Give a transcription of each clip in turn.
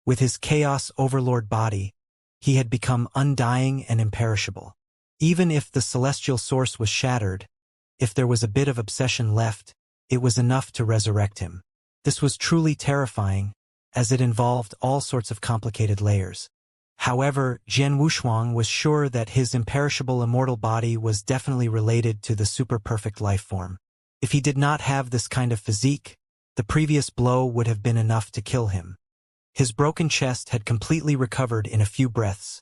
With his chaos overlord body, he had become undying and imperishable. Even if the celestial source was shattered, if there was a bit of obsession left, it was enough to resurrect him. This was truly terrifying, as it involved all sorts of complicated layers. However, Jian Wushuang was sure that his imperishable immortal body was definitely related to the super-perfect life form. If he did not have this kind of physique, the previous blow would have been enough to kill him. His broken chest had completely recovered in a few breaths,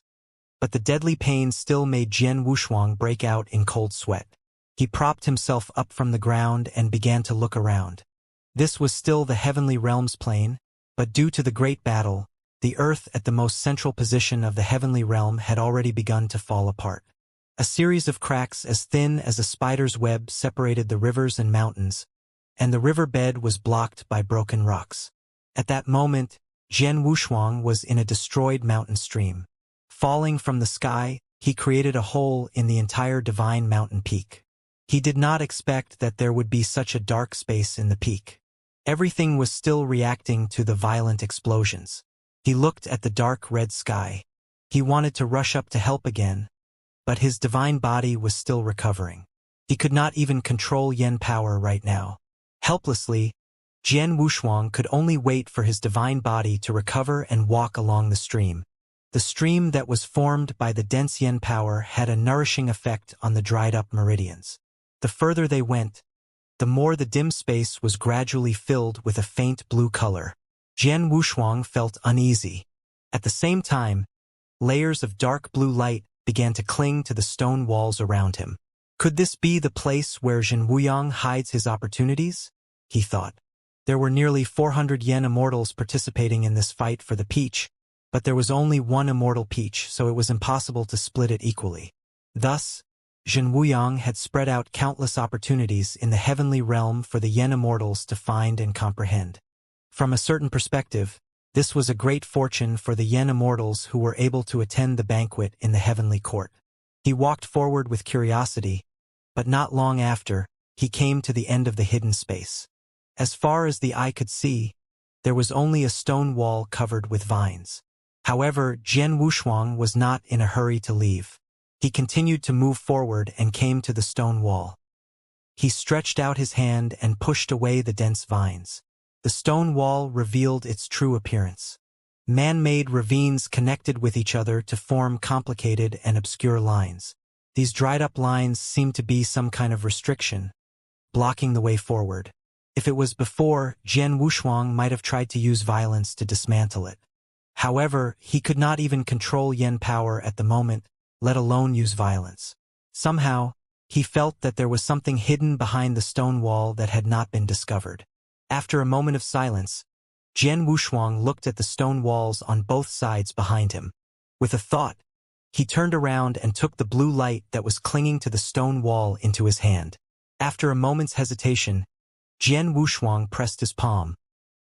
but the deadly pain still made Jian Wushuang break out in cold sweat. He propped himself up from the ground and began to look around. This was still the heavenly realms plane, but due to the great battle, the earth at the most central position of the heavenly realm had already begun to fall apart. A series of cracks as thin as a spider's web separated the rivers and mountains, and the riverbed was blocked by broken rocks. At that moment, Jian Wushuang was in a destroyed mountain stream. Falling from the sky, he created a hole in the entire divine mountain peak. He did not expect that there would be such a dark space in the peak. Everything was still reacting to the violent explosions. He looked at the dark red sky. He wanted to rush up to help again, but his divine body was still recovering. He could not even control yen power right now. Helplessly, Jian Wushuang could only wait for his divine body to recover and walk along the stream. The stream that was formed by the dense yen power had a nourishing effect on the dried-up meridians. The further they went, the more the dim space was gradually filled with a faint blue color. Jian Wushuang felt uneasy. At the same time, layers of dark blue light began to cling to the stone walls around him. Could this be the place where Zhen Wuyang hides his opportunities? He thought. There were nearly 400 yen immortals participating in this fight for the peach, but there was only one immortal peach, so it was impossible to split it equally. Thus, Zhen Wuyang had spread out countless opportunities in the heavenly realm for the yen immortals to find and comprehend. From a certain perspective, this was a great fortune for the yen immortals who were able to attend the banquet in the heavenly court. He walked forward with curiosity, but not long after, he came to the end of the hidden space. As far as the eye could see, there was only a stone wall covered with vines. However, Jian Wushuang was not in a hurry to leave. He continued to move forward and came to the stone wall. He stretched out his hand and pushed away the dense vines. The stone wall revealed its true appearance. Man-made ravines connected with each other to form complicated and obscure lines. These dried-up lines seemed to be some kind of restriction, blocking the way forward. If it was before, Jian Wushuang might have tried to use violence to dismantle it. However, he could not even control yen power at the moment, let alone use violence. Somehow, he felt that there was something hidden behind the stone wall that had not been discovered. After a moment of silence, Jian Wushuang looked at the stone walls on both sides behind him. With a thought, he turned around and took the blue light that was clinging to the stone wall into his hand. After a moment's hesitation, Jian Wushuang pressed his palm,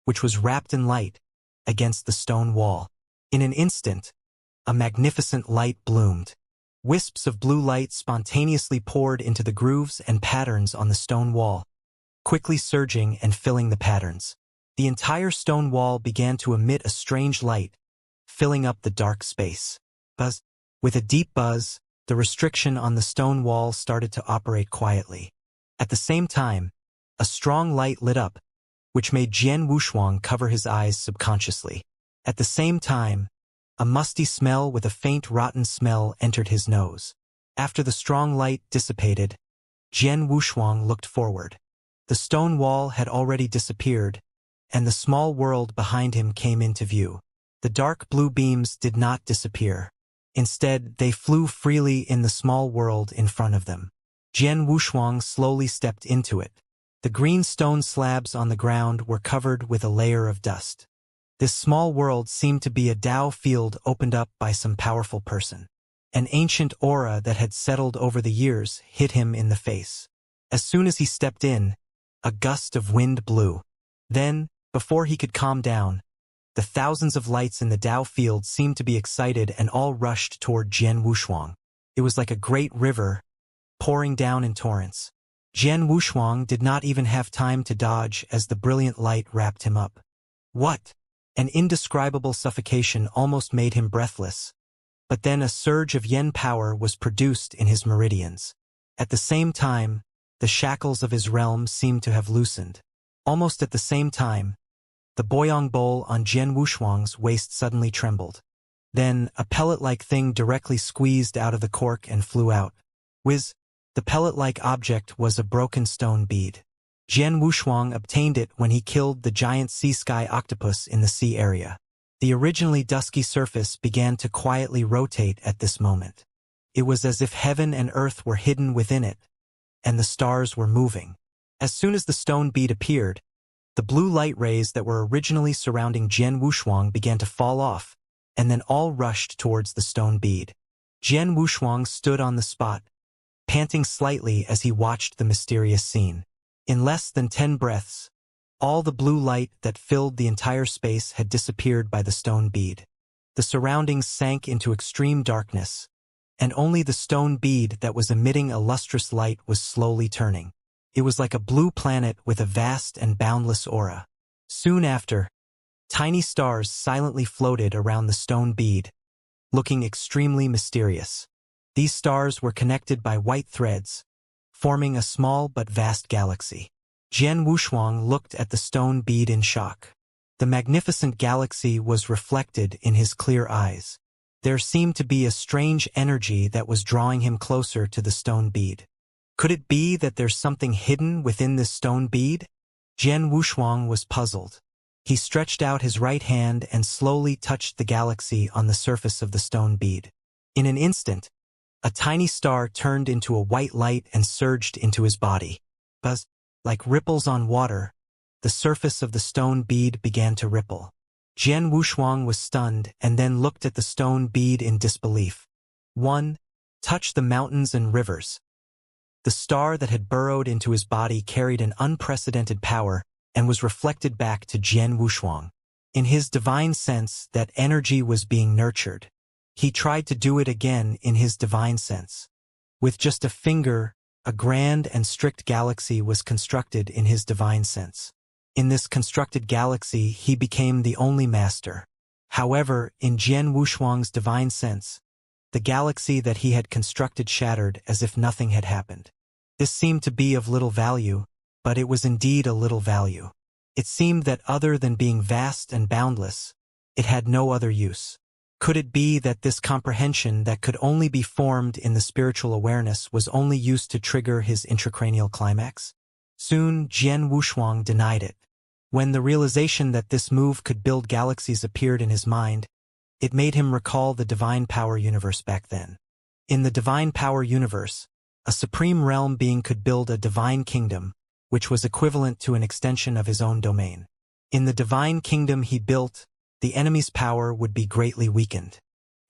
which was wrapped in light, against the stone wall. In an instant, a magnificent light bloomed. Wisps of blue light spontaneously poured into the grooves and patterns on the stone wall, quickly surging and filling the patterns. The entire stone wall began to emit a strange light, filling up the dark space. Buzz. With a deep buzz, the restriction on the stone wall started to operate quietly. At the same time, a strong light lit up, which made Jian Wushuang cover his eyes subconsciously. At the same time, a musty smell with a faint rotten smell entered his nose. After the strong light dissipated, Jian Wushuang looked forward. The stone wall had already disappeared, and the small world behind him came into view. The dark blue beams did not disappear. Instead, they flew freely in the small world in front of them. Jian Wushuang slowly stepped into it. The green stone slabs on the ground were covered with a layer of dust. This small world seemed to be a Tao field opened up by some powerful person. An ancient aura that had settled over the years hit him in the face. As soon as he stepped in, a gust of wind blew. Then, before he could calm down, the thousands of lights in the Tao field seemed to be excited and all rushed toward Jian Wushuang. It was like a great river, pouring down in torrents. Jian Wushuang did not even have time to dodge as the brilliant light wrapped him up. What? An indescribable suffocation almost made him breathless, but then a surge of yen power was produced in his meridians. At the same time, the shackles of his realm seemed to have loosened. Almost at the same time, the boyong bowl on Jian Wushuang's waist suddenly trembled. Then, a pellet-like thing directly squeezed out of the cork and flew out. Whiz! The pellet-like object was a broken stone bead. Jian Wushuang obtained it when he killed the giant sea-sky octopus in the sea area. The originally dusky surface began to quietly rotate at this moment. It was as if heaven and earth were hidden within it, and the stars were moving. As soon as the stone bead appeared, the blue light rays that were originally surrounding Jian Wushuang began to fall off, and then all rushed towards the stone bead. Jian Wushuang stood on the spot, panting slightly as he watched the mysterious scene. In less than 10 breaths, all the blue light that filled the entire space had disappeared by the stone bead. The surroundings sank into extreme darkness, and only the stone bead that was emitting a lustrous light was slowly turning. It was like a blue planet with a vast and boundless aura. Soon after, tiny stars silently floated around the stone bead, looking extremely mysterious. These stars were connected by white threads, forming a small but vast galaxy. Jian Wushuang looked at the stone bead in shock. The magnificent galaxy was reflected in his clear eyes. There seemed to be a strange energy that was drawing him closer to the stone bead. Could it be that there's something hidden within this stone bead? Jian Wushuang was puzzled. He stretched out his right hand and slowly touched the galaxy on the surface of the stone bead. In an instant, a tiny star turned into a white light and surged into his body. Buzz, like ripples on water, the surface of the stone bead began to ripple. Jian Wushuang was stunned and then looked at the stone bead in disbelief. 1. Touch the mountains and rivers. The star that had burrowed into his body carried an unprecedented power and was reflected back to Jian Wushuang. In his divine sense, that energy was being nurtured. He tried to do it again in his divine sense. With just a finger, a grand and strict galaxy was constructed in his divine sense. In this constructed galaxy, he became the only master. However, in Jian Wushuang's divine sense, the galaxy that he had constructed shattered as if nothing had happened. This seemed to be of little value, but it was indeed a little value. It seemed that other than being vast and boundless, it had no other use. Could it be that this comprehension that could only be formed in the spiritual awareness was only used to trigger his intracranial climax? Soon, Jian Wushuang denied it. When the realization that this move could build galaxies appeared in his mind, it made him recall the Divine Power universe back then. In the Divine Power universe, a supreme realm being could build a divine kingdom, which was equivalent to an extension of his own domain. In the divine kingdom he built, the enemy's power would be greatly weakened.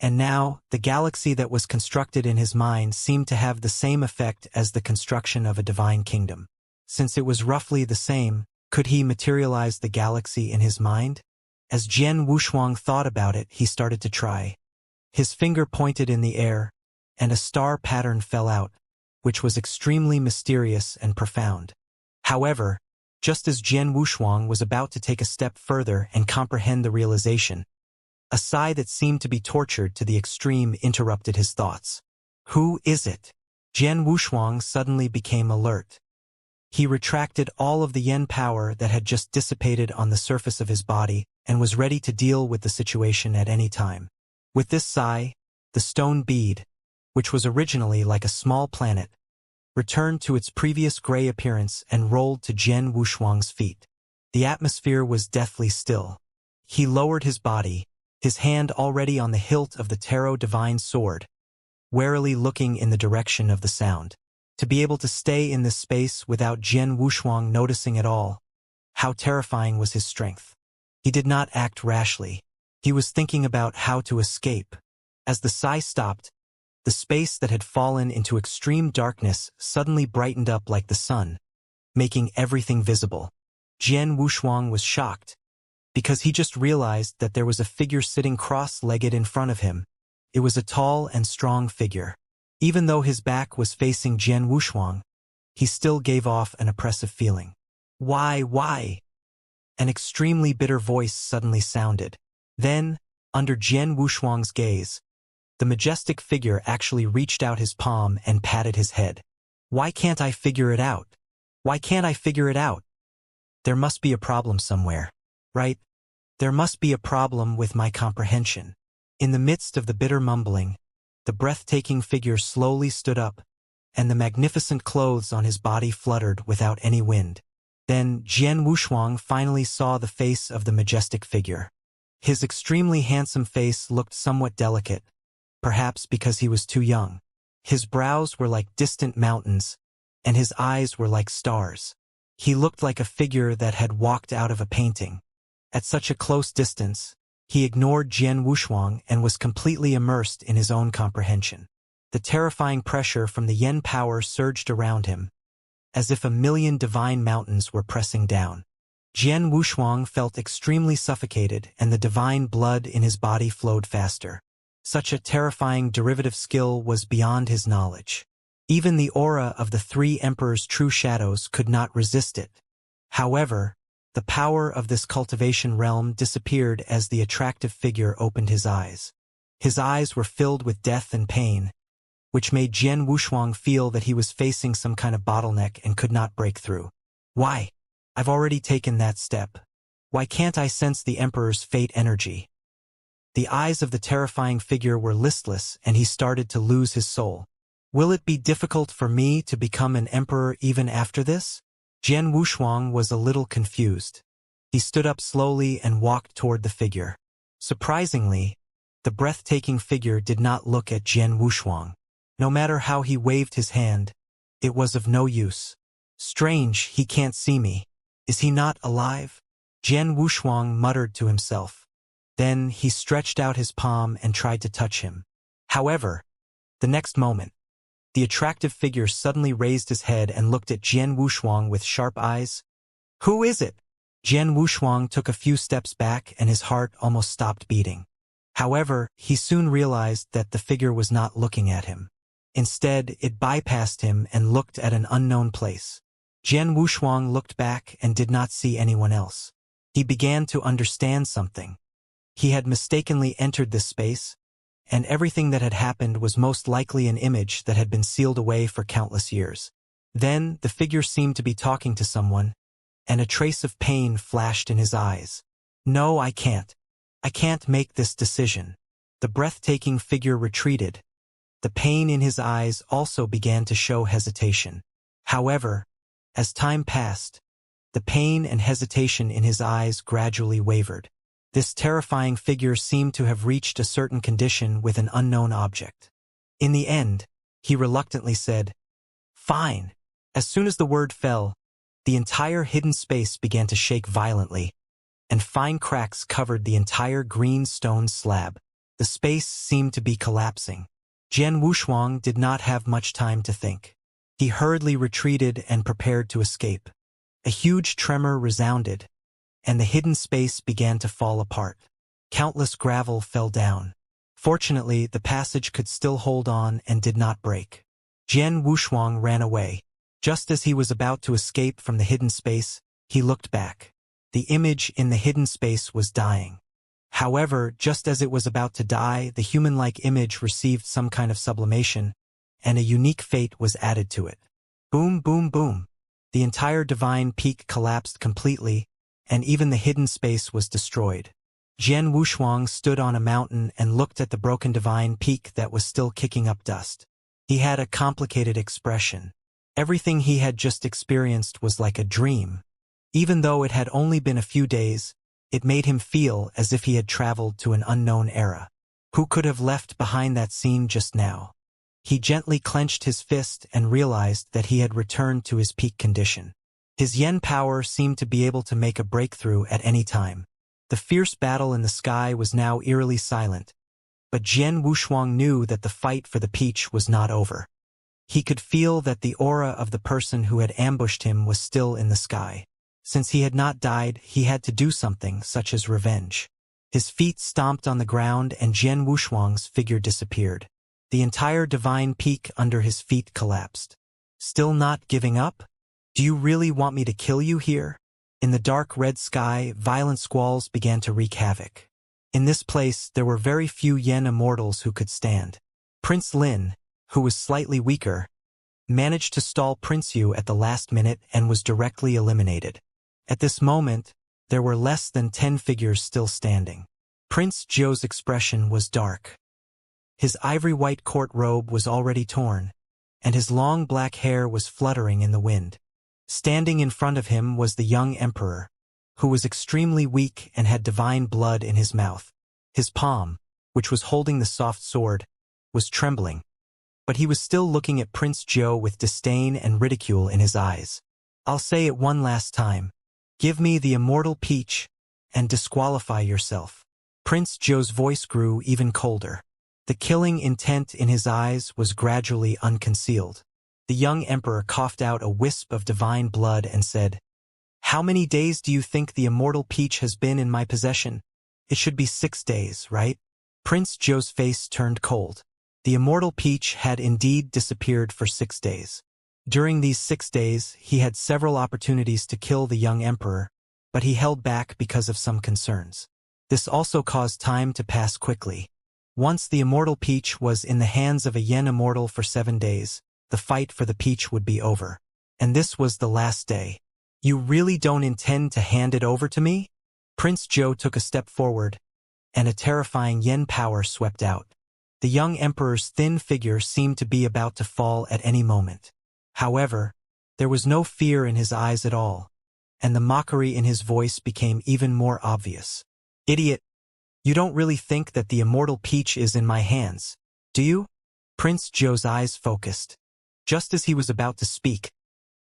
And now, the galaxy that was constructed in his mind seemed to have the same effect as the construction of a divine kingdom. Since it was roughly the same, could he materialize the galaxy in his mind? As Jian Wushuang thought about it, he started to try. His finger pointed in the air, and a star pattern fell out, which was extremely mysterious and profound. However, just as Jian Wushuang was about to take a step further and comprehend the realization, a sigh that seemed to be tortured to the extreme interrupted his thoughts. Who is it? Jian Wushuang suddenly became alert. He retracted all of the yen power that had just dissipated on the surface of his body and was ready to deal with the situation at any time. With this sigh, the stone bead, which was originally like a small planet, returned to its previous gray appearance and rolled to Jian Wushuang's feet. The atmosphere was deathly still. He lowered his body, his hand already on the hilt of the tarot divine sword, warily looking in the direction of the sound. To be able to stay in this space without Jian Wushuang noticing at all, how terrifying was his strength. He did not act rashly. He was thinking about how to escape. As the sigh stopped, the space that had fallen into extreme darkness suddenly brightened up like the sun, making everything visible. Jian Wushuang was shocked, because he just realized that there was a figure sitting cross-legged in front of him. It was a tall and strong figure. Even though his back was facing Jian Wushuang, he still gave off an oppressive feeling. Why? An extremely bitter voice suddenly sounded. Then, under Jian Wushuang's gaze, the majestic figure actually reached out his palm and patted his head. Why can't I figure it out? Why can't I figure it out? There must be a problem somewhere, right? There must be a problem with my comprehension. In the midst of the bitter mumbling, the breathtaking figure slowly stood up, and the magnificent clothes on his body fluttered without any wind. Then Jian Wushuang finally saw the face of the majestic figure. His extremely handsome face looked somewhat delicate, perhaps because he was too young. His brows were like distant mountains, and his eyes were like stars. He looked like a figure that had walked out of a painting. At such a close distance, he ignored Jian Wushuang and was completely immersed in his own comprehension. The terrifying pressure from the yen power surged around him, as if a million divine mountains were pressing down. Jian Wushuang felt extremely suffocated, and the divine blood in his body flowed faster. Such a terrifying derivative skill was beyond his knowledge. Even the aura of the three emperors' true shadows could not resist it. However, the power of this cultivation realm disappeared as the attractive figure opened his eyes. His eyes were filled with death and pain, which made Jian Wushuang feel that he was facing some kind of bottleneck and could not break through. Why? I've already taken that step. Why can't I sense the Emperor's fate energy? The eyes of the terrifying figure were listless, and he started to lose his soul. Will it be difficult for me to become an emperor even after this? Jian Wushuang was a little confused. He stood up slowly and walked toward the figure. Surprisingly, the breathtaking figure did not look at Jian Wushuang. No matter how he waved his hand, it was of no use. Strange, he can't see me. Is he not alive? Jian Wushuang muttered to himself. Then he stretched out his palm and tried to touch him. However, the next moment, the attractive figure suddenly raised his head and looked at Jian Wushuang with sharp eyes. Who is it? Jian Wushuang took a few steps back and his heart almost stopped beating. However, he soon realized that the figure was not looking at him. Instead, it bypassed him and looked at an unknown place. Jian Wushuang looked back and did not see anyone else. He began to understand something. He had mistakenly entered this space, and everything that had happened was most likely an image that had been sealed away for countless years. Then, the figure seemed to be talking to someone, and a trace of pain flashed in his eyes. No, I can't. I can't make this decision. The breathtaking figure retreated. The pain in his eyes also began to show hesitation. However, as time passed, the pain and hesitation in his eyes gradually wavered. This terrifying figure seemed to have reached a certain condition with an unknown object. In the end, he reluctantly said, "Fine." As soon as the word fell, the entire hidden space began to shake violently, and fine cracks covered the entire green stone slab. The space seemed to be collapsing. Jian Wushuang did not have much time to think. He hurriedly retreated and prepared to escape. A huge tremor resounded, and the hidden space began to fall apart. Countless gravel fell down. Fortunately, the passage could still hold on and did not break. Jian Wushuang ran away. Just as he was about to escape from the hidden space, he looked back. The image in the hidden space was dying. However, just as it was about to die, the human-like image received some kind of sublimation, and a unique fate was added to it. Boom, boom, boom. The entire divine peak collapsed completely, and even the hidden space was destroyed. Jian Wushuang stood on a mountain and looked at the broken divine peak that was still kicking up dust. He had a complicated expression. Everything he had just experienced was like a dream. Even though it had only been a few days, it made him feel as if he had traveled to an unknown era. Who could have left behind that scene just now? He gently clenched his fist and realized that he had returned to his peak condition. His yen power seemed to be able to make a breakthrough at any time. The fierce battle in the sky was now eerily silent, but Jian Wushuang knew that the fight for the peach was not over. He could feel that the aura of the person who had ambushed him was still in the sky. Since he had not died, he had to do something, such as revenge. His feet stomped on the ground and Jian Wushuang's figure disappeared. The entire divine peak under his feet collapsed. Still not giving up? Do you really want me to kill you here? In the dark red sky, violent squalls began to wreak havoc. In this place, there were very few Yen immortals who could stand. Prince Lin, who was slightly weaker, managed to stall Prince Yu at the last minute and was directly eliminated. At this moment, there were less than 10 figures still standing. Prince Zhou's expression was dark. His ivory-white court robe was already torn, and his long black hair was fluttering in the wind. Standing in front of him was the young emperor, who was extremely weak and had divine blood in his mouth. His palm, which was holding the soft sword, was trembling, but he was still looking at Prince Zhou with disdain and ridicule in his eyes. "I'll say it one last time. Give me the immortal peach, and disqualify yourself." Prince Zhou's voice grew even colder. The killing intent in his eyes was gradually unconcealed. The young emperor coughed out a wisp of divine blood and said, "How many days do you think the immortal peach has been in my possession? It should be 6 days, right?" Prince Zhou's face turned cold. The immortal peach had indeed disappeared for 6 days. During these 6 days, he had several opportunities to kill the young emperor, but he held back because of some concerns. This also caused time to pass quickly. Once the immortal peach was in the hands of a Yen immortal for 7 days, the fight for the peach would be over. And this was the last day. "You really don't intend to hand it over to me?" Prince Zhou took a step forward, and a terrifying Yen power swept out. The young emperor's thin figure seemed to be about to fall at any moment. However, there was no fear in his eyes at all, and the mockery in his voice became even more obvious. "Idiot! You don't really think that the immortal peach is in my hands, do you?" Prince Zhou's eyes focused. Just as he was about to speak,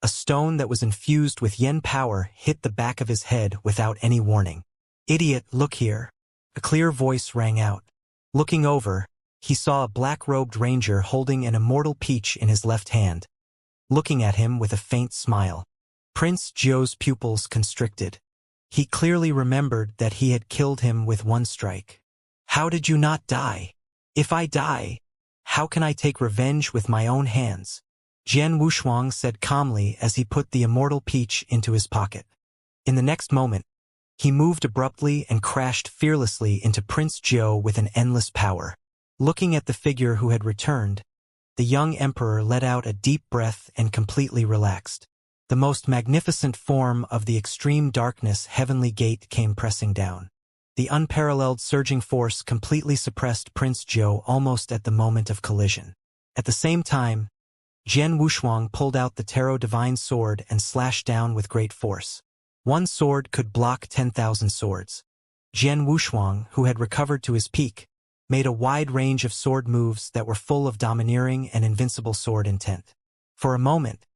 a stone that was infused with Yen power hit the back of his head without any warning. "Idiot, look here." A clear voice rang out. Looking over, he saw a black-robed ranger holding an immortal peach in his left hand, looking at him with a faint smile. Prince Zhou's pupils constricted. He clearly remembered that he had killed him with one strike. "How did you not die? If I die, how can I take revenge with my own hands?" Jian Wushuang said calmly as he put the immortal peach into his pocket. In the next moment, he moved abruptly and crashed fearlessly into Prince Zhou with an endless power. Looking at the figure who had returned, the young emperor let out a deep breath and completely relaxed. The most magnificent form of the extreme darkness heavenly gate came pressing down. The unparalleled surging force completely suppressed Prince Zhou almost at the moment of collision. At the same time, Jian Wushuang pulled out the Tarot Divine Sword and slashed down with great force. One sword could block 10,000 swords. Jian Wushuang, who had recovered to his peak, made a wide range of sword moves that were full of domineering and invincible sword intent. For a moment,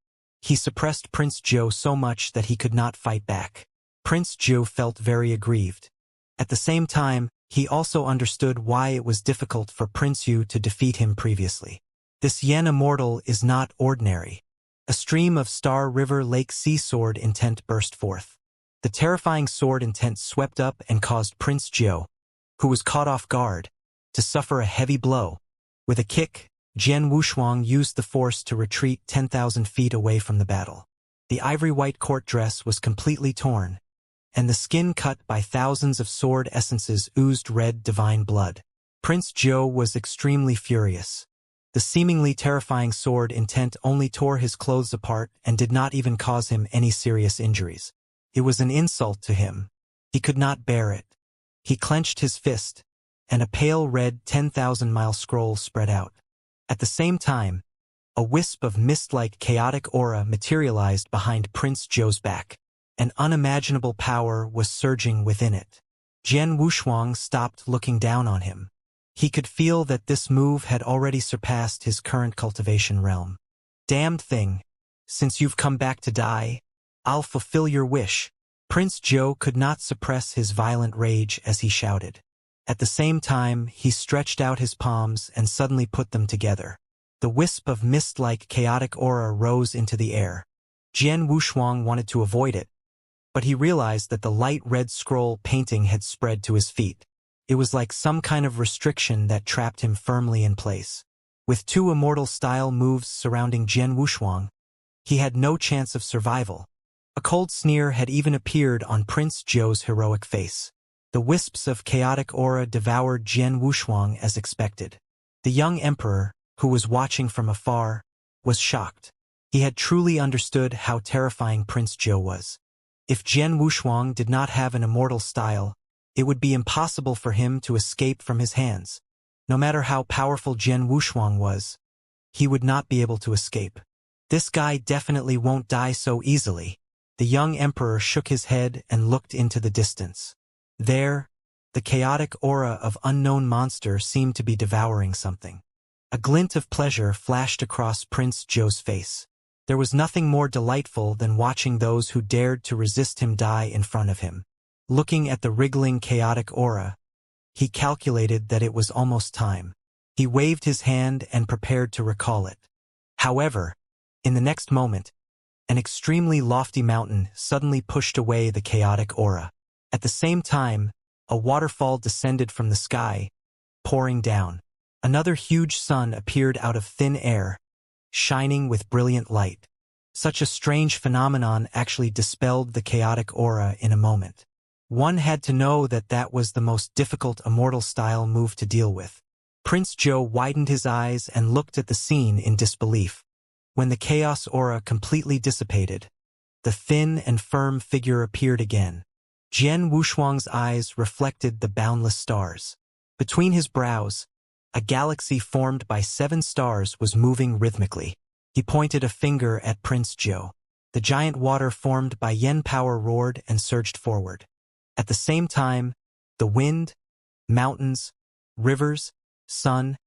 he suppressed Prince Zhou so much that he could not fight back. Prince Zhou felt very aggrieved. At the same time, he also understood why it was difficult for Prince Yu to defeat him previously. This Yen immortal is not ordinary. A stream of Star River Lake Sea sword intent burst forth. The terrifying sword intent swept up and caused Prince Zhou, who was caught off guard, to suffer a heavy blow. With a kick, Jian Wushuang used the force to retreat 10,000 feet away from the battle. The ivory-white court dress was completely torn, and the skin cut by thousands of sword essences oozed red divine blood. Prince Zhou was extremely furious. The seemingly terrifying sword intent only tore his clothes apart and did not even cause him any serious injuries. It was an insult to him. He could not bear it. He clenched his fist, and a pale red 10,000-mile scroll spread out. At the same time, a wisp of mist-like chaotic aura materialized behind Prince Zhou's back. An unimaginable power was surging within it. Jian Wushuang stopped looking down on him. He could feel that this move had already surpassed his current cultivation realm. "Damned thing, since you've come back to die, I'll fulfill your wish." Prince Zhou could not suppress his violent rage as he shouted. At the same time, he stretched out his palms and suddenly put them together. The wisp of mist-like chaotic aura rose into the air. Jian Wushuang wanted to avoid it, but he realized that the light red scroll painting had spread to his feet. It was like some kind of restriction that trapped him firmly in place. With 2 immortal-style moves surrounding Jian Wushuang, he had no chance of survival. A cold sneer had even appeared on Prince Zhou's heroic face. The wisps of chaotic aura devoured Jian Wushuang as expected. The young emperor, who was watching from afar, was shocked. He had truly understood how terrifying Prince Zhou was. If Jian Wushuang did not have an immortal style, it would be impossible for him to escape from his hands. No matter how powerful Jian Wushuang was, he would not be able to escape. This guy definitely won't die so easily. The young emperor shook his head and looked into the distance. There, the chaotic aura of unknown monster seemed to be devouring something. A glint of pleasure flashed across Prince Zhou's face. There was nothing more delightful than watching those who dared to resist him die in front of him. Looking at the wriggling chaotic aura, he calculated that it was almost time. He waved his hand and prepared to recall it. However, in the next moment, an extremely lofty mountain suddenly pushed away the chaotic aura. At the same time, a waterfall descended from the sky, pouring down. Another huge sun appeared out of thin air, shining with brilliant light. Such a strange phenomenon actually dispelled the chaotic aura in a moment. One had to know that that was the most difficult immortal style move to deal with. Prince Zhou widened his eyes and looked at the scene in disbelief. When the chaos aura completely dissipated, the thin and firm figure appeared again. Jian Wushuang's eyes reflected the boundless stars. Between his brows, a galaxy formed by 7 stars was moving rhythmically. He pointed a finger at Prince Zhou. The giant water formed by yen power roared and surged forward. At the same time, the wind, mountains, rivers, sun,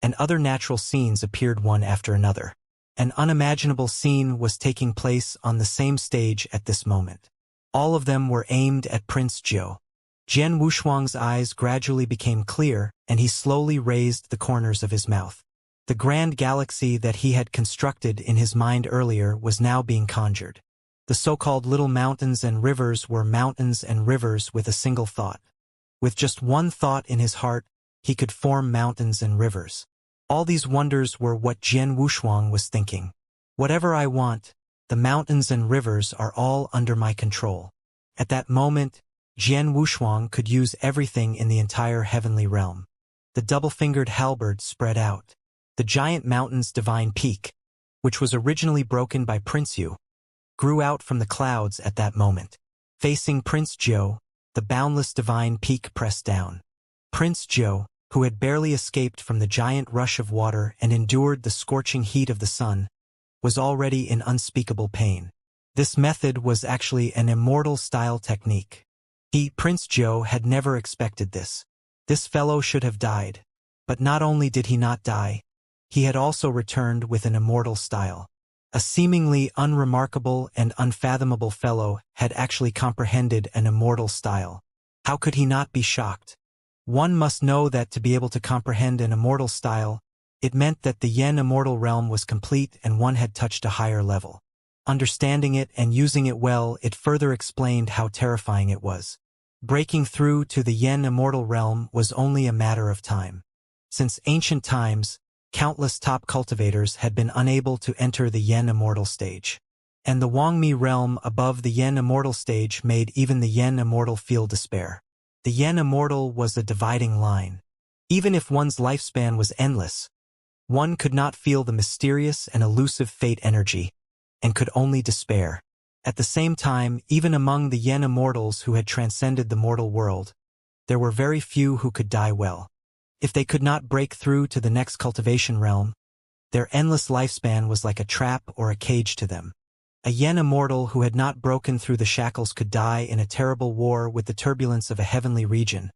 and other natural scenes appeared one after another. An unimaginable scene was taking place on the same stage at this moment. All of them were aimed at Prince Zhou. Jian Wushuang's eyes gradually became clear, and he slowly raised the corners of his mouth. The grand galaxy that he had constructed in his mind earlier was now being conjured. The so-called little mountains and rivers were mountains and rivers with a single thought. With just one thought in his heart, he could form mountains and rivers. All these wonders were what Jian Wushuang was thinking. Whatever I want, the mountains and rivers are all under my control. At that moment, Jian Wushuang could use everything in the entire heavenly realm. The double-fingered halberd spread out. The giant mountain's divine peak, which was originally broken by Prince Yu, grew out from the clouds at that moment. Facing Prince Zhou, the boundless divine peak pressed down. Prince Zhou, who had barely escaped from the giant rush of water and endured the scorching heat of the sun, was already in unspeakable pain. This method was actually an immortal-style technique. Prince Zhou, had never expected this. This fellow should have died. But not only did he not die, he had also returned with an immortal style. A seemingly unremarkable and unfathomable fellow had actually comprehended an immortal style. How could he not be shocked? One must know that to be able to comprehend an immortal style, it meant that the yen immortal realm was complete and one had touched a higher level. Understanding it and using it well, it further explained how terrifying it was. Breaking through to the yen immortal realm was only a matter of time. Since ancient times, countless top cultivators had been unable to enter the yen immortal stage. And the Wangmi realm above the yen immortal stage made even the yen immortal feel despair. The yen immortal was a dividing line. Even if one's lifespan was endless, one could not feel the mysterious and elusive fate energy, and could only despair. At the same time, even among the yen immortals who had transcended the mortal world, there were very few who could die well. If they could not break through to the next cultivation realm, their endless lifespan was like a trap or a cage to them. A yen immortal who had not broken through the shackles could die in a terrible war with the turbulence of a heavenly region,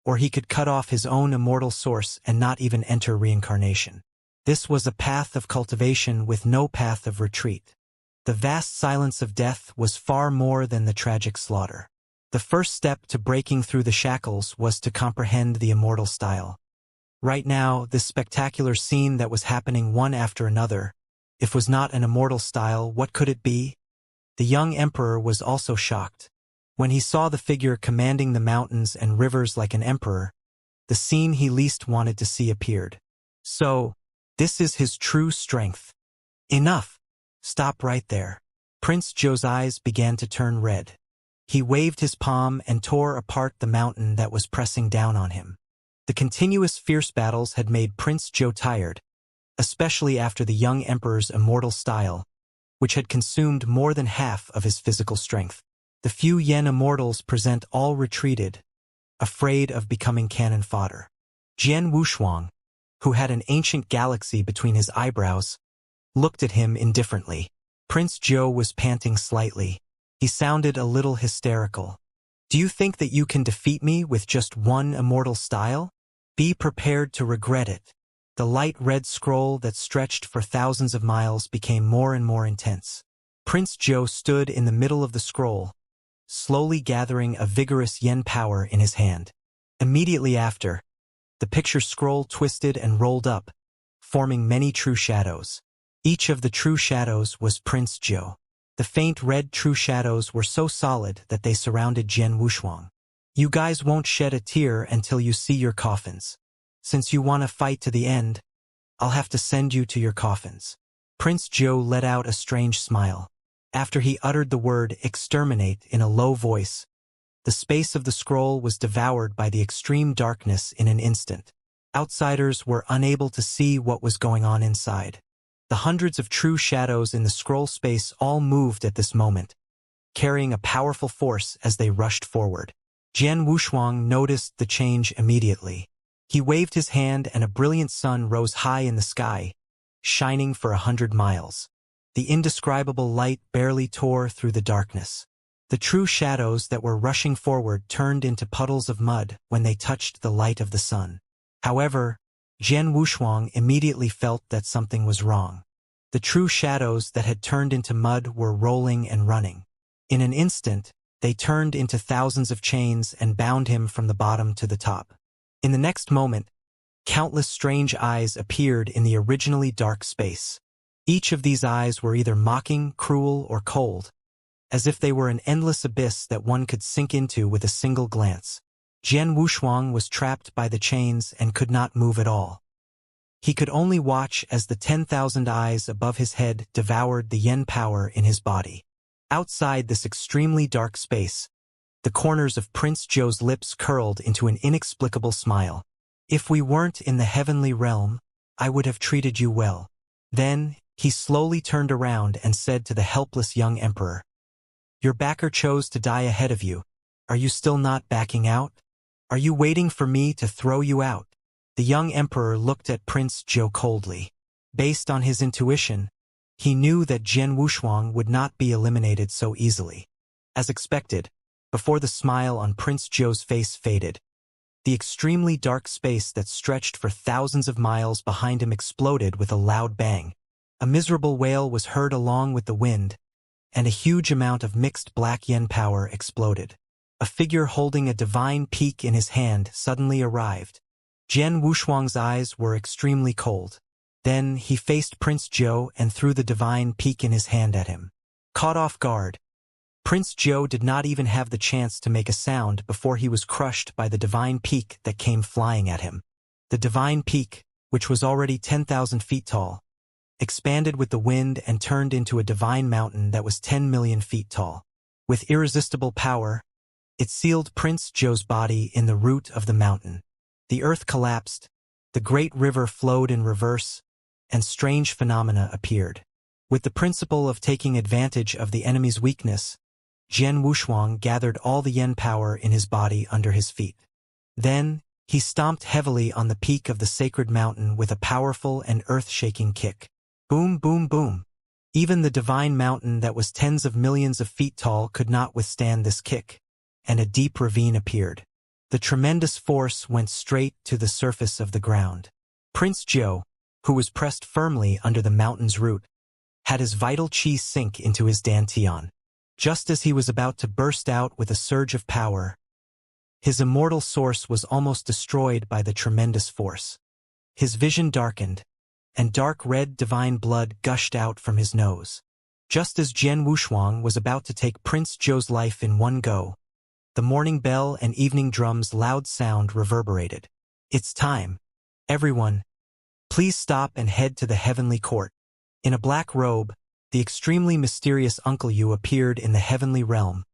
or he could cut off his own immortal source and not even enter reincarnation. This was a path of cultivation with no path of retreat. The vast silence of death was far more than the tragic slaughter. The first step to breaking through the shackles was to comprehend the immortal style. Right now, this spectacular scene that was happening one after another, if was not an immortal style, what could it be? The young emperor was also shocked. When he saw the figure commanding the mountains and rivers like an emperor, the scene he least wanted to see appeared. So, this is his true strength. Enough! Stop right there. Prince Zhou's eyes began to turn red. He waved his palm and tore apart the mountain that was pressing down on him. The continuous fierce battles had made Prince Zhou tired, especially after the young emperor's immortal style, which had consumed more than half of his physical strength. The few Yen immortals present all retreated, afraid of becoming cannon fodder. Jian Wushuang, who had an ancient galaxy between his eyebrows, looked at him indifferently. Prince Zhou was panting slightly. He sounded a little hysterical. Do you think that you can defeat me with just one immortal style? Be prepared to regret it. The light red scroll that stretched for thousands of miles became more and more intense. Prince Zhou stood in the middle of the scroll, slowly gathering a vigorous yen power in his hand. Immediately after, the picture scroll twisted and rolled up, forming many true shadows. Each of the true shadows was Prince Zhou. The faint red true shadows were so solid that they surrounded Jian Wushuang. You guys won't shed a tear until you see your coffins. Since you want to fight to the end, I'll have to send you to your coffins. Prince Zhou let out a strange smile. After he uttered the word exterminate in a low voice, the space of the scroll was devoured by the extreme darkness in an instant. Outsiders were unable to see what was going on inside. The hundreds of true shadows in the scroll space all moved at this moment, carrying a powerful force as they rushed forward. Jian Wushuang noticed the change immediately. He waved his hand and a brilliant sun rose high in the sky, shining for 100 miles. The indescribable light barely tore through the darkness. The true shadows that were rushing forward turned into puddles of mud when they touched the light of the sun. However, Jian Wushuang immediately felt that something was wrong. The true shadows that had turned into mud were rolling and running. In an instant, they turned into thousands of chains and bound him from the bottom to the top. In the next moment, countless strange eyes appeared in the originally dark space. Each of these eyes were either mocking, cruel, or cold, as if they were an endless abyss that one could sink into with a single glance. Jian Wushuang was trapped by the chains and could not move at all. He could only watch as the 10,000 eyes above his head devoured the yen power in his body. Outside this extremely dark space, the corners of Prince Zhou's lips curled into an inexplicable smile. If we weren't in the heavenly realm, I would have treated you well. Then, he slowly turned around and said to the helpless young emperor, Your backer chose to die ahead of you. Are you still not backing out? Are you waiting for me to throw you out? The young emperor looked at Prince Zhou coldly. Based on his intuition, he knew that Jian Wushuang would not be eliminated so easily. As expected, before the smile on Prince Zhou's face faded, the extremely dark space that stretched for thousands of miles behind him exploded with a loud bang. A miserable wail was heard along with the wind, and a huge amount of mixed black yen power exploded. A figure holding a divine peak in his hand suddenly arrived. Jian Wushuang's eyes were extremely cold. Then he faced Prince Zhou and threw the divine peak in his hand at him. Caught off guard, Prince Zhou did not even have the chance to make a sound before he was crushed by the divine peak that came flying at him. The divine peak, which was already 10,000 feet tall, expanded with the wind and turned into a divine mountain that was 10 million feet tall. With irresistible power, it sealed Prince Zhou's body in the root of the mountain. The earth collapsed, the great river flowed in reverse, and strange phenomena appeared. With the principle of taking advantage of the enemy's weakness, Jian Wushuang gathered all the yen power in his body under his feet. Then, he stomped heavily on the peak of the sacred mountain with a powerful and earth-shaking kick. Boom, boom, boom. Even the divine mountain that was tens of millions of feet tall could not withstand this kick, and a deep ravine appeared. The tremendous force went straight to the surface of the ground. Prince Zhou, who was pressed firmly under the mountain's root, had his vital qi sink into his dantian. Just as he was about to burst out with a surge of power, his immortal source was almost destroyed by the tremendous force. His vision darkened, and dark red divine blood gushed out from his nose. Just as Jian Wushuang was about to take Prince Zhou's life in one go, the morning bell and evening drum's loud sound reverberated. It's time. Everyone, please stop and head to the heavenly court. In a black robe, the extremely mysterious Uncle Yu appeared in the heavenly realm,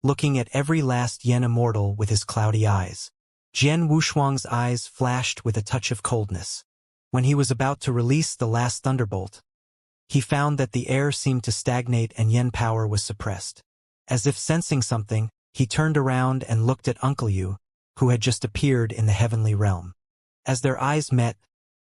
looking at every last Yen immortal with his cloudy eyes. Jian Wushuang's eyes flashed with a touch of coldness. When he was about to release the last thunderbolt, he found that the air seemed to stagnate and Yen power was suppressed. As if sensing something, he turned around and looked at Uncle Yu, who had just appeared in the heavenly realm. As their eyes met,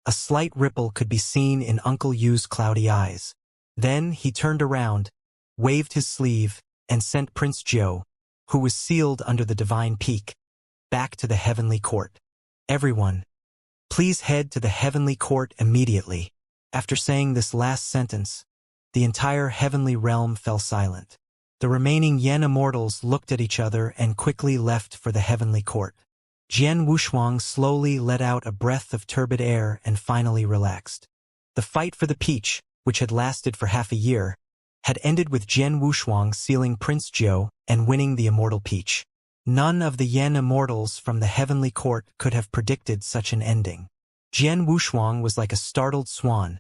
a slight ripple could be seen in Uncle Yu's cloudy eyes. Then he turned around, waved his sleeve, and sent Prince Zhou, who was sealed under the divine peak, back to the heavenly court. Everyone, please head to the heavenly court immediately. After saying this last sentence, the entire heavenly realm fell silent. The remaining Yen immortals looked at each other and quickly left for the heavenly court. Jian Wushuang slowly let out a breath of turbid air and finally relaxed. The fight for the peach, which had lasted for half a year, had ended with Jian Wushuang sealing Prince Zhou and winning the immortal peach. None of the Yen immortals from the heavenly court could have predicted such an ending. Jian Wushuang was like a startled swan,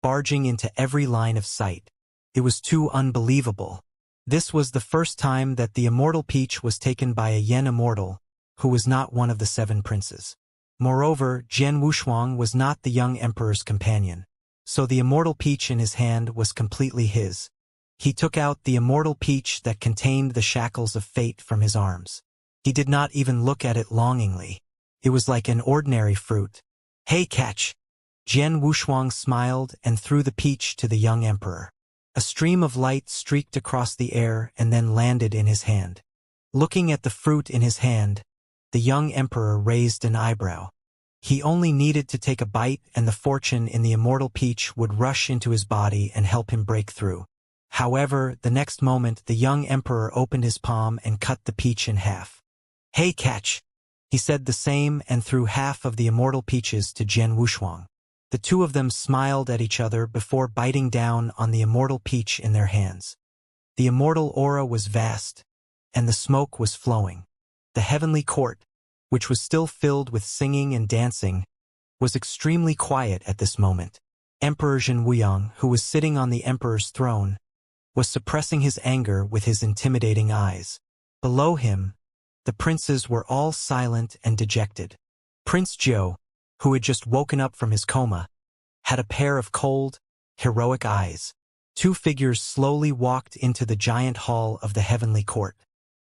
barging into every line of sight. It was too unbelievable. This was the first time that the immortal peach was taken by a Yen immortal, who was not one of the 7 princes. Moreover, Jian Wushuang was not the young emperor's companion, so the immortal peach in his hand was completely his. He took out the immortal peach that contained the shackles of fate from his arms. He did not even look at it longingly. It was like an ordinary fruit. "Hey, catch!" Jian Wushuang smiled and threw the peach to the young emperor. A stream of light streaked across the air and then landed in his hand. Looking at the fruit in his hand, the young emperor raised an eyebrow. He only needed to take a bite and the fortune in the immortal peach would rush into his body and help him break through. However, the next moment the young emperor opened his palm and cut the peach in half. "Hey, catch!" He said the same and threw half of the immortal peaches to Jian Wushuang. The two of them smiled at each other before biting down on the immortal peach in their hands. The immortal aura was vast, and the smoke was flowing. The heavenly court, which was still filled with singing and dancing, was extremely quiet at this moment. Emperor Zhenwuyang, who was sitting on the emperor's throne, was suppressing his anger with his intimidating eyes. Below him, the princes were all silent and dejected. Prince Zhou, who had just woken up from his coma, had a pair of cold, heroic eyes. 2 figures slowly walked into the giant hall of the heavenly court.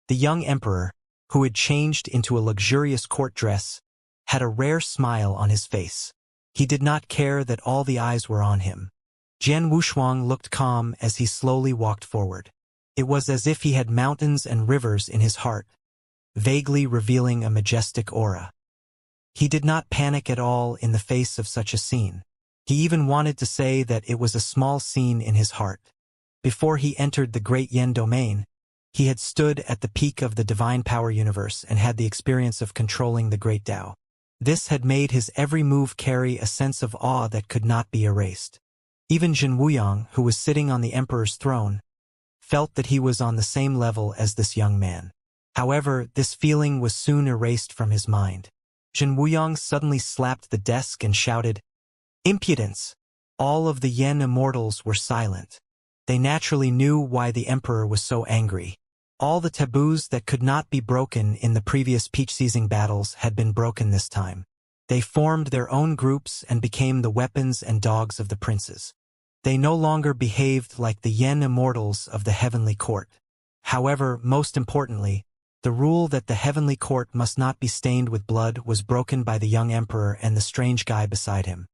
The young emperor, who had changed into a luxurious court dress, had a rare smile on his face. He did not care that all the eyes were on him. Jian Wushuang looked calm as he slowly walked forward. It was as if he had mountains and rivers in his heart, vaguely revealing a majestic aura. He did not panic at all in the face of such a scene. He even wanted to say that it was a small scene in his heart. Before he entered the great Yen domain, he had stood at the peak of the divine power universe and had the experience of controlling the great Tao. This had made his every move carry a sense of awe that could not be erased. Even Zhenwuyang, who was sitting on the emperor's throne, felt that he was on the same level as this young man. However, this feeling was soon erased from his mind. Zhenwuyang suddenly slapped the desk and shouted, "Impudence!" All of the Yen immortals were silent. They naturally knew why the emperor was so angry. All the taboos that could not be broken in the previous peach-seizing battles had been broken this time. They formed their own groups and became the weapons and dogs of the princes. They no longer behaved like the Yen immortals of the heavenly court. However, most importantly, the rule that the heavenly court must not be stained with blood was broken by the young emperor and the strange guy beside him.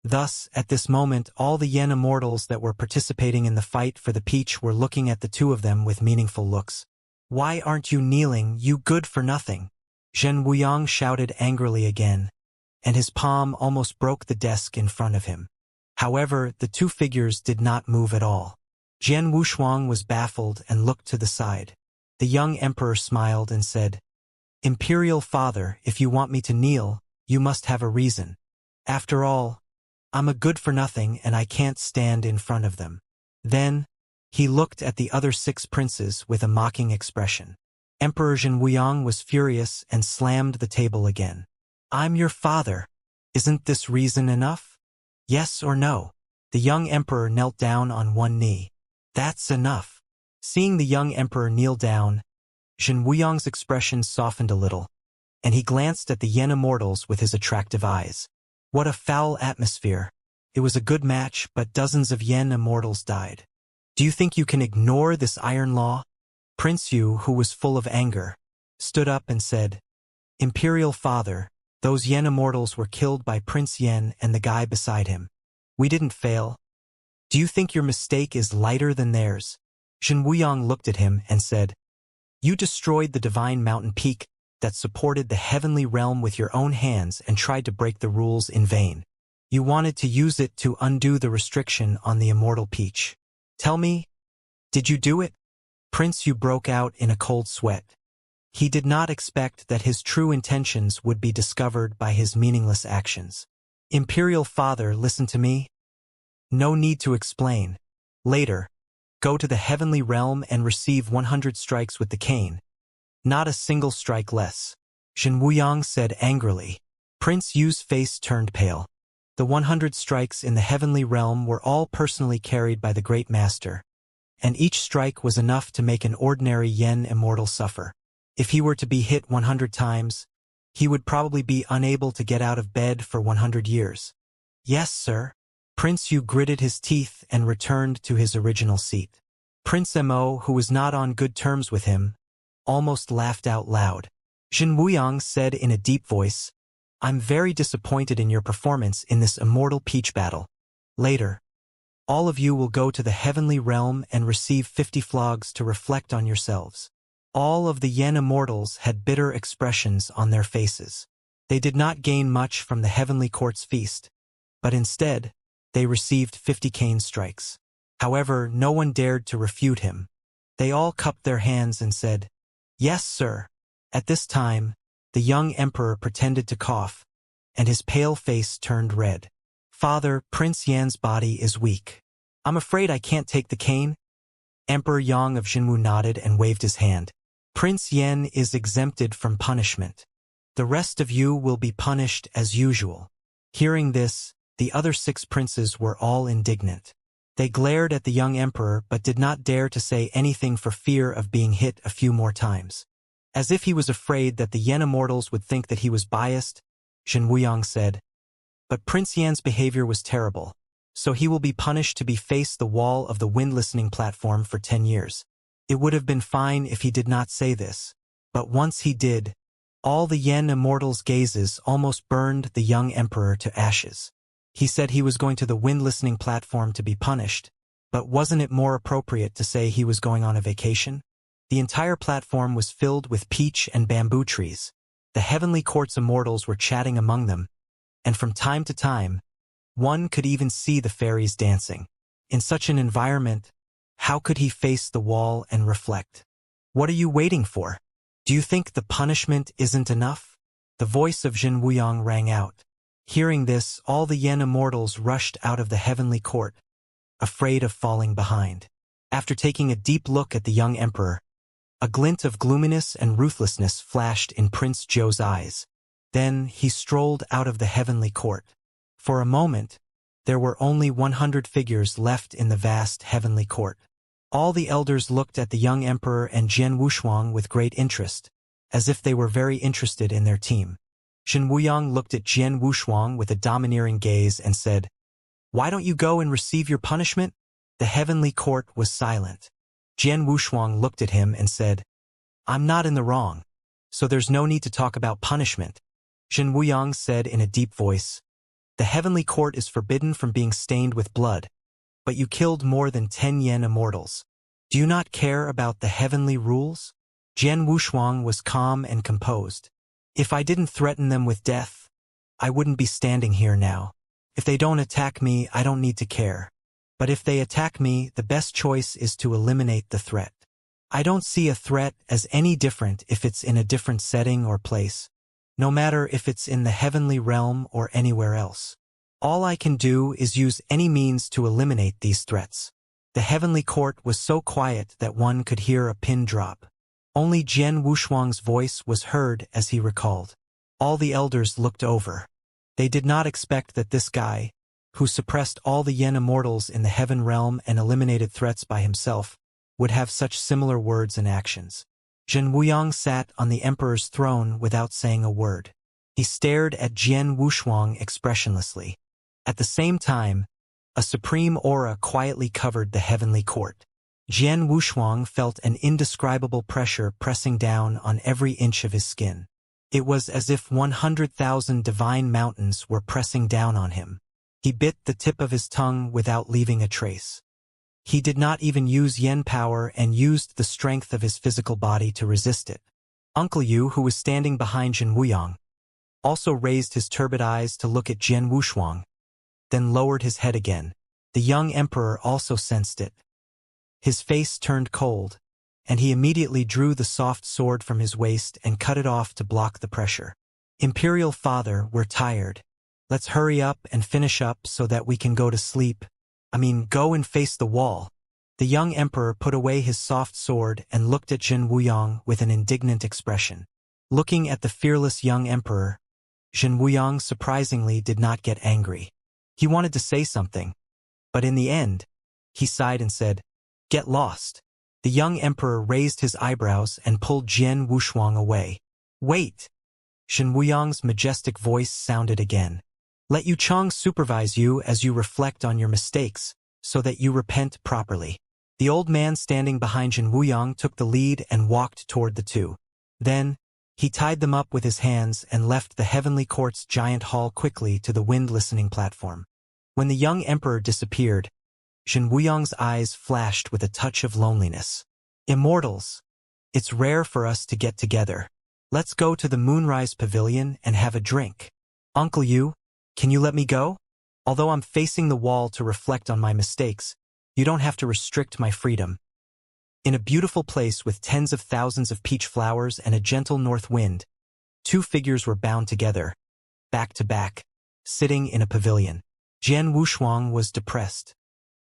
Thus, at this moment, all the Yen immortals that were participating in the fight for the peach were looking at the two of them with meaningful looks. "Why aren't you kneeling, you good-for-nothing?" Zhenwuyang shouted angrily again, and his palm almost broke the desk in front of him. However, the 2 figures did not move at all. Jian Wushuang was baffled and looked to the side. The young emperor smiled and said, "Imperial father, if you want me to kneel, you must have a reason. After all, I'm a good-for-nothing and I can't stand in front of them." Then, he looked at the other 6 princes with a mocking expression. Emperor Zhenwuyang was furious and slammed the table again. "I'm your father. Isn't this reason enough? Yes or no?" The young emperor knelt down on one knee. That's enough. Seeing the young emperor kneel down, Zhen Wuyong's expression softened a little, and he glanced at the Yen immortals with his attractive eyes. What a foul atmosphere. It was a good match, but dozens of Yen immortals died. Do you think you can ignore this iron law? Prince Yu, who was full of anger, stood up and said, Imperial Father, those Yen immortals were killed by Prince Yen and the guy beside him. We didn't fail. Do you think your mistake is lighter than theirs? Zhen Wuyong looked at him and said, You destroyed the divine mountain peak that supported the heavenly realm with your own hands and tried to break the rules in vain. You wanted to use it to undo the restriction on the immortal peach. Tell me, did you do it? Prince Yu broke out in a cold sweat. He did not expect that his true intentions would be discovered by his meaningless actions. Imperial Father, listen to me. No need to explain. Later, go to the heavenly realm and receive 100 strikes with the cane. Not a single strike less. Zhen Wuyong said angrily. Prince Yu's face turned pale. The 100 strikes in the heavenly realm were all personally carried by the great master, and each strike was enough to make an ordinary Yen immortal suffer. If he were to be hit 100 times, he would probably be unable to get out of bed for 100 years. Yes, sir. Prince Yu gritted his teeth and returned to his original seat. Prince Mo, who was not on good terms with him, almost laughed out loud. Zhen Wuyong said in a deep voice, I'm very disappointed in your performance in this immortal peach battle. Later, all of you will go to the heavenly realm and receive 50 flogs to reflect on yourselves. All of the Yen immortals had bitter expressions on their faces. They did not gain much from the heavenly court's feast, but instead, they received 50 cane strikes. However, no one dared to refute him. They all cupped their hands and said, Yes, sir. At this time, the young emperor pretended to cough, and his pale face turned red. Father, Prince Yan's body is weak. I'm afraid I can't take the cane. Emperor Yang of Xinwu nodded and waved his hand. Prince Yan is exempted from punishment. The rest of you will be punished as usual. Hearing this, the other 6 princes were all indignant. They glared at the young emperor but did not dare to say anything for fear of being hit a few more times. As if he was afraid that the Yen immortals would think that he was biased, Zhen Wuyong said, But Prince Yan's behavior was terrible, so he will be punished to be face the wall of the wind listening platform for 10 years. It would have been fine if he did not say this, but once he did, all the Yen immortals' gazes almost burned the young emperor to ashes. He said he was going to the wind listening platform to be punished, but wasn't it more appropriate to say he was going on a vacation? The entire platform was filled with peach and bamboo trees. The heavenly court's immortals were chatting among them, and from time to time, one could even see the fairies dancing. In such an environment, how could he face the wall and reflect? What are you waiting for? Do you think the punishment isn't enough? The voice of Zhen Wuyong rang out. Hearing this, all the Yen immortals rushed out of the heavenly court, afraid of falling behind. After taking a deep look at the young emperor, a glint of gloominess and ruthlessness flashed in Prince Zhou's eyes. Then he strolled out of the heavenly court. For a moment, there were only 100 figures left in the vast heavenly court. All the elders looked at the young emperor and Jian Wushuang with great interest, as if they were very interested in their team. Zhen Wuyong looked at Jian Wushuang with a domineering gaze and said, Why don't you go and receive your punishment? The heavenly court was silent. Jian Wushuang looked at him and said, I'm not in the wrong, so there's no need to talk about punishment. Zhen Wuyong said in a deep voice, The heavenly court is forbidden from being stained with blood, but you killed more than 10 Yen immortals. Do you not care about the heavenly rules? Jian Wushuang was calm and composed. If I didn't threaten them with death, I wouldn't be standing here now. If they don't attack me, I don't need to care. But if they attack me, the best choice is to eliminate the threat. I don't see a threat as any different if it's in a different setting or place, no matter if it's in the heavenly realm or anywhere else. All I can do is use any means to eliminate these threats. The heavenly court was so quiet that one could hear a pin drop. Only Jian Wushuang's voice was heard as he recalled. All the elders looked over. They did not expect that this guy, who suppressed all the Yen immortals in the heaven realm and eliminated threats by himself, would have such similar words and actions. Zhen Wuyang sat on the emperor's throne without saying a word. He stared at Jian Wushuang expressionlessly. At the same time, a supreme aura quietly covered the heavenly court. Jian Wushuang felt an indescribable pressure pressing down on every inch of his skin. It was as if 100,000 divine mountains were pressing down on him. He bit the tip of his tongue without leaving a trace. He did not even use yen power and used the strength of his physical body to resist it. Uncle Yu, who was standing behind Zhen Wuyang, also raised his turbid eyes to look at Jian Wushuang, then lowered his head again. The young emperor also sensed it. His face turned cold, and he immediately drew the soft sword from his waist and cut it off to block the pressure. Imperial Father, we're tired. Let's hurry up and finish up so that we can go to sleep. Go and face the wall. The young emperor put away his soft sword and looked at Zhen Wuyang with an indignant expression. Looking at the fearless young emperor, Zhen Wuyang surprisingly did not get angry. He wanted to say something, but in the end, he sighed and said, "Get lost." The young emperor raised his eyebrows and pulled Jian Wushuang away. "Wait!" Zhen Wuyang's majestic voice sounded again. "Let Yu Chang supervise you as you reflect on your mistakes, so that you repent properly." The old man standing behind Zhen Wuyang took the lead and walked toward the two. Then, he tied them up with his hands and left the heavenly court's giant hall quickly to the wind-listening platform. When the young emperor disappeared, Zhen Wuyang's eyes flashed with a touch of loneliness. "Immortals, it's rare for us to get together. Let's go to the Moonrise Pavilion and have a drink. Uncle Yu, can you let me go? Although I'm facing the wall to reflect on my mistakes, you don't have to restrict my freedom." In a beautiful place with tens of thousands of peach flowers and a gentle north wind, two figures were bound together, back to back, sitting in a pavilion. Jian Wushuang was depressed.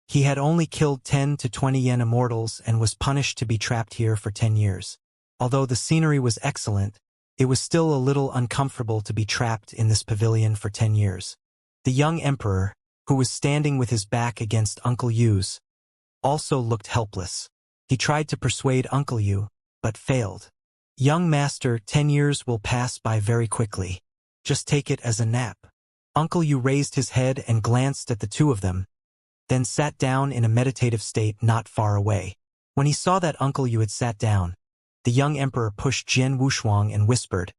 He had only killed 10 to 20 yen immortals and was punished to be trapped here for 10 years. Although the scenery was excellent, it was still a little uncomfortable to be trapped in this pavilion for 10 years. The young emperor, who was standing with his back against Uncle Yu's, also looked helpless. He tried to persuade Uncle Yu, but failed. "Young master, 10 years will pass by very quickly. Just take it as a nap." Uncle Yu raised his head and glanced at the two of them, then sat down in a meditative state not far away. When he saw that Uncle Yu had sat down, the young emperor pushed Jian Wushuang and whispered,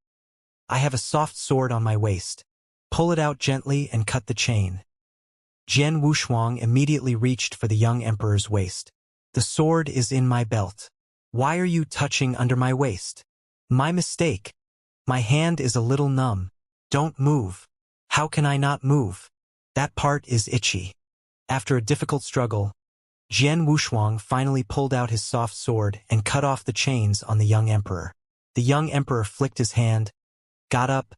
"I have a soft sword on my waist. Pull it out gently and cut the chain." Jian Wushuang immediately reached for the young emperor's waist. "The sword is in my belt. Why are you touching under my waist?" "My mistake. My hand is a little numb." "Don't move." "How can I not move? That part is itchy." After a difficult struggle, Jian Wushuang finally pulled out his soft sword and cut off the chains on the young emperor. The young emperor flicked his hand, got up,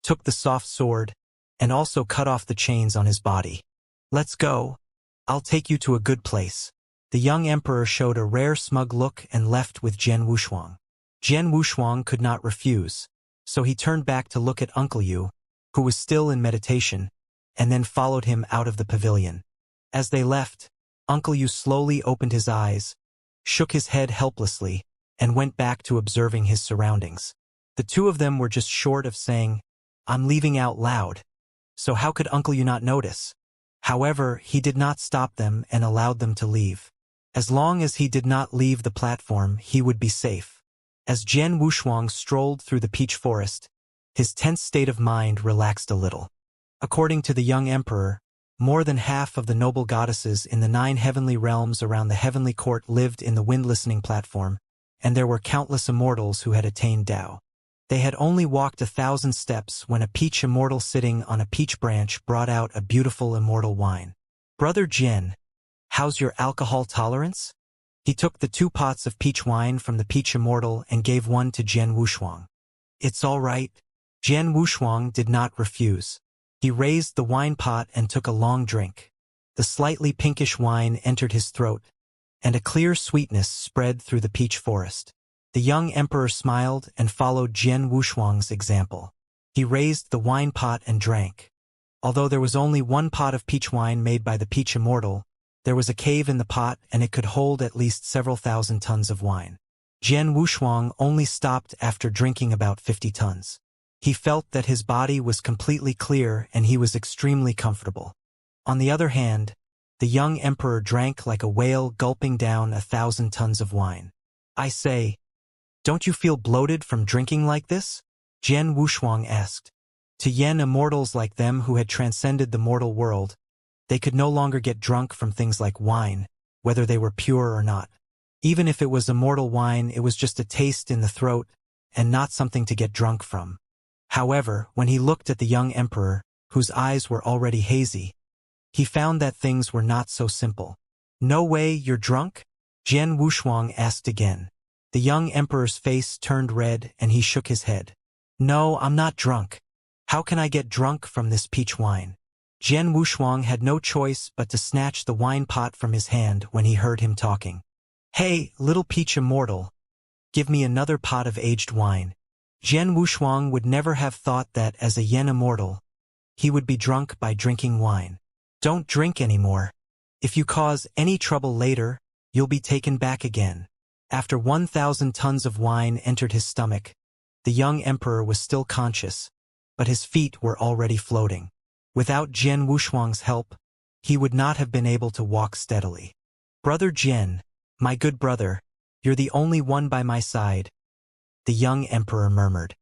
took the soft sword, and also cut off the chains on his body. "Let's go. I'll take you to a good place." The young emperor showed a rare smug look and left with Jian Wushuang. Jian Wushuang could not refuse, so he turned back to look at Uncle Yu, who was still in meditation, and then followed him out of the pavilion. As they left, Uncle Yu slowly opened his eyes, shook his head helplessly, and went back to observing his surroundings. The two of them were just short of saying, "I'm leaving," out loud, so how could Uncle Yu not notice? However, he did not stop them and allowed them to leave. As long as he did not leave the platform, he would be safe. As Jian Wushuang strolled through the peach forest, his tense state of mind relaxed a little. According to the young emperor, more than half of the noble goddesses in the 9 heavenly realms around the heavenly court lived in the wind-listening platform, and there were countless immortals who had attained Tao. They had only walked 1,000 steps when a peach immortal sitting on a peach branch brought out a beautiful immortal wine. "Brother Jian, how's your alcohol tolerance?" He took the 2 pots of peach wine from the peach immortal and gave one to Jian Wushuang. "It's all right." Jian Wushuang did not refuse. He raised the wine pot and took a long drink. The slightly pinkish wine entered his throat, and a clear sweetness spread through the peach forest. The young emperor smiled and followed Jian Wushuang's example. He raised the wine pot and drank. Although there was only one pot of peach wine made by the peach Immortal, there was a cave in the pot and it could hold at least several thousand tons of wine. Jian Wushuang only stopped after drinking about 50 tons. He felt that his body was completely clear and he was extremely comfortable. On the other hand, the young emperor drank like a whale, gulping down 1,000 tons of wine. I say, don't you feel bloated from drinking like this? Jian Wushuang asked. To Yen immortals like them who had transcended the mortal world, they could no longer get drunk from things like wine, whether they were pure or not. Even if it was immortal wine, it was just a taste in the throat and not something to get drunk from. However, when he looked at the young emperor, whose eyes were already hazy, he found that things were not so simple. No way you're drunk? Jian Wushuang asked again. The young emperor's face turned red and he shook his head. No, I'm not drunk. How can I get drunk from this peach wine? Jian Wushuang had no choice but to snatch the wine pot from his hand when he heard him talking. Hey, little peach immortal, give me another pot of aged wine. Jian Wushuang would never have thought that as a Yen immortal, he would be drunk by drinking wine. Don't drink anymore. If you cause any trouble later, you'll be taken back again. After 1,000 tons of wine entered his stomach, the young emperor was still conscious, but his feet were already floating. Without Jian Wushuang's help, he would not have been able to walk steadily. Brother Jian, my good brother, you're the only one by my side, the young emperor murmured.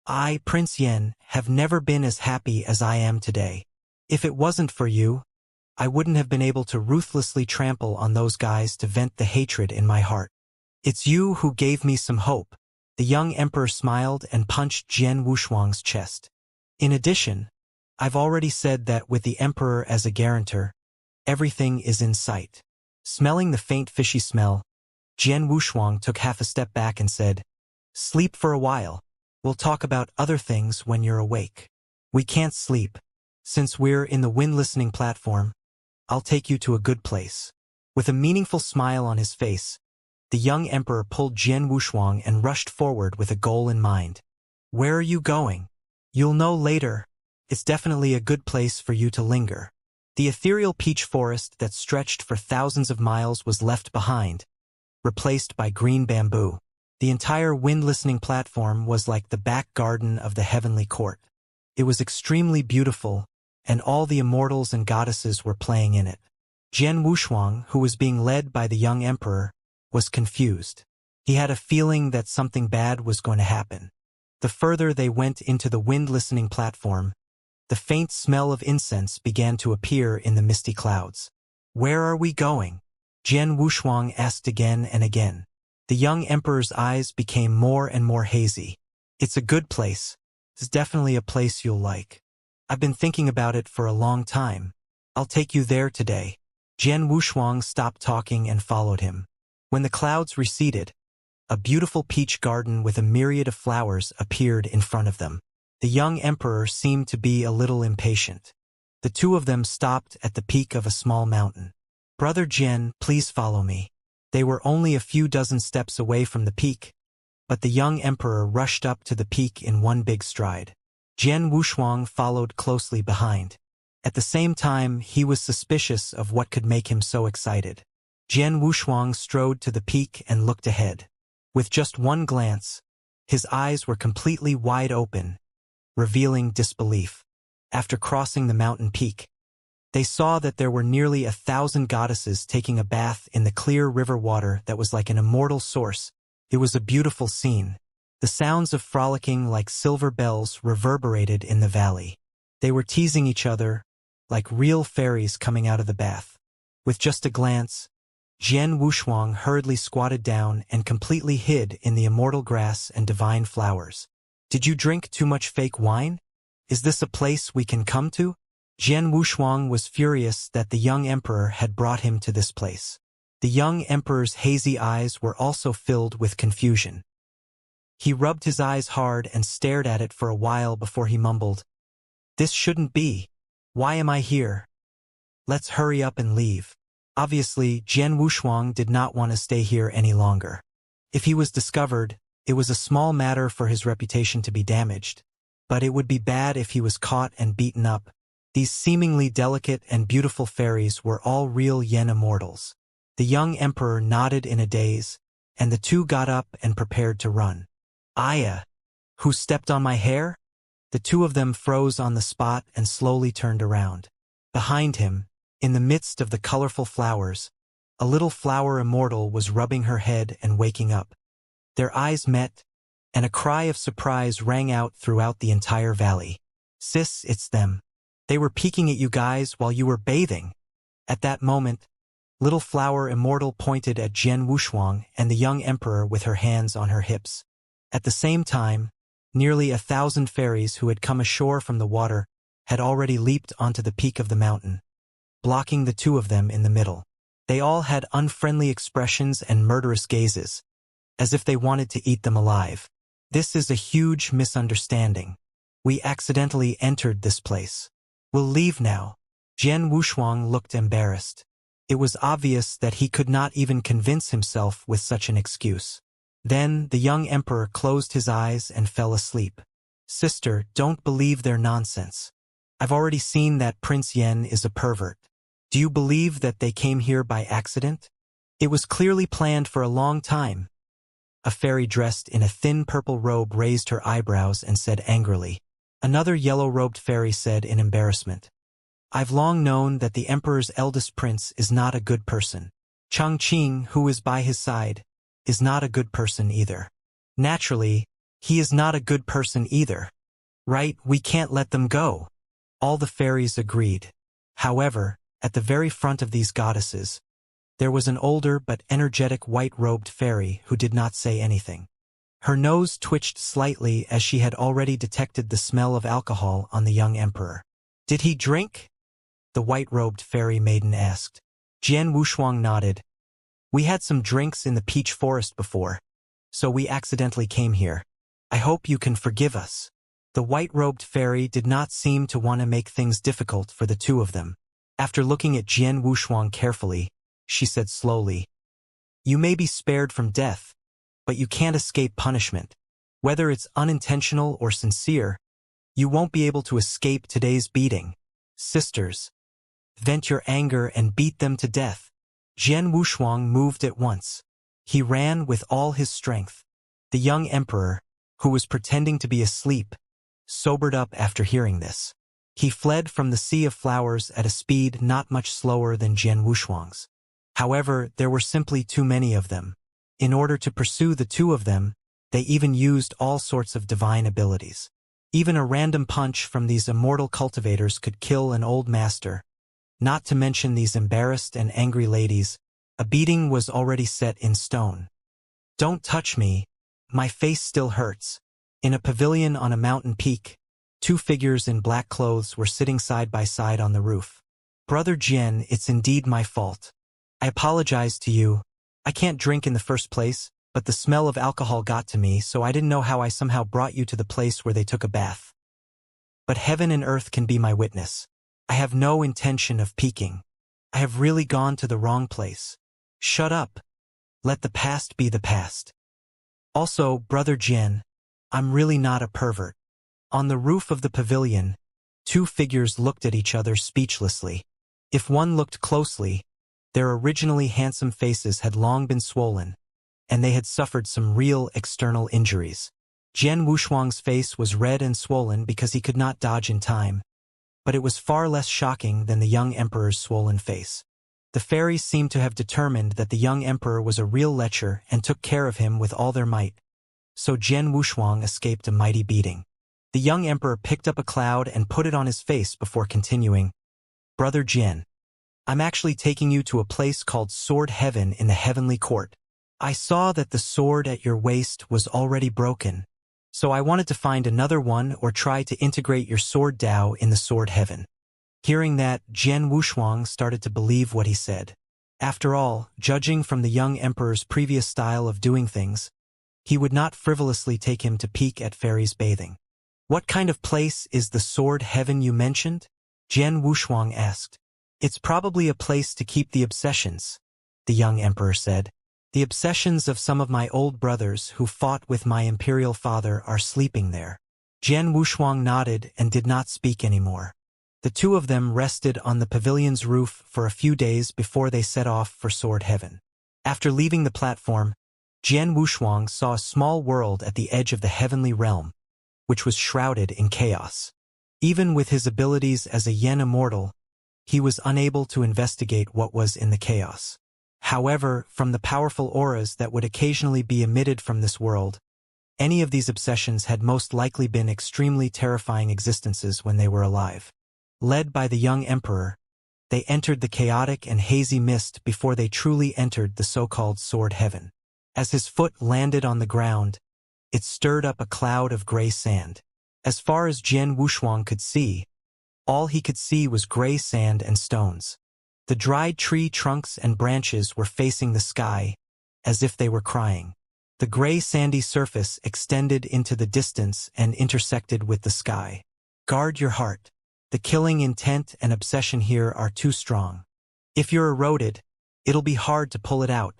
I, Prince Yen, have never been as happy as I am today. If it wasn't for you, I wouldn't have been able to ruthlessly trample on those guys to vent the hatred in my heart. It's you who gave me some hope. The young emperor smiled and punched Jian Wushuang's chest. In addition, I've already said that with the emperor as a guarantor, everything is in sight. Smelling the faint fishy smell, Jian Wushuang took half a step back and said, Sleep for a while. We'll talk about other things when you're awake. We can't sleep. Since we're in the wind listening platform, I'll take you to a good place. With a meaningful smile on his face, the young emperor pulled Jian Wushuang and rushed forward with a goal in mind. Where are you going? You'll know later. It's definitely a good place for you to linger. The ethereal peach forest that stretched for thousands of miles was left behind, replaced by green bamboo. The entire wind-listening platform was like the back garden of the heavenly court. It was extremely beautiful, and all the immortals and goddesses were playing in it. Jian Wushuang, who was being led by the young emperor, was confused. He had a feeling that something bad was going to happen. The further they went into the wind-listening platform, the faint smell of incense began to appear in the misty clouds. Where are we going? Jian Wushuang asked again and again. The young emperor's eyes became more and more hazy. It's a good place. It's definitely a place you'll like. I've been thinking about it for a long time. I'll take you there today. Jian Wushuang stopped talking and followed him. When the clouds receded, a beautiful peach garden with a myriad of flowers appeared in front of them. The young emperor seemed to be a little impatient. The two of them stopped at the peak of a small mountain. Brother Jian, please follow me. They were only a few dozen steps away from the peak, but the young emperor rushed up to the peak in one big stride. Jian Wushuang followed closely behind. At the same time, he was suspicious of what could make him so excited. Jian Wushuang strode to the peak and looked ahead. With just one glance, his eyes were completely wide open, revealing disbelief. After crossing the mountain peak, they saw that there were nearly 1,000 goddesses taking a bath in the clear river water that was like an immortal source. It was a beautiful scene. The sounds of frolicking like silver bells reverberated in the valley. They were teasing each other, like real fairies coming out of the bath. With just a glance, Jian Wushuang hurriedly squatted down and completely hid in the immortal grass and divine flowers. Did you drink too much fake wine? Is this a place we can come to? Jian Wushuang was furious that the young emperor had brought him to this place. The young emperor's hazy eyes were also filled with confusion. He rubbed his eyes hard and stared at it for a while before he mumbled, This shouldn't be. Why am I here? Let's hurry up and leave. Obviously, Jian Wushuang did not want to stay here any longer. If he was discovered, it was a small matter for his reputation to be damaged, but it would be bad if he was caught and beaten up. These seemingly delicate and beautiful fairies were all real Yen immortals. The young emperor nodded in a daze, and the two got up and prepared to run. Aya! Who stepped on my hair? The two of them froze on the spot and slowly turned around. Behind him, in the midst of the colorful flowers, a little flower immortal was rubbing her head and waking up. Their eyes met, and a cry of surprise rang out throughout the entire valley. Sis, it's them. They were peeking at you guys while you were bathing. At that moment, little flower immortal pointed at Jian Wushuang and the young emperor with her hands on her hips. At the same time, nearly 1,000 fairies who had come ashore from the water had already leaped onto the peak of the mountain, blocking the two of them in the middle. They all had unfriendly expressions and murderous gazes, as if they wanted to eat them alive. This is a huge misunderstanding. We accidentally entered this place. We'll leave now. Jian Wushuang looked embarrassed. It was obvious that he could not even convince himself with such an excuse. Then the young emperor closed his eyes and fell asleep. Sister, don't believe their nonsense. I've already seen that Prince Yen is a pervert. Do you believe that they came here by accident? It was clearly planned for a long time. A fairy dressed in a thin purple robe raised her eyebrows and said angrily. Another yellow-robed fairy said in embarrassment. I've long known that the emperor's eldest prince is not a good person. Changqing, who is by his side, is not a good person either. Naturally, he is not a good person either. Right, we can't let them go. All the fairies agreed. However, at the very front of these goddesses, there was an older but energetic white-robed fairy who did not say anything. Her nose twitched slightly as she had already detected the smell of alcohol on the young emperor. Did he drink? The white-robed fairy maiden asked. Jian Wushuang nodded. We had some drinks in the peach forest before, so we accidentally came here. I hope you can forgive us. The white-robed fairy did not seem to want to make things difficult for the two of them. After looking at Jian Wushuang carefully, she said slowly, You may be spared from death, but you can't escape punishment. Whether it's unintentional or sincere, you won't be able to escape today's beating. Sisters, vent your anger and beat them to death. Jian Wushuang moved at once. He ran with all his strength. The young emperor, who was pretending to be asleep, sobered up after hearing this. He fled from the sea of flowers at a speed not much slower than Jian Wushuang's. However, there were simply too many of them. In order to pursue the two of them, they even used all sorts of divine abilities. Even a random punch from these immortal cultivators could kill an old master. Not to mention these embarrassed and angry ladies, a beating was already set in stone. Don't touch me, my face still hurts. In a pavilion on a mountain peak, two figures in black clothes were sitting side by side on the roof. Brother Jian, it's indeed my fault. I apologize to you. I can't drink in the first place, but the smell of alcohol got to me, so I didn't know how I somehow brought you to the place where they took a bath. But heaven and earth can be my witness. I have no intention of peeking. I have really gone to the wrong place. Shut up. Let the past be the past. Also, Brother Jian, I'm really not a pervert. On the roof of the pavilion, two figures looked at each other speechlessly. If one looked closely, their originally handsome faces had long been swollen, and they had suffered some real external injuries. Jian Wushuang's face was red and swollen because he could not dodge in time, but it was far less shocking than the young emperor's swollen face. The fairies seemed to have determined that the young emperor was a real lecher and took care of him with all their might, so Jian Wushuang escaped a mighty beating. The young emperor picked up a cloud and put it on his face before continuing, Brother Jian, I'm actually taking you to a place called Sword Heaven in the Heavenly Court. I saw that the sword at your waist was already broken, so I wanted to find another one or try to integrate your sword Dao in the Sword Heaven. Hearing that, Jian Wushuang started to believe what he said. After all, judging from the young emperor's previous style of doing things, he would not frivolously take him to peek at fairies bathing. What kind of place is the Sword Heaven you mentioned? Jian Wushuang asked. It's probably a place to keep the obsessions, the young emperor said. The obsessions of some of my old brothers who fought with my imperial father are sleeping there. Jian Wushuang nodded and did not speak anymore. The two of them rested on the pavilion's roof for a few days before they set off for Sword Heaven. After leaving the platform, Jian Wushuang saw a small world at the edge of the heavenly realm, which was shrouded in chaos. Even with his abilities as a Yen immortal, he was unable to investigate what was in the chaos. However, from the powerful auras that would occasionally be emitted from this world, any of these obsessions had most likely been extremely terrifying existences when they were alive. Led by the young emperor, they entered the chaotic and hazy mist before they truly entered the so-called Sword Heaven. As his foot landed on the ground, it stirred up a cloud of gray sand. As far as Jian Wushuang could see, all he could see was gray sand and stones. The dried tree trunks and branches were facing the sky, as if they were crying. The gray sandy surface extended into the distance and intersected with the sky. Guard your heart. The killing intent and obsession here are too strong. If you're eroded, it'll be hard to pull it out,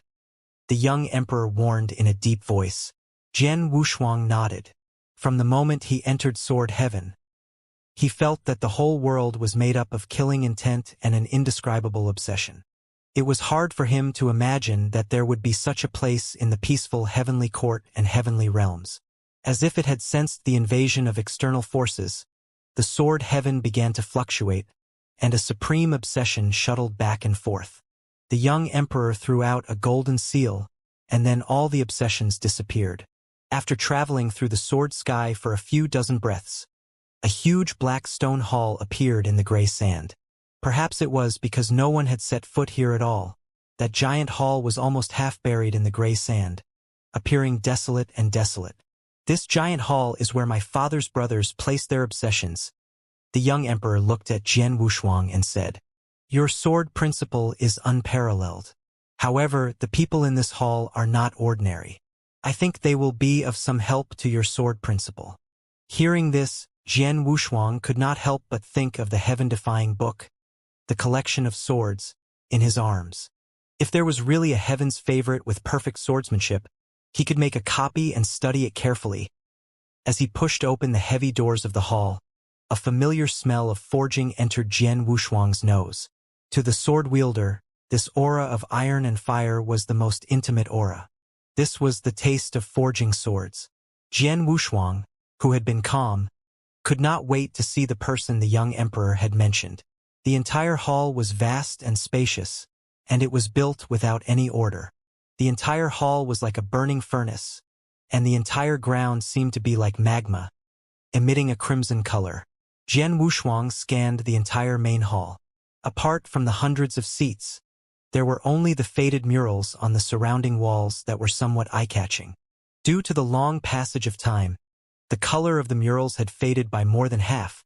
the young emperor warned in a deep voice. Jian Wushuang nodded. From the moment he entered Sword Heaven, he felt that the whole world was made up of killing intent and an indescribable obsession. It was hard for him to imagine that there would be such a place in the peaceful heavenly court and heavenly realms. As if it had sensed the invasion of external forces, the Sword Heaven began to fluctuate, and a supreme obsession shuttled back and forth. The young emperor threw out a golden seal, and then all the obsessions disappeared. After traveling through the sword sky for a few dozen breaths, a huge black stone hall appeared in the gray sand. Perhaps it was because no one had set foot here at all. That giant hall was almost half buried in the gray sand, appearing desolate and desolate. This giant hall is where my father's brothers placed their obsessions. The young emperor looked at Jian Wushuang and said, "Your sword principle is unparalleled. However, the people in this hall are not ordinary. I think they will be of some help to your sword principle." Hearing this, Jian Wushuang could not help but think of the heaven-defying book, the collection of swords, in his arms. If there was really a heaven's favorite with perfect swordsmanship, he could make a copy and study it carefully. As he pushed open the heavy doors of the hall, a familiar smell of forging entered Jian Wushuang's nose. To the sword wielder, this aura of iron and fire was the most intimate aura. This was the taste of forging swords. Jian Wushuang, who had been calm, could not wait to see the person the young emperor had mentioned. The entire hall was vast and spacious, and it was built without any order. The entire hall was like a burning furnace, and the entire ground seemed to be like magma, emitting a crimson color. Jian Wushuang scanned the entire main hall. Apart from the hundreds of seats, there were only the faded murals on the surrounding walls that were somewhat eye-catching. Due to the long passage of time, the color of the murals had faded by more than half,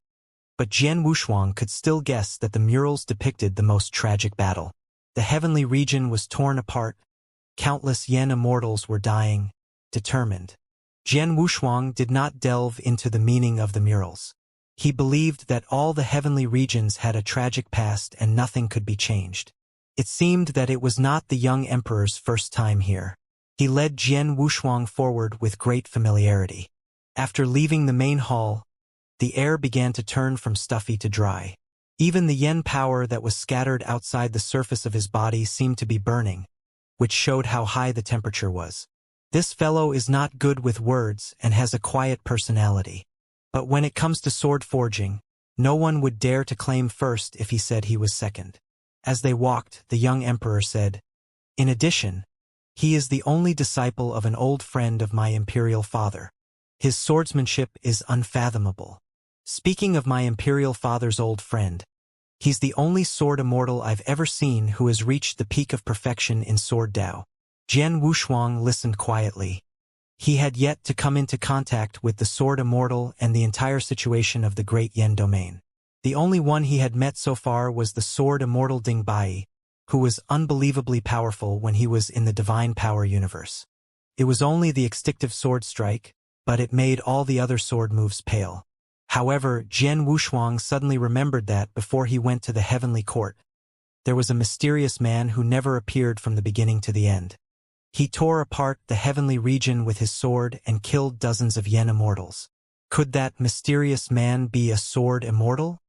but Jian Wushuang could still guess that the murals depicted the most tragic battle. The heavenly region was torn apart. Countless Yen immortals were dying, determined. Jian Wushuang did not delve into the meaning of the murals. He believed that all the heavenly regions had a tragic past and nothing could be changed. It seemed that it was not the young emperor's first time here. He led Jian Wushuang forward with great familiarity. After leaving the main hall, the air began to turn from stuffy to dry. Even the yen power that was scattered outside the surface of his body seemed to be burning, which showed how high the temperature was. This fellow is not good with words and has a quiet personality. But when it comes to sword forging, no one would dare to claim first if he said he was second. As they walked, the young emperor said, "In addition, he is the only disciple of an old friend of my imperial father. His swordsmanship is unfathomable. Speaking of my imperial father's old friend, he's the only sword immortal I've ever seen who has reached the peak of perfection in sword Dao." Jian Wushuang listened quietly. He had yet to come into contact with the sword immortal and the entire situation of the great Yen domain. The only one he had met so far was the sword immortal Ding Bai, who was unbelievably powerful when he was in the divine power universe. It was only the extinctive sword strike, but it made all the other sword moves pale. However, Jian Wushuang suddenly remembered that before he went to the heavenly court, there was a mysterious man who never appeared from the beginning to the end. He tore apart the heavenly region with his sword and killed dozens of Yen immortals. Could that mysterious man be a sword immortal?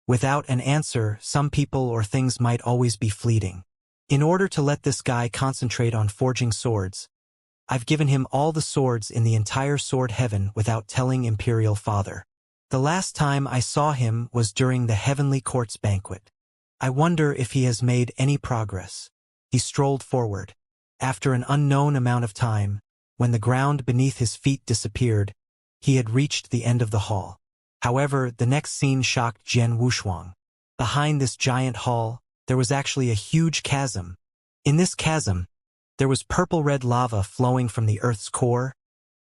Without an answer, some people or things might always be fleeting. In order to let this guy concentrate on forging swords, I've given him all the swords in the entire sword heaven without telling Imperial Father. The last time I saw him was during the Heavenly Court's banquet. I wonder if he has made any progress. He strolled forward. After an unknown amount of time, when the ground beneath his feet disappeared, he had reached the end of the hall. However, the next scene shocked Jian Wushuang. Behind this giant hall, there was actually a huge chasm. In this chasm, there was purple-red lava flowing from the earth's core,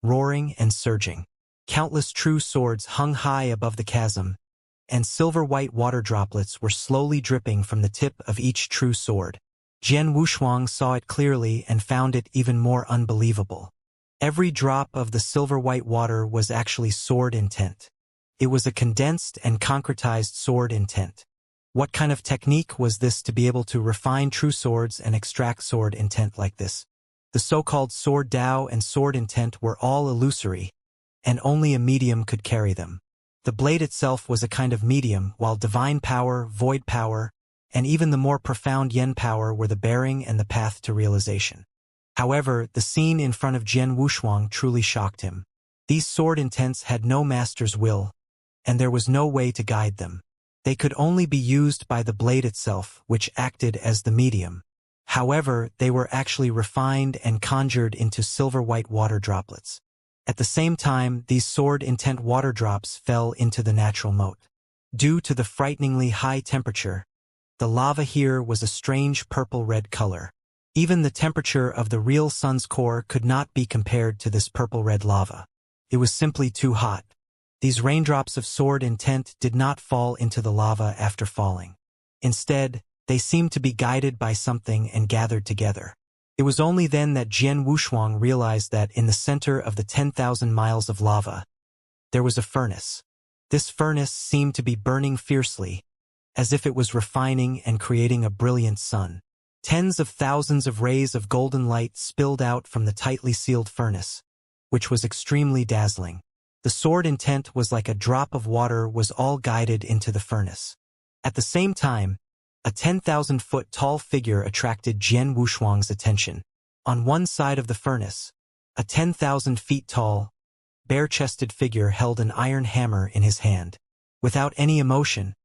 roaring and surging. Countless true swords hung high above the chasm, and silver-white water droplets were slowly dripping from the tip of each true sword. Jian Wushuang saw it clearly and found it even more unbelievable. Every drop of the silver-white water was actually sword intent. It was a condensed and concretized sword intent. What kind of technique was this to be able to refine true swords and extract sword intent like this? The so-called sword Dao and sword intent were all illusory, and only a medium could carry them. The blade itself was a kind of medium, while divine power, void power, and even the more profound yen power were the bearing and the path to realization. However, the scene in front of Jian Wushuang truly shocked him. These sword intents had no master's will, and there was no way to guide them. They could only be used by the blade itself, which acted as the medium. However, they were actually refined and conjured into silver-white water droplets. At the same time, these sword intent water drops fell into the natural moat. Due to the frighteningly high temperature, the lava here was a strange purple-red color. Even the temperature of the real sun's core could not be compared to this purple-red lava. It was simply too hot. These raindrops of sword intent did not fall into the lava after falling. Instead, they seemed to be guided by something and gathered together. It was only then that Jian Wushuang realized that in the center of the 10,000 miles of lava, there was a furnace. This furnace seemed to be burning fiercely, as if it was refining and creating a brilliant sun. Tens of thousands of rays of golden light spilled out from the tightly sealed furnace, which was extremely dazzling. The sword intent was like a drop of water was all guided into the furnace. At the same time, a 10,000-foot tall figure attracted Jian Wushuang's attention. On one side of the furnace, a 10,000 feet tall, bare-chested figure held an iron hammer in his hand. Without any emotion,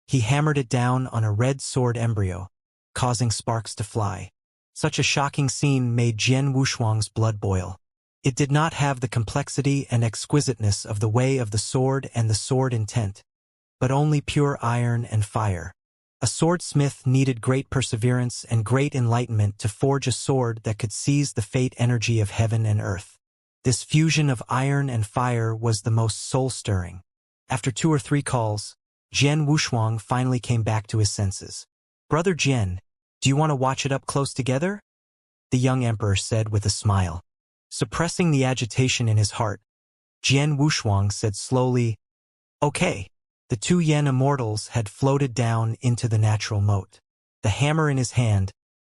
he hammered it down on a red sword embryo, causing sparks to fly. Such a shocking scene made Jian Wushuang's blood boil. It did not have the complexity and exquisiteness of the way of the sword and the sword intent, but only pure iron and fire. A swordsmith needed great perseverance and great enlightenment to forge a sword that could seize the fate energy of heaven and earth. This fusion of iron and fire was the most soul-stirring. After 2 or 3 calls, Jian Wushuang finally came back to his senses. "Brother Jian, do you want to watch it up close together?" the young emperor said with a smile. Suppressing the agitation in his heart, Jian Wushuang said slowly, "Okay." The 2 yen immortals had floated down into the natural moat. The hammer in his hand,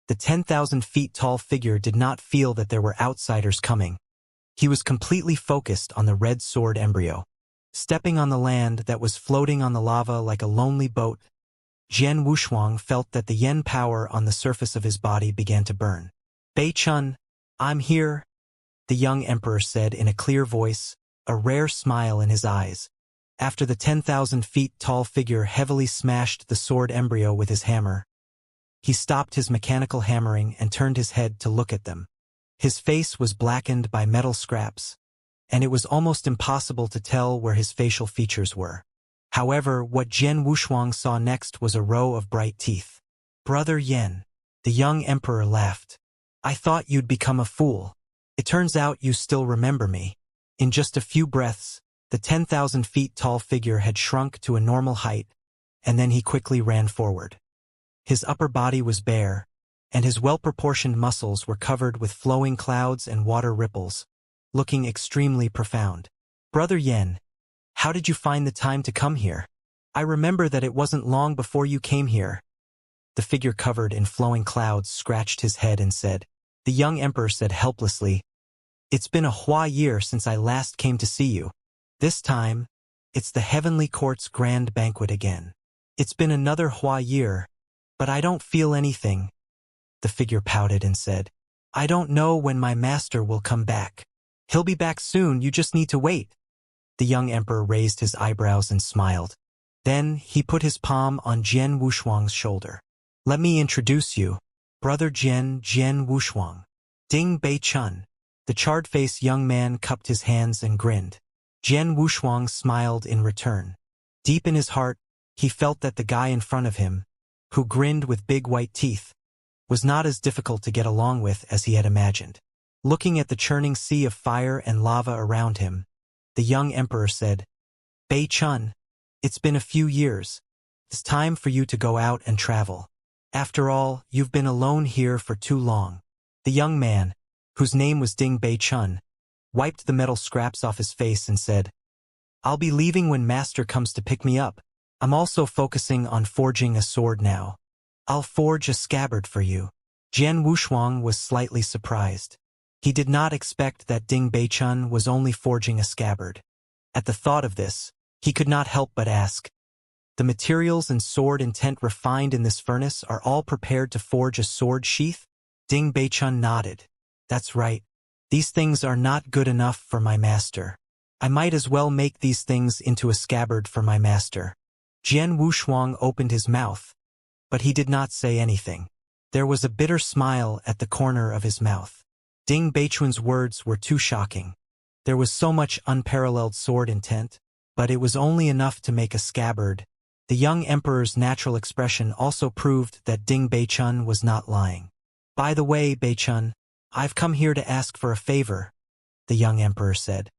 the 10,000 feet tall figure did not feel that there were outsiders coming. He was completely focused on the red sword embryo. Stepping on the land that was floating on the lava like a lonely boat, Jian Wushuang felt that the yen power on the surface of his body began to burn. "Bei-chun, I'm here," the young emperor said in a clear voice, a rare smile in his eyes. After the 10,000 feet tall figure heavily smashed the sword embryo with his hammer, he stopped his mechanical hammering and turned his head to look at them. His face was blackened by metal scraps, and it was almost impossible to tell where his facial features were. However, what Jian Wushuang saw next was a row of bright teeth. "Brother Yen," the young emperor laughed. "I thought you'd become a fool. It turns out you still remember me." In just a few breaths, the 10,000 feet tall figure had shrunk to a normal height, and then he quickly ran forward. His upper body was bare, and his well-proportioned muscles were covered with flowing clouds and water ripples, looking extremely profound. "Brother Yen, how did you find the time to come here? I remember that it wasn't long before you came here." The figure covered in flowing clouds scratched his head and said. The young emperor said helplessly, "It's been a year since I last came to see you. This time, it's the Heavenly Court's grand banquet again. It's been another Hua year, but I don't feel anything. The figure pouted and said, I don't know when my master will come back. He'll be back soon, you just need to wait. The young emperor raised his eyebrows and smiled. Then he put his palm on Jian Wushuang's shoulder. Let me introduce you, brother Jian Wushuang. Ding Bei Chun. The charred-faced young man cupped his hands and grinned. Jian Wushuang smiled in return. Deep in his heart, he felt that the guy in front of him, who grinned with big white teeth, was not as difficult to get along with as he had imagined. Looking at the churning sea of fire and lava around him, the young emperor said, Bei Chun, it's been a few years. It's time for you to go out and travel. After all, you've been alone here for too long. The young man, whose name was Ding Bei Chun, wiped the metal scraps off his face and said, I'll be leaving when master comes to pick me up. I'm also focusing on forging a sword now. I'll forge a scabbard for you. Jian Wushuang was slightly surprised. He did not expect that Ding Bei Chun was only forging a scabbard. At the thought of this, he could not help but ask, the materials and sword intent refined in this furnace are all prepared to forge a sword sheath? Ding Bei Chun nodded. That's right. These things are not good enough for my master. I might as well make these things into a scabbard for my master. Jian Wushuang opened his mouth, but he did not say anything. There was a bitter smile at the corner of his mouth. Ding Beichun's words were too shocking. There was so much unparalleled sword intent, but it was only enough to make a scabbard. The young emperor's natural expression also proved that Ding Beichun was not lying. By the way, Beichun, I've come here to ask for a favor, the young emperor said.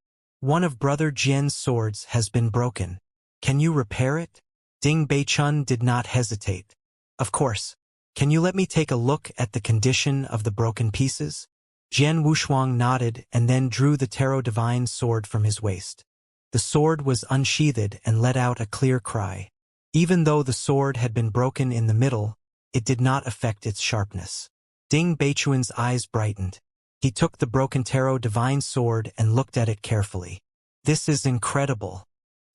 One of brother Jian's swords has been broken. Can you repair it? Ding Beichun did not hesitate. Of course. Can you let me take a look at the condition of the broken pieces? Jian Wushuang nodded and then drew the Tarot Divine sword from his waist. The sword was unsheathed and let out a clear cry. Even though the sword had been broken in the middle, it did not affect its sharpness. Ding Beichun's eyes brightened. He took the broken Tarot Divine sword and looked at it carefully. This is incredible.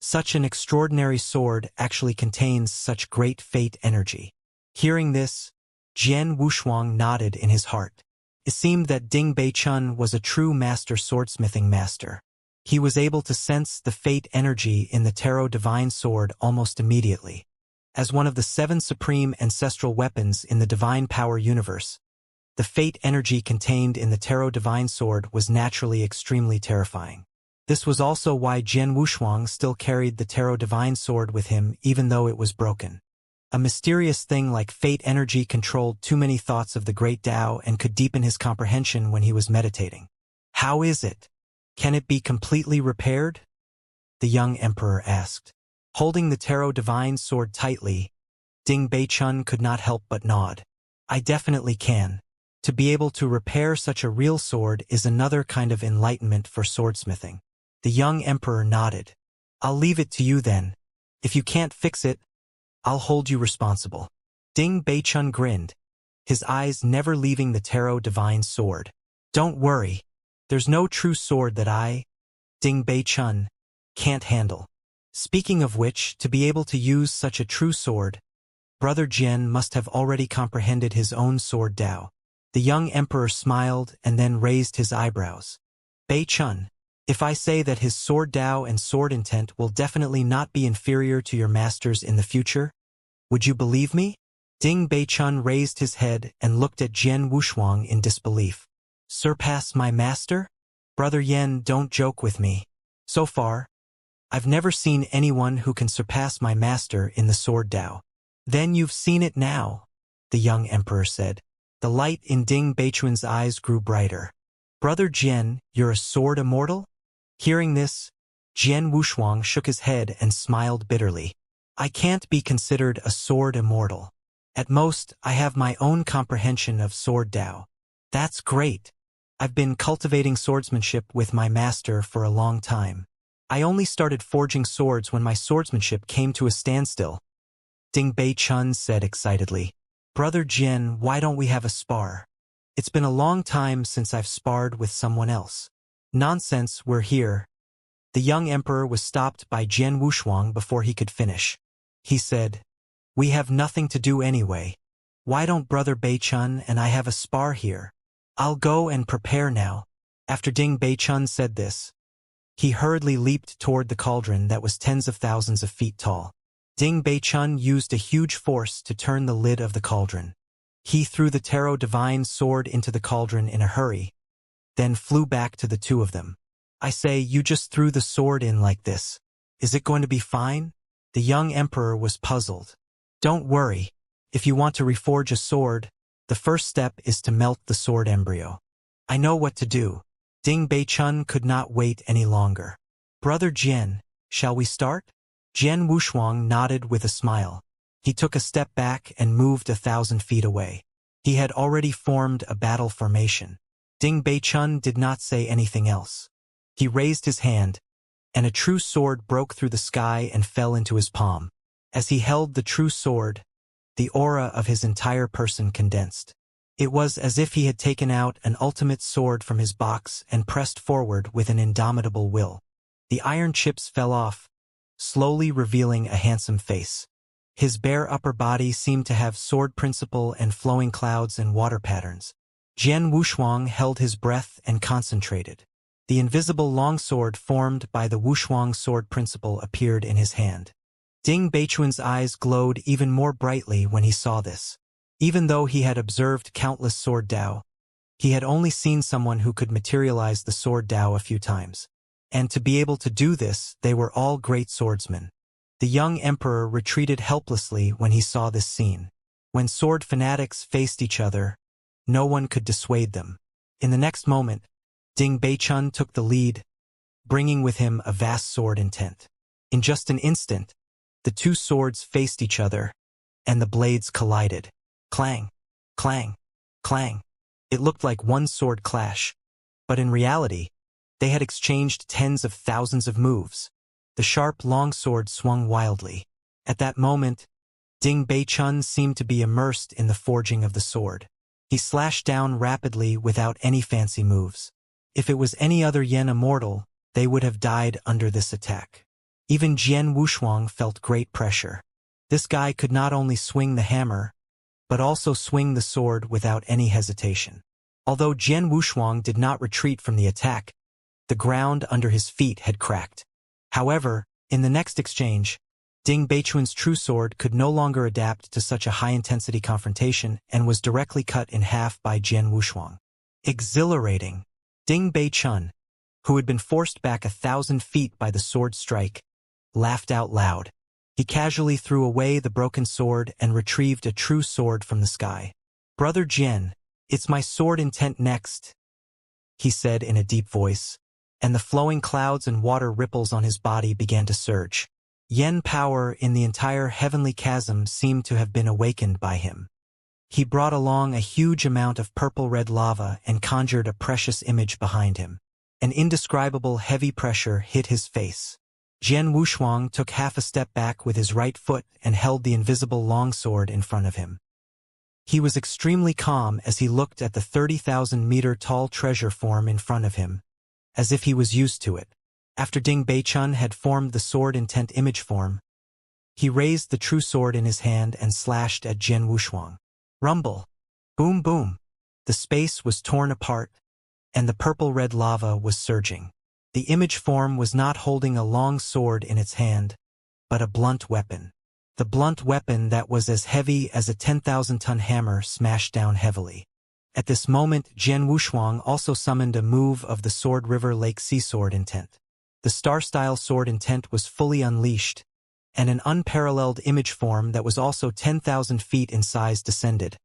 Such an extraordinary sword actually contains such great fate energy. Hearing this, Jian Wushuang nodded in his heart. It seemed that Ding Beichun was a true master swordsmithing master. He was able to sense the fate energy in the Tarot Divine sword almost immediately. As one of the 7 supreme ancestral weapons in the divine power universe, the fate energy contained in the Tarot Divine sword was naturally extremely terrifying. This was also why Jian Wushuang still carried the Tarot Divine sword with him even though it was broken. A mysterious thing like fate energy controlled too many thoughts of the great Tao and could deepen his comprehension when he was meditating. How is it? Can it be completely repaired? The young emperor asked. Holding the Tarot Divine sword tightly, Ding Beichun could not help but nod. I definitely can. To be able to repair such a real sword is another kind of enlightenment for swordsmithing. The young emperor nodded. I'll leave it to you then. If you can't fix it, I'll hold you responsible. Ding Beichun grinned, his eyes never leaving the Tarot Divine sword. Don't worry. There's no true sword that I, Ding Beichun, can't handle. Speaking of which, to be able to use such a true sword, Brother Jian must have already comprehended his own sword Tao. The young emperor smiled and then raised his eyebrows. Beichun, if I say that his sword Tao and sword intent will definitely not be inferior to your master's in the future, would you believe me? Ding Beichun raised his head and looked at Jian Wushuang in disbelief. Surpass my master? Brother Yen, don't joke with me. So far, I've never seen anyone who can surpass my master in the sword Tao. Then you've seen it now, the young emperor said. The light in Ding Beichun's eyes grew brighter. Brother Jian, you're a sword immortal? Hearing this, Jian Wushuang shook his head and smiled bitterly. I can't be considered a sword immortal. At most, I have my own comprehension of sword Tao. That's great. I've been cultivating swordsmanship with my master for a long time. I only started forging swords when my swordsmanship came to a standstill. Ding Beichun said excitedly. Brother Jian, why don't we have a spar? It's been a long time since I've sparred with someone else. Nonsense, we're here. The young emperor was stopped by Jian Wushuang before he could finish. He said, We have nothing to do anyway. Why don't Brother Bei-chun and I have a spar here? I'll go and prepare now. After Ding Bei-chun said this, he hurriedly leaped toward the cauldron that was tens of thousands of feet tall. Ding Bei-chun used a huge force to turn the lid of the cauldron. He threw the Tarot Divine sword into the cauldron in a hurry, then flew back to the two of them. I say, you just threw the sword in like this. Is it going to be fine? The young emperor was puzzled. Don't worry. If you want to reforge a sword, the first step is to melt the sword embryo. I know what to do. Ding Bei-chun could not wait any longer. Brother Jian, shall we start? Jian Wushuang nodded with a smile. He took a step back and moved 1,000 feet away. He had already formed a battle formation. Ding Bei-chun did not say anything else. He raised his hand, and a true sword broke through the sky and fell into his palm. As he held the true sword, the aura of his entire person condensed. It was as if he had taken out an ultimate sword from his box and pressed forward with an indomitable will. The iron chips fell off, slowly revealing a handsome face. His bare upper body seemed to have sword principle and flowing clouds and water patterns. Jian Wushuang held his breath and concentrated. The invisible longsword formed by the Wushuang sword principle appeared in his hand. Ding Beichun's eyes glowed even more brightly when he saw this. Even though he had observed countless sword Dao, he had only seen someone who could materialize the sword Dao a few times. And to be able to do this, they were all great swordsmen. The young emperor retreated helplessly when he saw this scene. When sword fanatics faced each other, no one could dissuade them. In the next moment, Ding Bei-chun took the lead, bringing with him a vast sword intent. In just an instant, the two swords faced each other, and the blades collided. Clang, clang, clang. It looked like one sword clash, but in reality, they had exchanged tens of thousands of moves. The sharp longsword swung wildly. At that moment, Ding Bei-chun seemed to be immersed in the forging of the sword. He slashed down rapidly without any fancy moves. If it was any other Yen immortal, they would have died under this attack. Even Jian Wushuang felt great pressure. This guy could not only swing the hammer, but also swing the sword without any hesitation. Although Jian Wushuang did not retreat from the attack, the ground under his feet had cracked. However, in the next exchange, Ding Beichun's true sword could no longer adapt to such a high-intensity confrontation and was directly cut in half by Jian Wushuang. Exhilarating. Ding Bei-chun, who had been forced back 1,000 feet by the sword strike, laughed out loud. He casually threw away the broken sword and retrieved a true sword from the sky. Brother Jian, it's my sword intent next, he said in a deep voice, and the flowing clouds and water ripples on his body began to surge. Yen power in the entire heavenly chasm seemed to have been awakened by him. He brought along a huge amount of purple-red lava and conjured a precious image behind him. An indescribable heavy pressure hit his face. Jian Wushuang took half a step back with his right foot and held the invisible longsword in front of him. He was extremely calm as he looked at the 30,000-meter tall treasure form in front of him, as if he was used to it. After Ding Bei-chun had formed the sword intent image form, he raised the true sword in his hand and slashed at Jian Wushuang. Rumble. Boom boom. The space was torn apart, and the purple-red lava was surging. The image form was not holding a long sword in its hand, but a blunt weapon. The blunt weapon that was as heavy as a 10,000-ton hammer smashed down heavily. At this moment, Jian Wushuang also summoned a move of the Sword River Lake Sea Sword intent. The star-style sword intent was fully unleashed, and an unparalleled image form that was also 10,000 feet in size descended,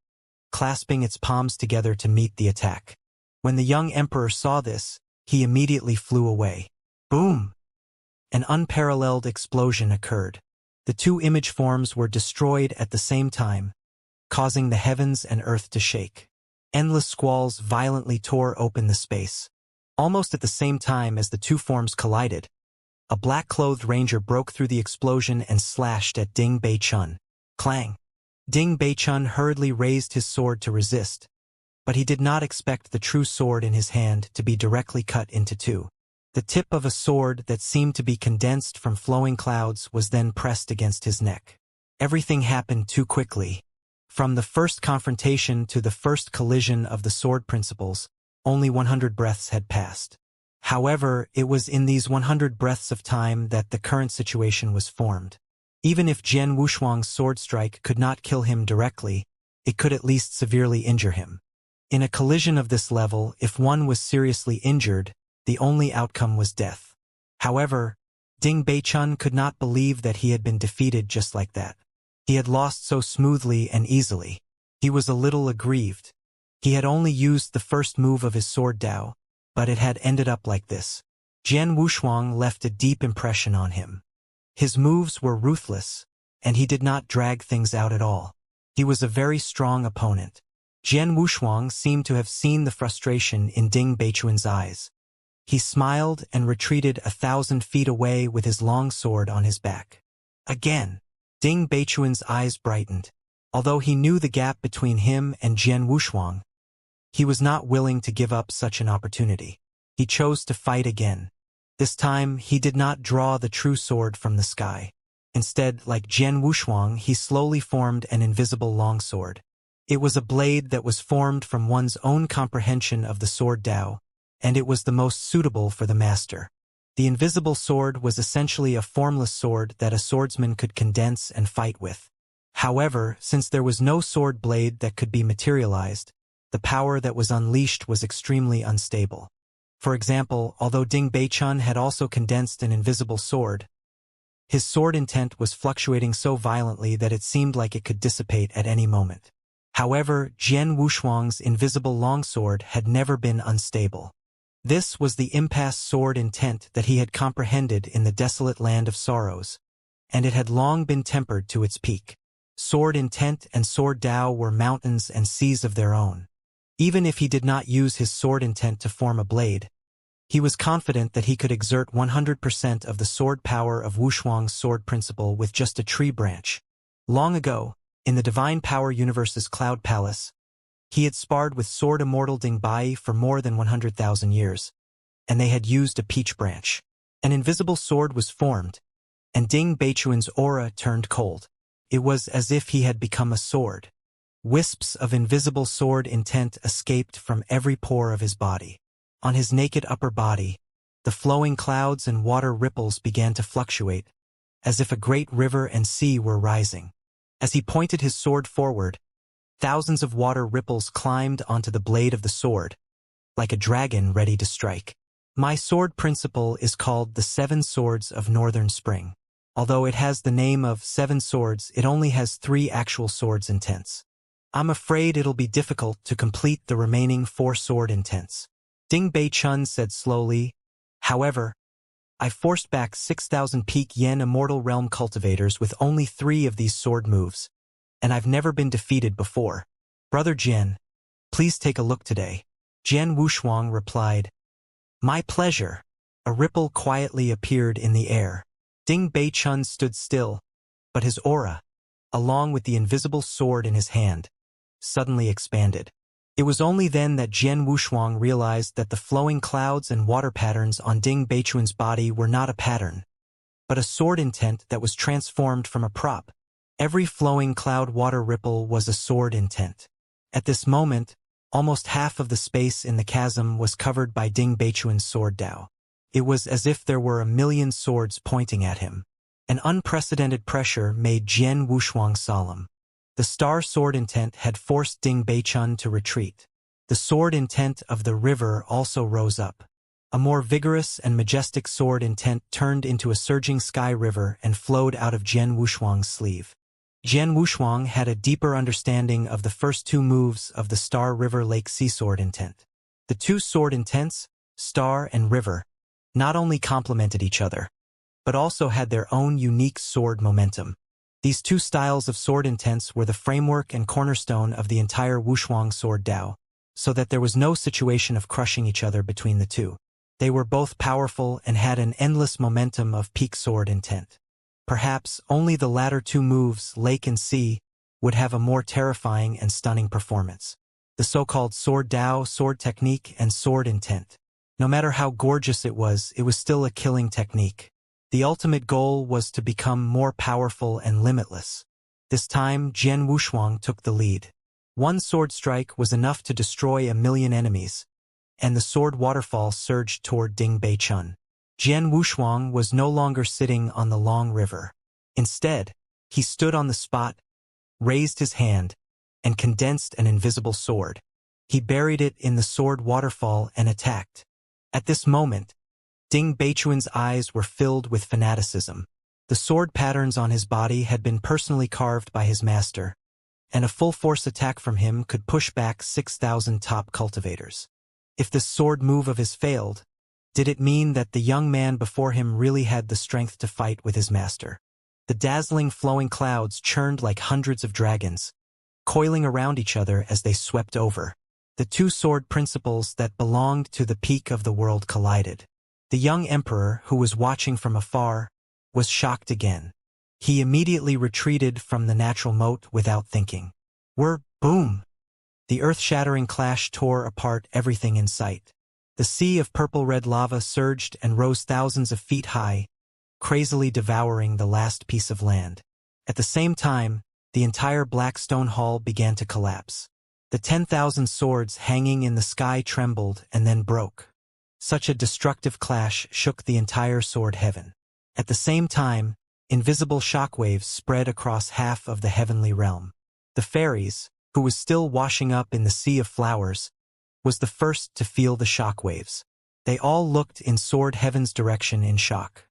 clasping its palms together to meet the attack. When the young emperor saw this, he immediately flew away. Boom! An unparalleled explosion occurred. The two image forms were destroyed at the same time, causing the heavens and earth to shake. Endless squalls violently tore open the space. Almost at the same time as the two forms collided, a black-clothed ranger broke through the explosion and slashed at Ding Bei-chun. Clang! Ding Bei-chun hurriedly raised his sword to resist, but he did not expect the true sword in his hand to be directly cut into two. The tip of a sword that seemed to be condensed from flowing clouds was then pressed against his neck. Everything happened too quickly. From the first confrontation to the first collision of the sword principles, only 100 breaths had passed. However, it was in these 100 breaths of time that the current situation was formed. Even if Jian Wushuang's sword strike could not kill him directly, it could at least severely injure him. In a collision of this level, if one was seriously injured, the only outcome was death. However, Ding Beichun could not believe that he had been defeated just like that. He had lost so smoothly and easily. He was a little aggrieved. He had only used the first move of his sword Dao, but it had ended up like this. Jian Wushuang left a deep impression on him. His moves were ruthless, and he did not drag things out at all. He was a very strong opponent. Jian Wushuang seemed to have seen the frustration in Ding Beichun's eyes. He smiled and retreated 1,000 feet away with his long sword on his back. Again, Ding Beichun's eyes brightened. Although he knew the gap between him and Jian Wushuang, he was not willing to give up such an opportunity. He chose to fight again. This time, he did not draw the true sword from the sky. Instead, like Jian Wushuang, he slowly formed an invisible longsword. It was a blade that was formed from one's own comprehension of the sword Dao, and it was the most suitable for the master. The invisible sword was essentially a formless sword that a swordsman could condense and fight with. However, since there was no sword blade that could be materialized, the power that was unleashed was extremely unstable. For example, although Ding Beichun had also condensed an invisible sword, his sword intent was fluctuating so violently that it seemed like it could dissipate at any moment. However, Jian Wushuang's invisible longsword had never been unstable. This was the impasse sword intent that he had comprehended in the desolate land of sorrows, and it had long been tempered to its peak. Sword intent and sword Dao were mountains and seas of their own. Even if he did not use his sword intent to form a blade, he was confident that he could exert 100% of the sword power of Wushuang's sword principle with just a tree branch. Long ago, in the Divine Power Universe's Cloud Palace, he had sparred with sword immortal Ding Bai for more than 100,000 years, and they had used a peach branch. An invisible sword was formed, and Ding Beichun's aura turned cold. It was as if he had become a sword. Wisps of invisible sword intent escaped from every pore of his body. On his naked upper body, the flowing clouds and water ripples began to fluctuate, as if a great river and sea were rising. As he pointed his sword forward, thousands of water ripples climbed onto the blade of the sword, like a dragon ready to strike. My sword principle is called the Seven Swords of Northern Spring. Although it has the name of Seven Swords, it only has 3 actual swords intents. I'm afraid it'll be difficult to complete the remaining 4 sword intents. Ding Beichun said slowly. However, I forced back 6,000 peak yen Immortal Realm cultivators with only 3 of these sword moves, and I've never been defeated before. Brother Jian, please take a look today. Jian Wushuang replied. My pleasure. A ripple quietly appeared in the air. Ding Beichun stood still, but his aura, along with the invisible sword in his hand, suddenly expanded. It was only then that Jian Wushuang realized that the flowing clouds and water patterns on Ding Beichun's body were not a pattern, but a sword intent that was transformed from a prop. Every flowing cloud water ripple was a sword intent. At this moment, almost half of the space in the chasm was covered by Ding Beichun's sword Dao. It was as if there were 1,000,000 swords pointing at him. An unprecedented pressure made Jian Wushuang solemn. The star sword intent had forced Ding Beichun to retreat. The sword intent of the river also rose up. A more vigorous and majestic sword intent turned into a surging sky river and flowed out of Jian Wushuang's sleeve. Jian Wushuang had a deeper understanding of the first 2 moves of the Star River Lake Sea sword intent. The 2 sword intents, star and river, not only complemented each other, but also had their own unique sword momentum. These 2 styles of sword intents were the framework and cornerstone of the entire Wushuang sword Dao, so that there was no situation of crushing each other between the 2. They were both powerful and had an endless momentum of peak sword intent. Perhaps only the latter 2 moves, lake and sea, would have a more terrifying and stunning performance. The so-called sword Dao, sword technique, and sword intent. No matter how gorgeous it was still a killing technique. The ultimate goal was to become more powerful and limitless. This time, Jian Wushuang took the lead. One sword strike was enough to destroy 1,000,000 enemies, and the sword waterfall surged toward Ding Beichun. Jian Wushuang was no longer sitting on the long river. Instead, he stood on the spot, raised his hand, and condensed an invisible sword. He buried it in the sword waterfall and attacked. At this moment, Ding Beichun's eyes were filled with fanaticism. The sword patterns on his body had been personally carved by his master, and a full-force attack from him could push back 6,000 top cultivators. If this sword move of his failed, did it mean that the young man before him really had the strength to fight with his master? The dazzling flowing clouds churned like hundreds of dragons, coiling around each other as they swept over. The two sword principles that belonged to the peak of the world collided. The young emperor, who was watching from afar, was shocked again. He immediately retreated from the natural moat without thinking. Boom! The earth-shattering clash tore apart everything in sight. The sea of purple-red lava surged and rose thousands of feet high, crazily devouring the last piece of land. At the same time, the entire black stone hall began to collapse. The 10,000 swords hanging in the sky trembled and then broke. Such a destructive clash shook the entire sword heaven. At the same time, invisible shockwaves spread across half of the heavenly realm. The fairies, who was still washing up in the sea of flowers, was the first to feel the shockwaves. They all looked in sword heaven's direction in shock.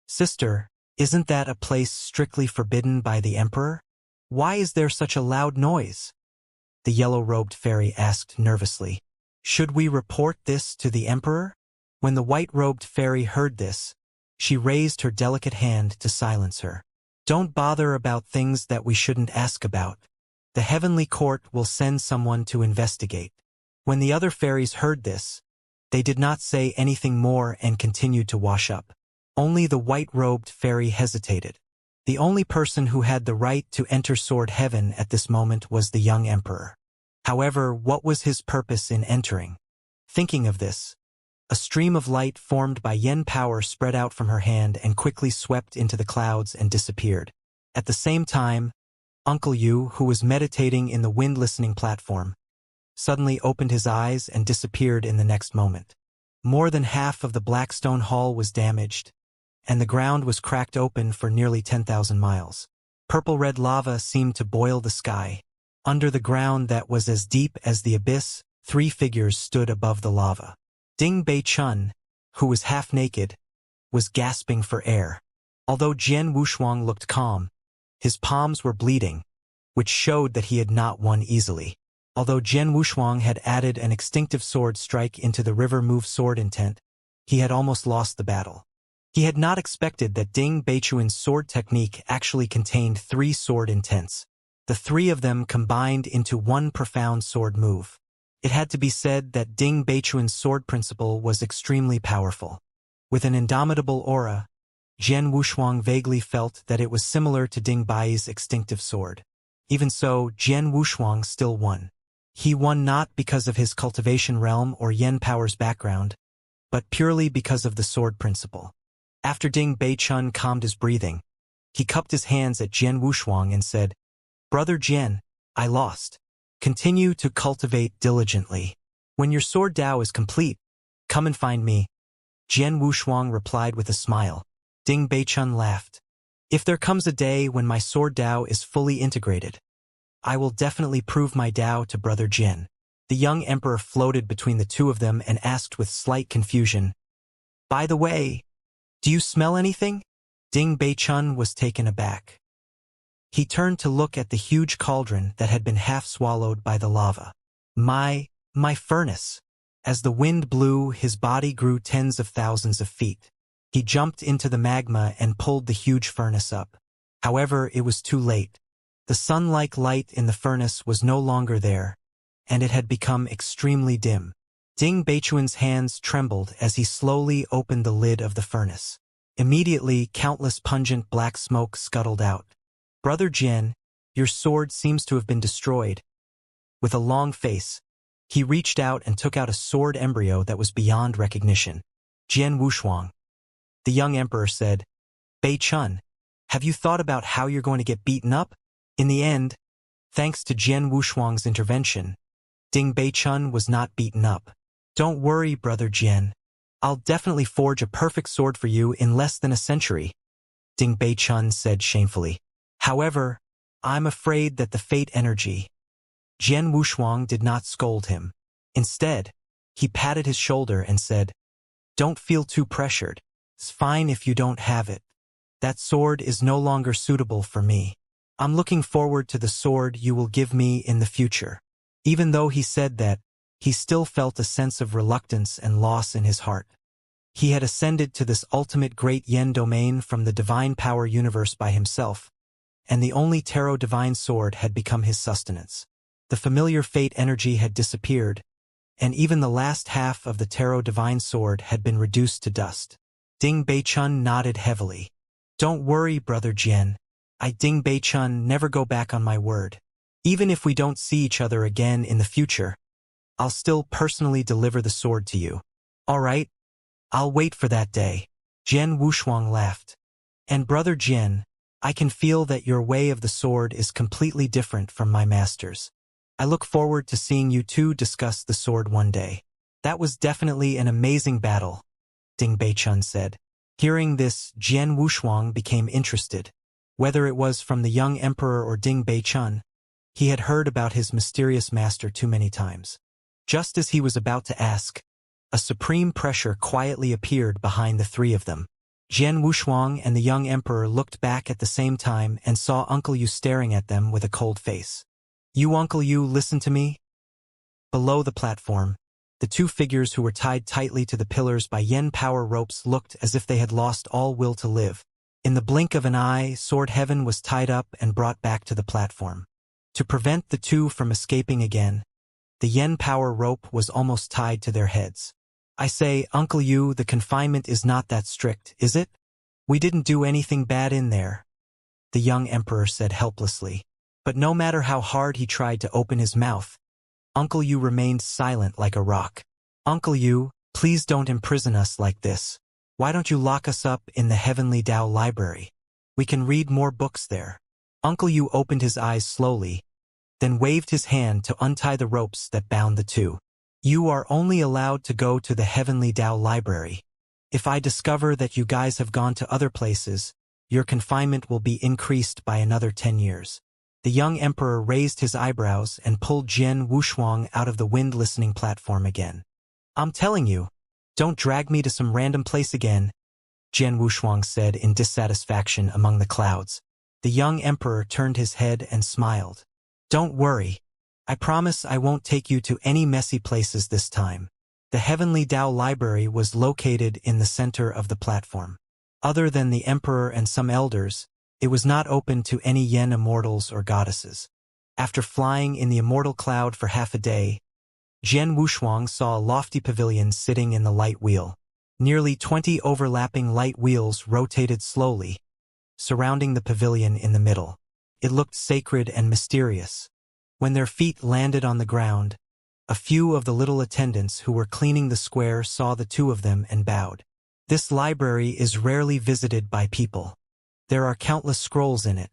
"Sister, isn't that a place strictly forbidden by the emperor? Why is there such a loud noise?" The yellow-robed fairy asked nervously. "Should we report this to the emperor?" When the white-robed fairy heard this, she raised her delicate hand to silence her. "Don't bother about things that we shouldn't ask about. The heavenly court will send someone to investigate." When the other fairies heard this, they did not say anything more and continued to wash up. Only the white-robed fairy hesitated. The only person who had the right to enter sword heaven at this moment was the young emperor. However, what was his purpose in entering? Thinking of this, a stream of light formed by yen power spread out from her hand and quickly swept into the clouds and disappeared. At the same time, Uncle Yu, who was meditating in the wind-listening platform, suddenly opened his eyes and disappeared in the next moment. More than half of the Blackstone Hall was damaged, and the ground was cracked open for nearly 10,000 miles. Purple-red lava seemed to boil the sky. Under the ground that was as deep as the abyss, 3 figures stood above the lava. Ding Beichun, who was half naked, was gasping for air. Although Jian Wushuang looked calm, his palms were bleeding, which showed that he had not won easily. Although Jian Wushuang had added an extinctive sword strike into the river move sword intent, he had almost lost the battle. He had not expected that Ding Beichun's sword technique actually contained 3 sword intents. The 3 of them combined into one profound sword move. It had to be said that Ding Beichun's sword principle was extremely powerful. With an indomitable aura, Jian Wushuang vaguely felt that it was similar to Ding Bai's extinctive sword. Even so, Jian Wushuang still won. He won not because of his cultivation realm or yen power's background, but purely because of the sword principle. After Ding Beichun calmed his breathing, he cupped his hands at Jian Wushuang and said, "Brother Jian, I lost. Continue to cultivate diligently. When your sword Dao is complete, come and find me." Jian Wushuang replied with a smile. Ding Beichun laughed. "If there comes a day when my sword Dao is fully integrated, I will definitely prove my Dao to Brother Jian." The young emperor floated between the two of them and asked with slight confusion, "By the way, do you smell anything?" Ding Beichun was taken aback. He turned to look at the huge cauldron that had been half swallowed by the lava. My furnace." As the wind blew, his body grew tens of thousands of feet. He jumped into the magma and pulled the huge furnace up. However, it was too late. The sun-like light in the furnace was no longer there, and it had become extremely dim. Ding Beichun's hands trembled as he slowly opened the lid of the furnace. Immediately, countless pungent black smoke scuttled out. "Brother Jian, your sword seems to have been destroyed." With a long face, he reached out and took out a sword embryo that was beyond recognition. "Jian Wushuang." The young emperor said, "Beichun, have you thought about how you're going to get beaten up?" In the end, thanks to Jian Wushuang's intervention, Ding Beichun was not beaten up. "Don't worry, Brother Jian. I'll definitely forge a perfect sword for you in less than a century," Ding Beichun said shamefully. "However, I'm afraid that the fate energy—" Jian Wushuang did not scold him. Instead, he patted his shoulder and said, "Don't feel too pressured. It's fine if you don't have it. That sword is no longer suitable for me. I'm looking forward to the sword you will give me in the future." Even though he said that, he still felt a sense of reluctance and loss in his heart. He had ascended to this ultimate great yen domain from the divine power universe by himself, and the only tarot divine sword had become his sustenance. The familiar fate energy had disappeared, and even the last half of the tarot divine sword had been reduced to dust. Ding Beichun nodded heavily. "Don't worry, Brother Jian. I, Ding Beichun, never go back on my word. Even if we don't see each other again in the future, I'll still personally deliver the sword to you." "All right, I'll wait for that day." Jian Wushuang laughed. "And Brother Jian, I can feel that your way of the sword is completely different from my master's. I look forward to seeing you two discuss the sword one day." "That was definitely an amazing battle," Ding Beichun said. Hearing this, Jian Wushuang became interested. Whether it was from the young emperor or Ding Beichun, he had heard about his mysterious master too many times. Just as he was about to ask, a supreme pressure quietly appeared behind the three of them. Jian Wushuang and the young emperor looked back at the same time and saw Uncle Yu staring at them with a cold face. "You, Uncle Yu, listen to me?" Below the platform, the two figures who were tied tightly to the pillars by yen power ropes looked as if they had lost all will to live. In the blink of an eye, Sword Heaven was tied up and brought back to the platform. To prevent the two from escaping again, the yen power rope was almost tied to their heads. "I say, Uncle Yu, the confinement is not that strict, is it? We didn't do anything bad in there," the young emperor said helplessly. But no matter how hard he tried to open his mouth, Uncle Yu remained silent like a rock. "Uncle Yu, please don't imprison us like this. Why don't you lock us up in the Heavenly Tao Library? We can read more books there." Uncle Yu opened his eyes slowly, then waved his hand to untie the ropes that bound the two. "You are only allowed to go to the Heavenly Tao Library. If I discover that you guys have gone to other places, your confinement will be increased by another 10 years. The young emperor raised his eyebrows and pulled Jian Wushuang out of the wind-listening platform again. "I'm telling you, don't drag me to some random place again," Jian Wushuang said in dissatisfaction among the clouds. The young emperor turned his head and smiled. "Don't worry. I promise I won't take you to any messy places this time." The Heavenly Tao Library was located in the center of the platform. Other than the emperor and some elders, it was not open to any yen immortals or goddesses. After flying in the immortal cloud for half a day, Jian Wushuang saw a lofty pavilion sitting in the light wheel. Nearly 20 overlapping light wheels rotated slowly, surrounding the pavilion in the middle. It looked sacred and mysterious. When their feet landed on the ground, a few of the little attendants who were cleaning the square saw the two of them and bowed. "This library is rarely visited by people. There are countless scrolls in it,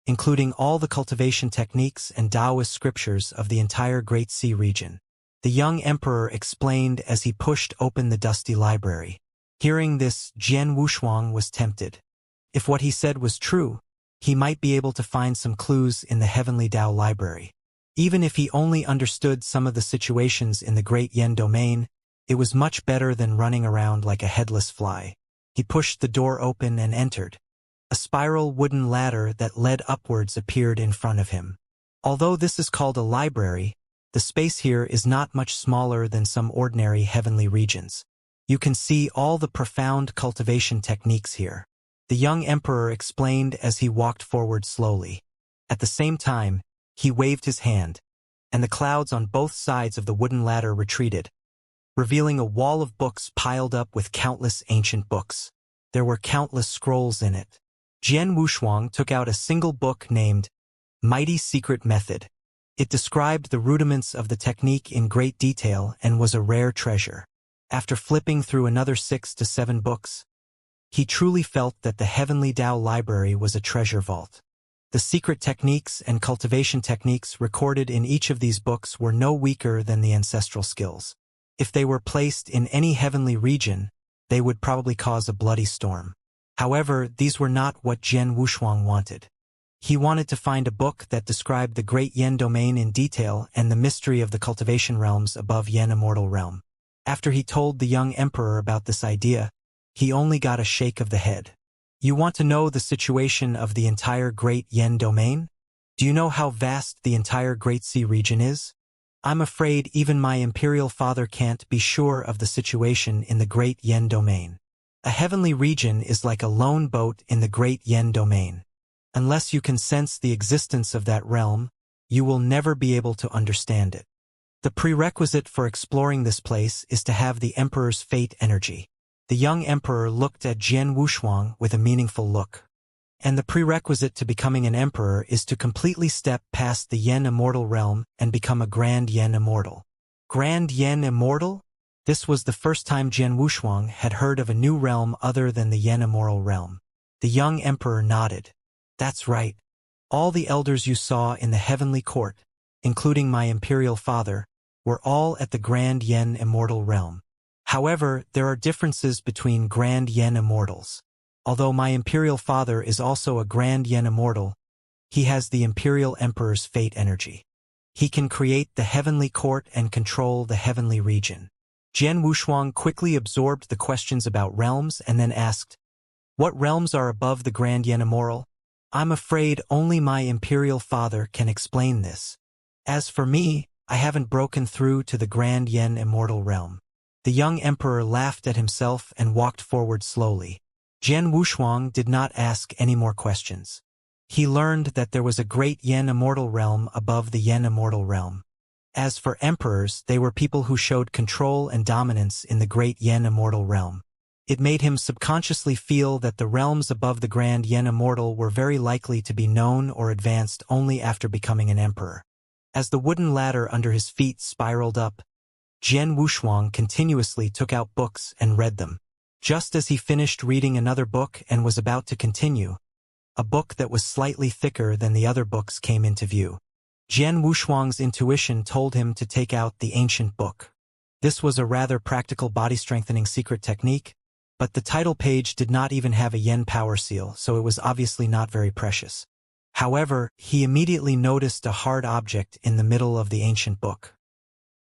including all the cultivation techniques and Taoist scriptures of the entire Great Sea region," the young emperor explained as he pushed open the dusty library. Hearing this, Jian Wushuang was tempted. If what he said was true, he might be able to find some clues in the Heavenly Tao Library. Even if he only understood some of the situations in the Great Yen domain, it was much better than running around like a headless fly. He pushed the door open and entered. A spiral wooden ladder that led upwards appeared in front of him. Although this is called a library, the space here is not much smaller than some ordinary heavenly regions. You can see all the profound cultivation techniques here, the young emperor explained as he walked forward slowly. At the same time, he waved his hand, and the clouds on both sides of the wooden ladder retreated, revealing a wall of books piled up with countless ancient books. There were countless scrolls in it. Jian Wushuang took out a single book named Mighty Secret Method. It described the rudiments of the technique in great detail and was a rare treasure. After flipping through another 6 to 7 books, he truly felt that the Heavenly Tao Library was a treasure vault. The secret techniques and cultivation techniques recorded in each of these books were no weaker than the ancestral skills. If they were placed in any heavenly region, they would probably cause a bloody storm. However, these were not what Jian Wushuang wanted. He wanted to find a book that described the great Yen domain in detail and the mystery of the cultivation realms above Yen Immortal realm. After he told the young emperor about this idea, he only got a shake of the head. You want to know the situation of the entire Great Yen domain? Do you know how vast the entire Great Sea region is? I'm afraid even my imperial father can't be sure of the situation in the Great Yen domain. A heavenly region is like a lone boat in the Great Yen domain. Unless you can sense the existence of that realm, you will never be able to understand it. The prerequisite for exploring this place is to have the emperor's fate energy. The young emperor looked at Jian Wushuang with a meaningful look. And the prerequisite to becoming an emperor is to completely step past the Yen Immortal realm and become a Grand Yen Immortal. Grand Yen Immortal? This was the first time Jian Wushuang had heard of a new realm other than the Yen Immortal realm. The young emperor nodded. That's right. All the elders you saw in the heavenly court, including my imperial father, were all at the Grand Yen Immortal realm. However, there are differences between Grand Yen Immortals. Although my imperial father is also a Grand Yen Immortal, he has the imperial emperor's fate energy. He can create the heavenly court and control the heavenly region. Jian Wushuang quickly absorbed the questions about realms and then asked, "What realms are above the Grand Yen Immortal?" "I'm afraid only my imperial father can explain this. As for me, I haven't broken through to the Grand Yen Immortal realm." The young emperor laughed at himself and walked forward slowly. Jian Wushuang did not ask any more questions. He learned that there was a great Yen Immortal realm above the Yen Immortal realm. As for emperors, they were people who showed control and dominance in the great Yen Immortal realm. It made him subconsciously feel that the realms above the Grand Yen Immortal were very likely to be known or advanced only after becoming an emperor. As the wooden ladder under his feet spiraled up, Jian Wushuang continuously took out books and read them. Just as he finished reading another book and was about to continue, a book that was slightly thicker than the other books came into view. Jian Wushuang's intuition told him to take out the ancient book. This was a rather practical body-strengthening secret technique, but the title page did not even have a yen power seal, so it was obviously not very precious. However, he immediately noticed a hard object in the middle of the ancient book.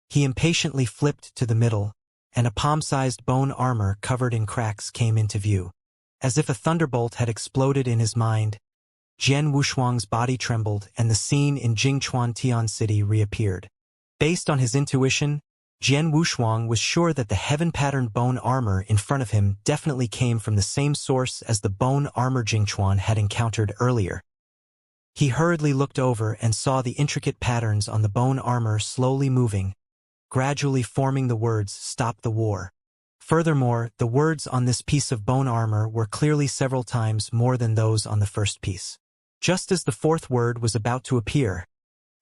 He impatiently flipped to the middle, and a palm-sized bone armor covered in cracks came into view. As if a thunderbolt had exploded in his mind, Jian Wushuang's body trembled and the scene in Jingchuan Tian City reappeared. Based on his intuition, Jian Wushuang was sure that the heaven-patterned bone armor in front of him definitely came from the same source as the bone armor Jingchuan had encountered earlier. He hurriedly looked over and saw the intricate patterns on the bone armor slowly moving, gradually forming the words, "Stop the war." Furthermore, the words on this piece of bone armor were clearly several times more than those on the first piece. Just as the fourth word was about to appear,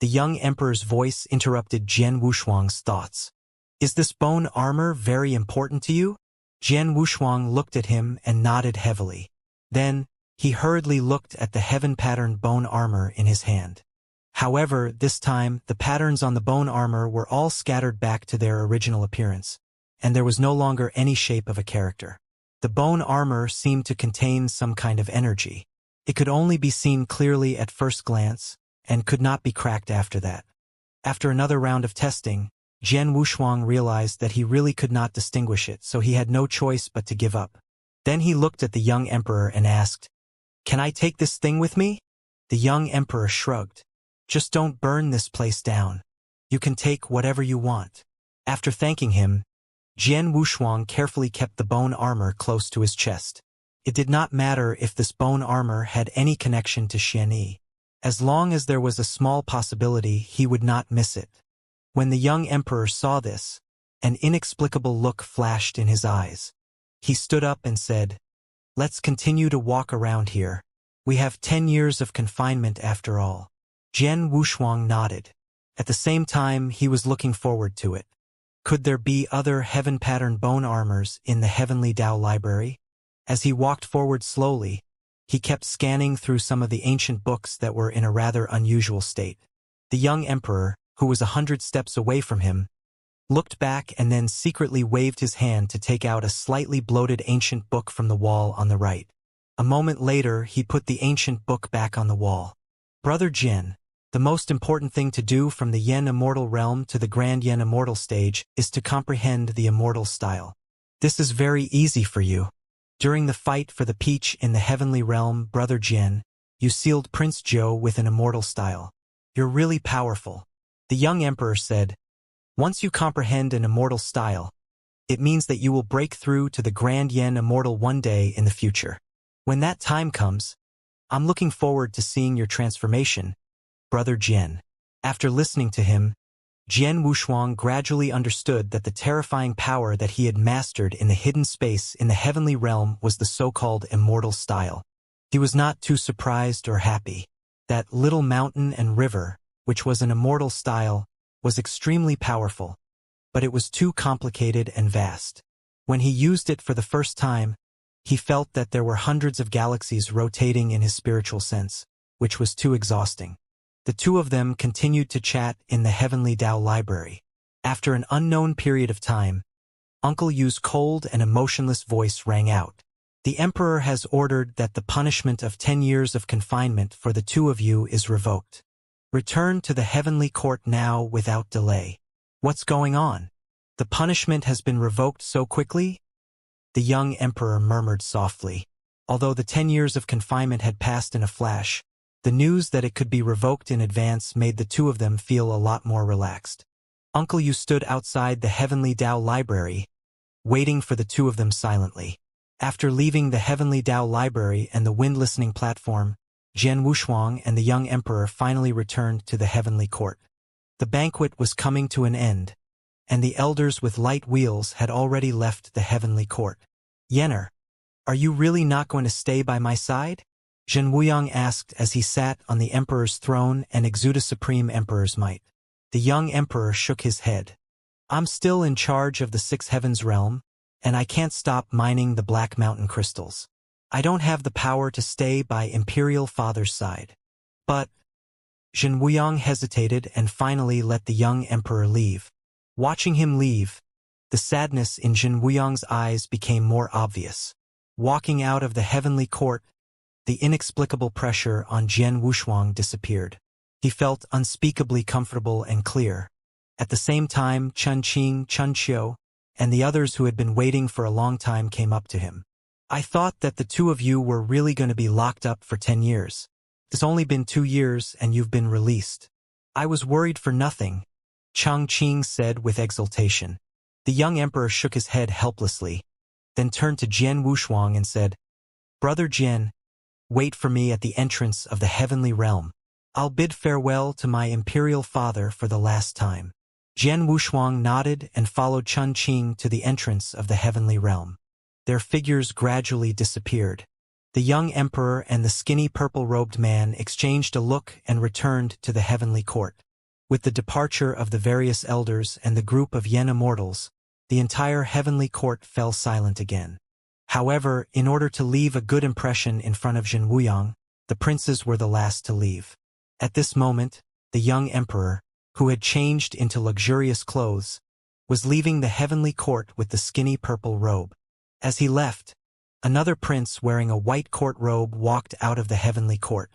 the young emperor's voice interrupted Jian Wushuang's thoughts. "Is this bone armor very important to you?" Jian Wushuang looked at him and nodded heavily. Then, he hurriedly looked at the heaven-patterned bone armor in his hand. However, this time, the patterns on the bone armor were all scattered back to their original appearance, and there was no longer any shape of a character. The bone armor seemed to contain some kind of energy. It could only be seen clearly at first glance, and could not be cracked after that. After another round of testing, Jian Wushuang realized that he really could not distinguish it, so he had no choice but to give up. Then he looked at the young emperor and asked, "Can I take this thing with me?" The young emperor shrugged. "Just don't burn this place down. You can take whatever you want." After thanking him, Jian Wushuang carefully kept the bone armor close to his chest. It did not matter if this bone armor had any connection to Xianxia. As long as there was a small possibility, he would not miss it. When the young emperor saw this, an inexplicable look flashed in his eyes. He stood up and said, "Let's continue to walk around here. We have 10 years of confinement after all." Jian Wushuang nodded. At the same time, he was looking forward to it. Could there be other heaven-patterned bone armors in the Heavenly Tao Library? As he walked forward slowly, He kept scanning through some of the ancient books that were in a rather unusual state. The young emperor, who was 100 steps away from him, looked back and then secretly waved his hand to take out a slightly bloated ancient book from the wall on the right. A moment later, he put the ancient book back on the wall. Brother Jin, the most important thing to do from the Yen Immortal realm to the Grand Yen Immortal stage is to comprehend the Immortal style. This is very easy for you. During the fight for the peach in the heavenly realm, Brother Jin, you sealed Prince Zhou with an Immortal style. You're really powerful. The young emperor said, once you comprehend an Immortal style, it means that you will break through to the Grand Yen Immortal one day in the future. When that time comes, I'm looking forward to seeing your transformation, Brother Jin. After listening to him, Jian Wushuang gradually understood that the terrifying power that he had mastered in the hidden space in the heavenly realm was the so-called Immortal style. He was not too surprised or happy. That little mountain and river, which was an Immortal style, was extremely powerful, but it was too complicated and vast. When he used it for the first time, he felt that there were hundreds of galaxies rotating in his spiritual sense, which was too exhausting. The two of them continued to chat in the Heavenly Tao Library. After an unknown period of time, Uncle Yu's cold and emotionless voice rang out. The Emperor has ordered that the punishment of 10 years of confinement for the two of you is revoked. Return to the Heavenly Court now without delay. What's going on? The punishment has been revoked so quickly? The young Emperor murmured softly. Although the 10 years of confinement had passed in a flash, the news that it could be revoked in advance made the two of them feel a lot more relaxed. Uncle Yu stood outside the Heavenly Tao Library, waiting for the two of them silently. After leaving the Heavenly Tao Library and the wind-listening platform, Jian Wushuang and the young emperor finally returned to the Heavenly Court. The banquet was coming to an end, and the elders with light wheels had already left the Heavenly Court. Yenner, are you really not going to stay by my side? Zhen Wuyang asked as he sat on the emperor's throne and exuded supreme emperor's might. The young emperor shook his head. I'm still in charge of the Six Heavens realm, and I can't stop mining the Black Mountain crystals. I don't have the power to stay by Imperial Father's side. But Zhen Wuyang hesitated and finally let the young emperor leave. Watching him leave, the sadness in Zhen Wuyang's eyes became more obvious. Walking out of the Heavenly Court, the inexplicable pressure on Jian Wushuang disappeared. He felt unspeakably comfortable and clear. At the same time, Chun Qing, Chun Qiu, and the others who had been waiting for a long time came up to him. I thought that the two of you were really going to be locked up for 10 years. It's only been 2 years and you've been released. I was worried for nothing, Chang Qing said with exultation. The young emperor shook his head helplessly, then turned to Jian Wushuang and said, Brother Jian, wait for me at the entrance of the heavenly realm. I'll bid farewell to my imperial father for the last time. Jian Wushuang nodded and followed Chun Qing to the entrance of the heavenly realm. Their figures gradually disappeared. The young emperor and the skinny purple-robed man exchanged a look and returned to the heavenly court. With the departure of the various elders and the group of Yen Immortals, the entire heavenly court fell silent again. However, in order to leave a good impression in front of Zhen Wuyang, the princes were the last to leave. At this moment, the young emperor, who had changed into luxurious clothes, was leaving the heavenly court with the skinny purple robe. As he left, another prince wearing a white court robe walked out of the heavenly court.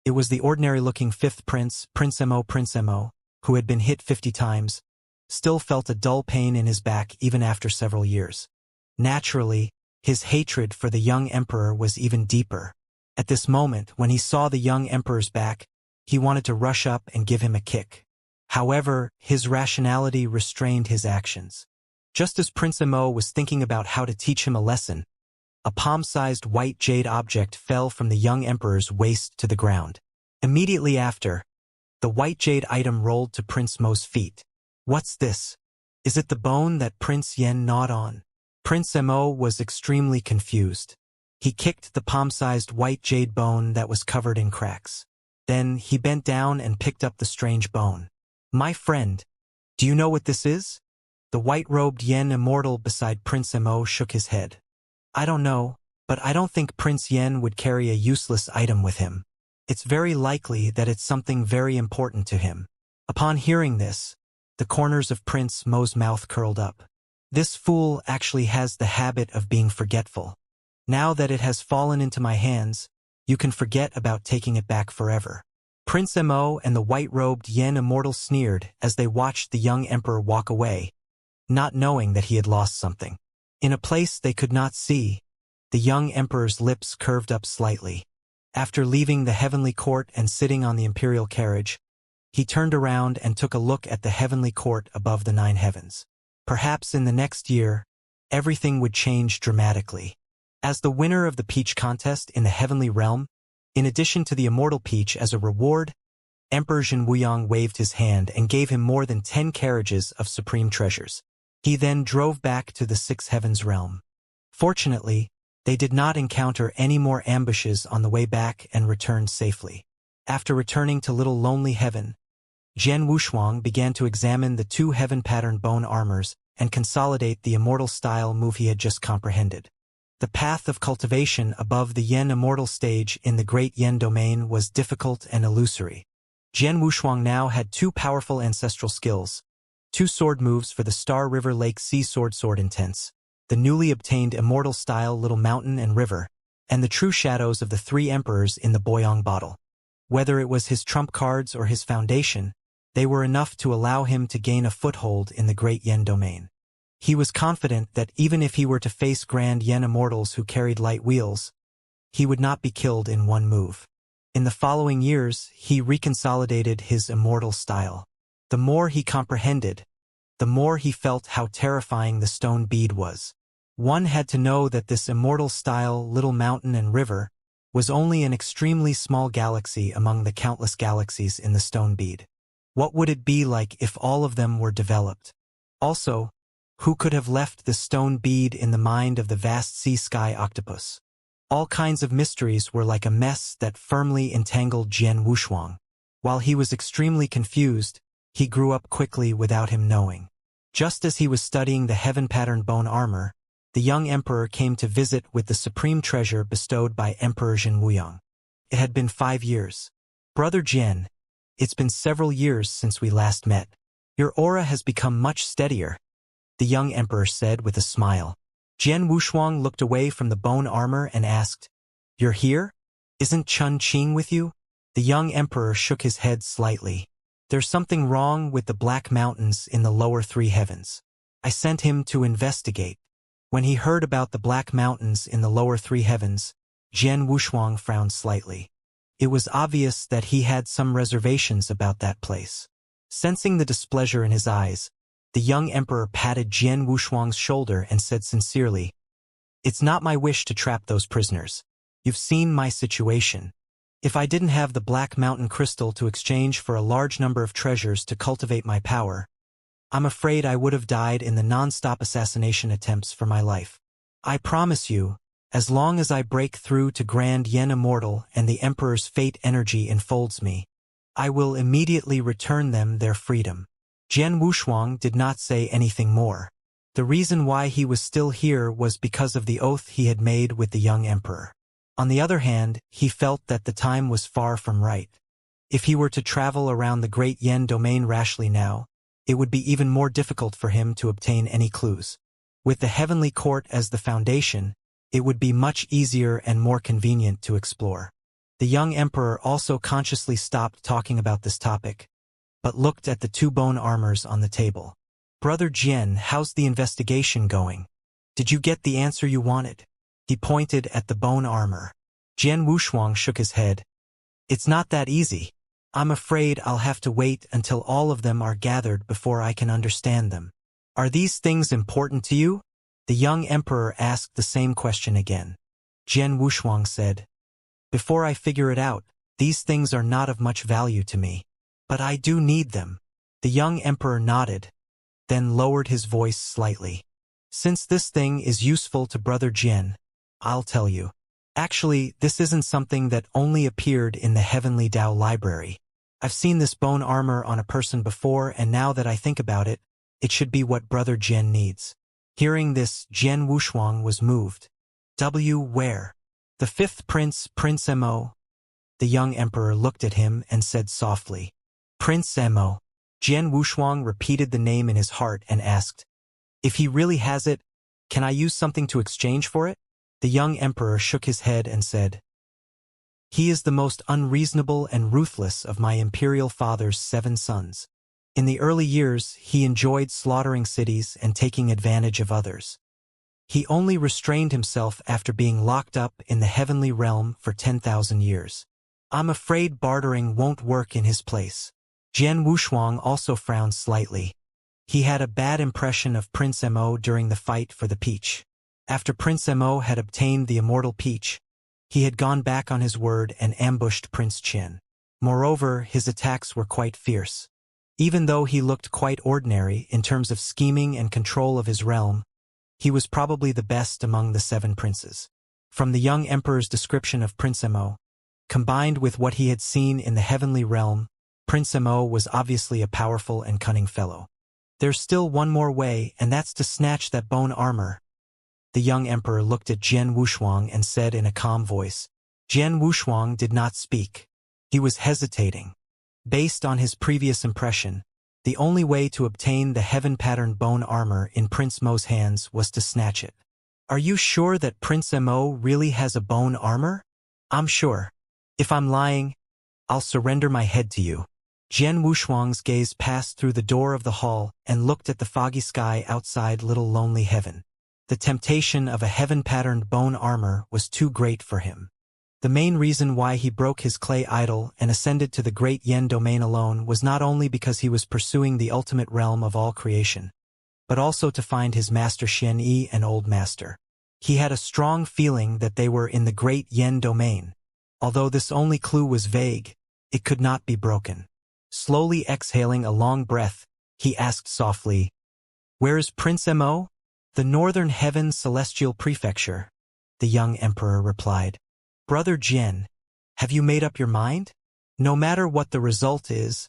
It was the ordinary-looking fifth prince, Prince Mo, who had been hit 50 times, still felt a dull pain in his back even after several years. Naturally, his hatred for the young emperor was even deeper. At this moment, when he saw the young emperor's back, he wanted to rush up and give him a kick. However, his rationality restrained his actions. Just as Prince Mo was thinking about how to teach him a lesson, a palm-sized white jade object fell from the young emperor's waist to the ground. Immediately after, the white jade item rolled to Prince Mo's feet. What's this? Is it the bone that Prince Yen gnawed on? Prince Mo was extremely confused. He kicked the palm-sized white jade bone that was covered in cracks. Then he bent down and picked up the strange bone. My friend, do you know what this is? The white-robed Yen Immortal beside Prince Mo shook his head. I don't know, But I don't think Prince Yen would carry a useless item with him. It's very likely that it's something very important to him. Upon hearing this, the corners of Prince Mo's mouth curled up. This fool actually has the habit of being forgetful. Now that it has fallen into my hands, you can forget about taking it back forever. Prince Mo and the white-robed Yen Immortal sneered as they watched the young emperor walk away, not knowing that he had lost something. In a place they could not see, the young emperor's lips curved up slightly. After leaving the heavenly court and sitting on the imperial carriage, he turned around and took a look at the heavenly court above the 9 heavens. Perhaps in the next year, everything would change dramatically. As the winner of the peach contest in the heavenly realm, in addition to the immortal peach as a reward, Emperor Jin Wuyang waved his hand and gave him more than 10 carriages of supreme treasures. He then drove back to the 6 heavens realm. Fortunately, they did not encounter any more ambushes on the way back and returned safely. After returning to Little Lonely Heaven, Jian Wushuang began to examine the 2 heaven-patterned bone armors and consolidate the immortal-style move he had just comprehended. The path of cultivation above the Yen Immortal stage in the Great Yen domain was difficult and illusory. Jian Wushuang now had 2 powerful ancestral skills, 2 sword moves for the Star River Lake Sea Sword Intense, the newly obtained Immortal-style Little Mountain and River, and the true shadows of the 3 emperors in the Boyang bottle. Whether it was his trump cards or his foundation, they were enough to allow him to gain a foothold in the Great Yen domain. He was confident that even if he were to face Grand Yen Immortals who carried light wheels, he would not be killed in one move. In the following years, he reconsolidated his immortal style. The more he comprehended, the more he felt how terrifying the stone bead was. One had to know that this immortal-style Little Mountain and River was only an extremely small galaxy among the countless galaxies in the stone bead. What would it be like if all of them were developed? Also, who could have left the stone bead in the mind of the vast sea-sky octopus? All kinds of mysteries were like a mess that firmly entangled Jian Wushuang. While he was extremely confused, he grew up quickly without him knowing. Just as he was studying the heaven-patterned bone armor, the young emperor came to visit with the supreme treasure bestowed by Emperor Jin Wuyang. It had been 5 years. Brother Jian, it's been several years since we last met. Your aura has become much steadier, the young emperor said with a smile. Jian Wushuang looked away from the bone armor and asked, "You're here? Isn't Chun Qing with you?" The young emperor shook his head slightly. "There's something wrong with the Black Mountains in the lower 3 heavens. I sent him to investigate." When he heard about the Black Mountains in the lower 3 heavens, Jian Wushuang frowned slightly. It was obvious that he had some reservations about that place. Sensing the displeasure in his eyes, the young emperor patted Jian Wushuang's shoulder and said sincerely, "It's not my wish to trap those prisoners. You've seen my situation. If I didn't have the Black Mountain crystal to exchange for a large number of treasures to cultivate my power, I'm afraid I would have died in the non-stop assassination attempts for my life. I promise you, as long as I break through to Grand Yen Immortal and the Emperor's fate energy enfolds me, I will immediately return them their freedom." Jian Wushuang did not say anything more. The reason why he was still here was because of the oath he had made with the young emperor. On the other hand, he felt that the time was far from right. If he were to travel around the Great Yen domain rashly now, it would be even more difficult for him to obtain any clues. With the heavenly court as the foundation, it would be much easier and more convenient to explore. The young emperor also consciously stopped talking about this topic, but looked at the 2 bone armors on the table. "Brother Jian, how's the investigation going? Did you get the answer you wanted?" He pointed at the bone armor. Jian Wushuang shook his head. "It's not that easy. I'm afraid I'll have to wait until all of them are gathered before I can understand them." "Are these things important to you?" The young emperor asked the same question again. Jian Wushuang said, "Before I figure it out, these things are not of much value to me. But I do need them." The young emperor nodded, then lowered his voice slightly. "Since this thing is useful to Brother Jian, I'll tell you. Actually, this isn't something that only appeared in the Heavenly Tao Library. I've seen this bone armor on a person before, and now that I think about it, it should be what Brother Jian needs." Hearing this, Jian Wushuang was moved. Where? The fifth prince, Prince Mo. The young emperor looked at him and said softly, Prince Mo. Jian Wushuang repeated the name in his heart and asked, if he really has it, can I use something to exchange for it? The young emperor shook his head and said, he is the most unreasonable and ruthless of my imperial father's 7 sons. In the early years, he enjoyed slaughtering cities and taking advantage of others. He only restrained himself after being locked up in the heavenly realm for 10,000 years. I'm afraid bartering won't work in his place. Jian Wushuang also frowned slightly. He had a bad impression of Prince Mo during the fight for the peach. After Prince Mo had obtained the immortal peach, he had gone back on his word and ambushed Prince Qin. Moreover, his attacks were quite fierce. Even though he looked quite ordinary in terms of scheming and control of his realm, he was probably the best among the 7 princes. From the young emperor's description of Prince Mo, combined with what he had seen in the heavenly realm, Prince Mo was obviously a powerful and cunning fellow. There's still one more way, and that's to snatch that bone armor. The young emperor looked at Jian Wushuang and said in a calm voice. Jian Wushuang did not speak. He was hesitating. Based on his previous impression, the only way to obtain the heaven-patterned bone armor in Prince Mo's hands was to snatch it. Are you sure that Prince Mo really has a bone armor? I'm sure. If I'm lying, I'll surrender my head to you. Jian Wushuang's gaze passed through the door of the hall and looked at the foggy sky outside Little Lonely Heaven. The temptation of a heaven-patterned bone armor was too great for him. The main reason why he broke his clay idol and ascended to the great Yen domain alone was not only because he was pursuing the ultimate realm of all creation, but also to find his master Xianxia and old master. He had a strong feeling that they were in the great Yen domain. Although this only clue was vague, it could not be broken. Slowly exhaling a long breath, he asked softly, where is Prince Mo? The Northern Heaven Celestial Prefecture, the young emperor replied. Brother Jian, have you made up your mind? No matter what the result is,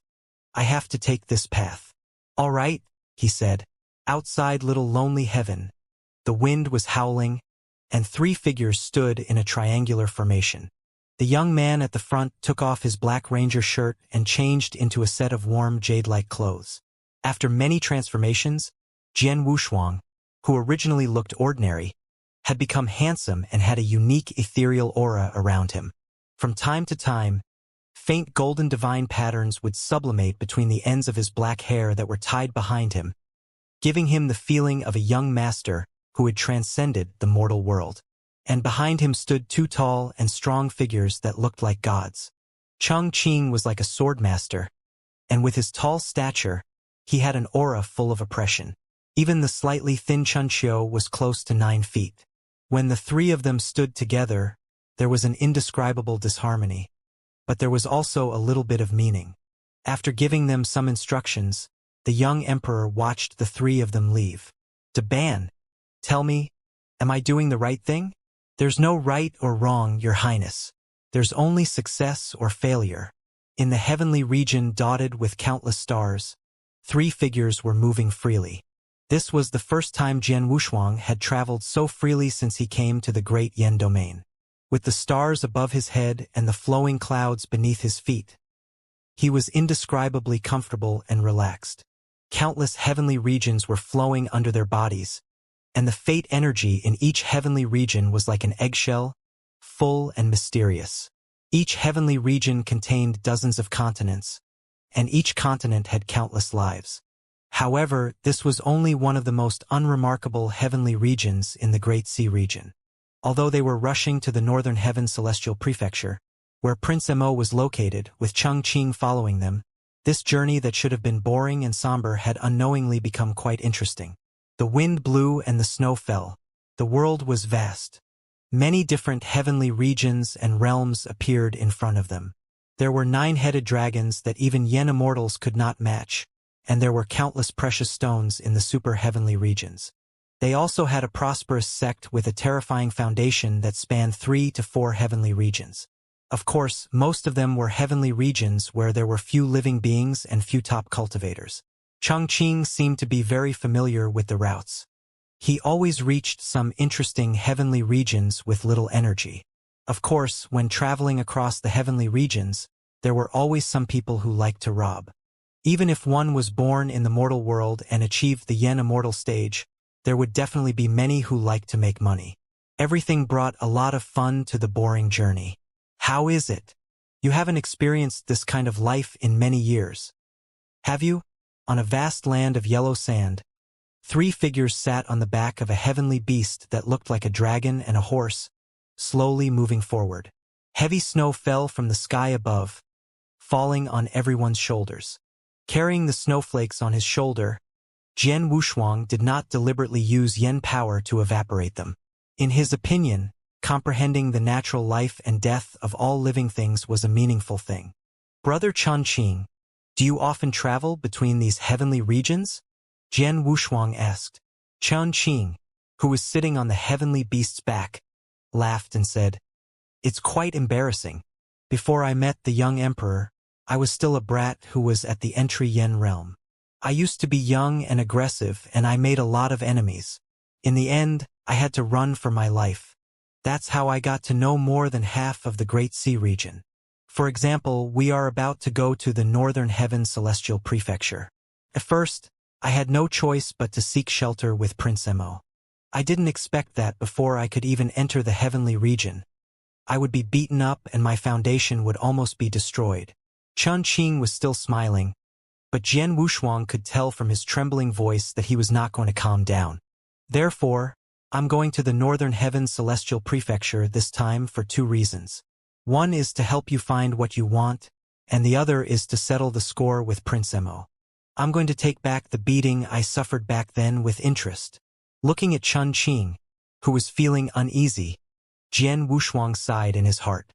I have to take this path. All right, he said. Outside Little Lonely Heaven, the wind was howling, and 3 figures stood in a triangular formation. The young man at the front took off his black ranger shirt and changed into a set of warm jade-like clothes. After many transformations, Jian Wushuang, who originally looked ordinary, had become handsome and had a unique ethereal aura around him. From time to time, faint golden divine patterns would sublimate between the ends of his black hair that were tied behind him, giving him the feeling of a young master who had transcended the mortal world. And behind him stood 2 tall and strong figures that looked like gods. Cheng Qing was like a swordmaster, and with his tall stature, he had an aura full of oppression. Even the slightly thin Xianxia was close to 9 feet. When the 3 of them stood together, there was an indescribable disharmony. But there was also a little bit of meaning. After giving them some instructions, the young emperor watched the 3 of them leave. Ban, tell me, am I doing the right thing? There's no right or wrong, Your Highness. There's only success or failure. In the heavenly region dotted with countless stars, 3 figures were moving freely. This was the first time Jian Wushuang had traveled so freely since he came to the great Yen domain. With the stars above his head and the flowing clouds beneath his feet, he was indescribably comfortable and relaxed. Countless heavenly regions were flowing under their bodies, and the fate energy in each heavenly region was like an eggshell, full and mysterious. Each heavenly region contained dozens of continents, and each continent had countless lives. However, this was only one of the most unremarkable heavenly regions in the Great Sea region. Although they were rushing to the Northern Heaven Celestial Prefecture, where Prince Mo was located, with Cheng Qing following them, this journey that should have been boring and somber had unknowingly become quite interesting. The wind blew and the snow fell. The world was vast. Many different heavenly regions and realms appeared in front of them. There were 9-headed dragons that even Yen immortals could not match, and there were countless precious stones in the super-heavenly regions. They also had a prosperous sect with a terrifying foundation that spanned 3 to 4 heavenly regions. Of course, most of them were heavenly regions where there were few living beings and few top cultivators. Cheng Qing seemed to be very familiar with the routes. He always reached some interesting heavenly regions with little energy. Of course, when traveling across the heavenly regions, there were always some people who liked to rob. Even if one was born in the mortal world and achieved the Immortal stage, there would definitely be many who liked to make money. Everything brought a lot of fun to the boring journey. How is it? You haven't experienced this kind of life in many years. Have you? On a vast land of yellow sand, 3 figures sat on the back of a heavenly beast that looked like a dragon and a horse, slowly moving forward. Heavy snow fell from the sky above, falling on everyone's shoulders. Carrying the snowflakes on his shoulder, Jian Wushuang did not deliberately use yen power to evaporate them. In his opinion, comprehending the natural life and death of all living things was a meaningful thing. Brother Changqing, do you often travel between these heavenly regions? Jian Wushuang asked. Changqing, who was sitting on the heavenly beast's back, laughed and said, "It's quite embarrassing. Before I met the young emperor, I was still a brat who was at the entry yen realm. I used to be young and aggressive and I made a lot of enemies. In the end, I had to run for my life. That's how I got to know more than half of the Great Sea region. For example, we are about to go to the Northern Heaven Celestial Prefecture. At first, I had no choice but to seek shelter with Prince Mo. I didn't expect that before I could even enter the heavenly region, I would be beaten up and my foundation would almost be destroyed." Changqing was still smiling, but Jian Wushuang could tell from his trembling voice that he was not going to calm down. "Therefore, I'm going to the Northern Heaven Celestial Prefecture this time for 2 reasons. One is to help you find what you want, and the other is to settle the score with Prince Mo. I'm going to take back the beating I suffered back then with interest." Looking at Changqing, who was feeling uneasy, Jian Wushuang sighed in his heart.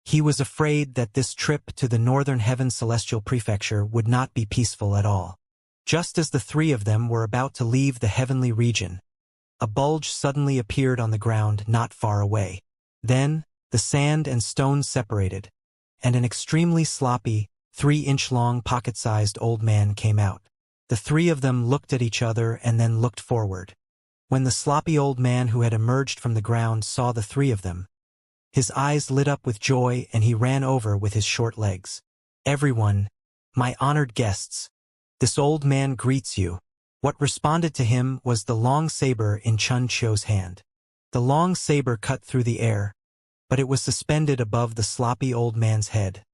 He was afraid that this trip to the Northern Heaven Celestial Prefecture would not be peaceful at all. Just as the 3 of them were about to leave the heavenly region, a bulge suddenly appeared on the ground not far away. Then, the sand and stones separated, and an extremely sloppy, 3-inch-long pocket-sized old man came out. The 3 of them looked at each other and then looked forward. When the sloppy old man who had emerged from the ground saw the 3 of them, his eyes lit up with joy and he ran over with his short legs. "Everyone, my honored guests, this old man greets you." What responded to him was the long saber in Chun Chio's hand. The long saber cut through the air, but it was suspended above the sloppy old man's head,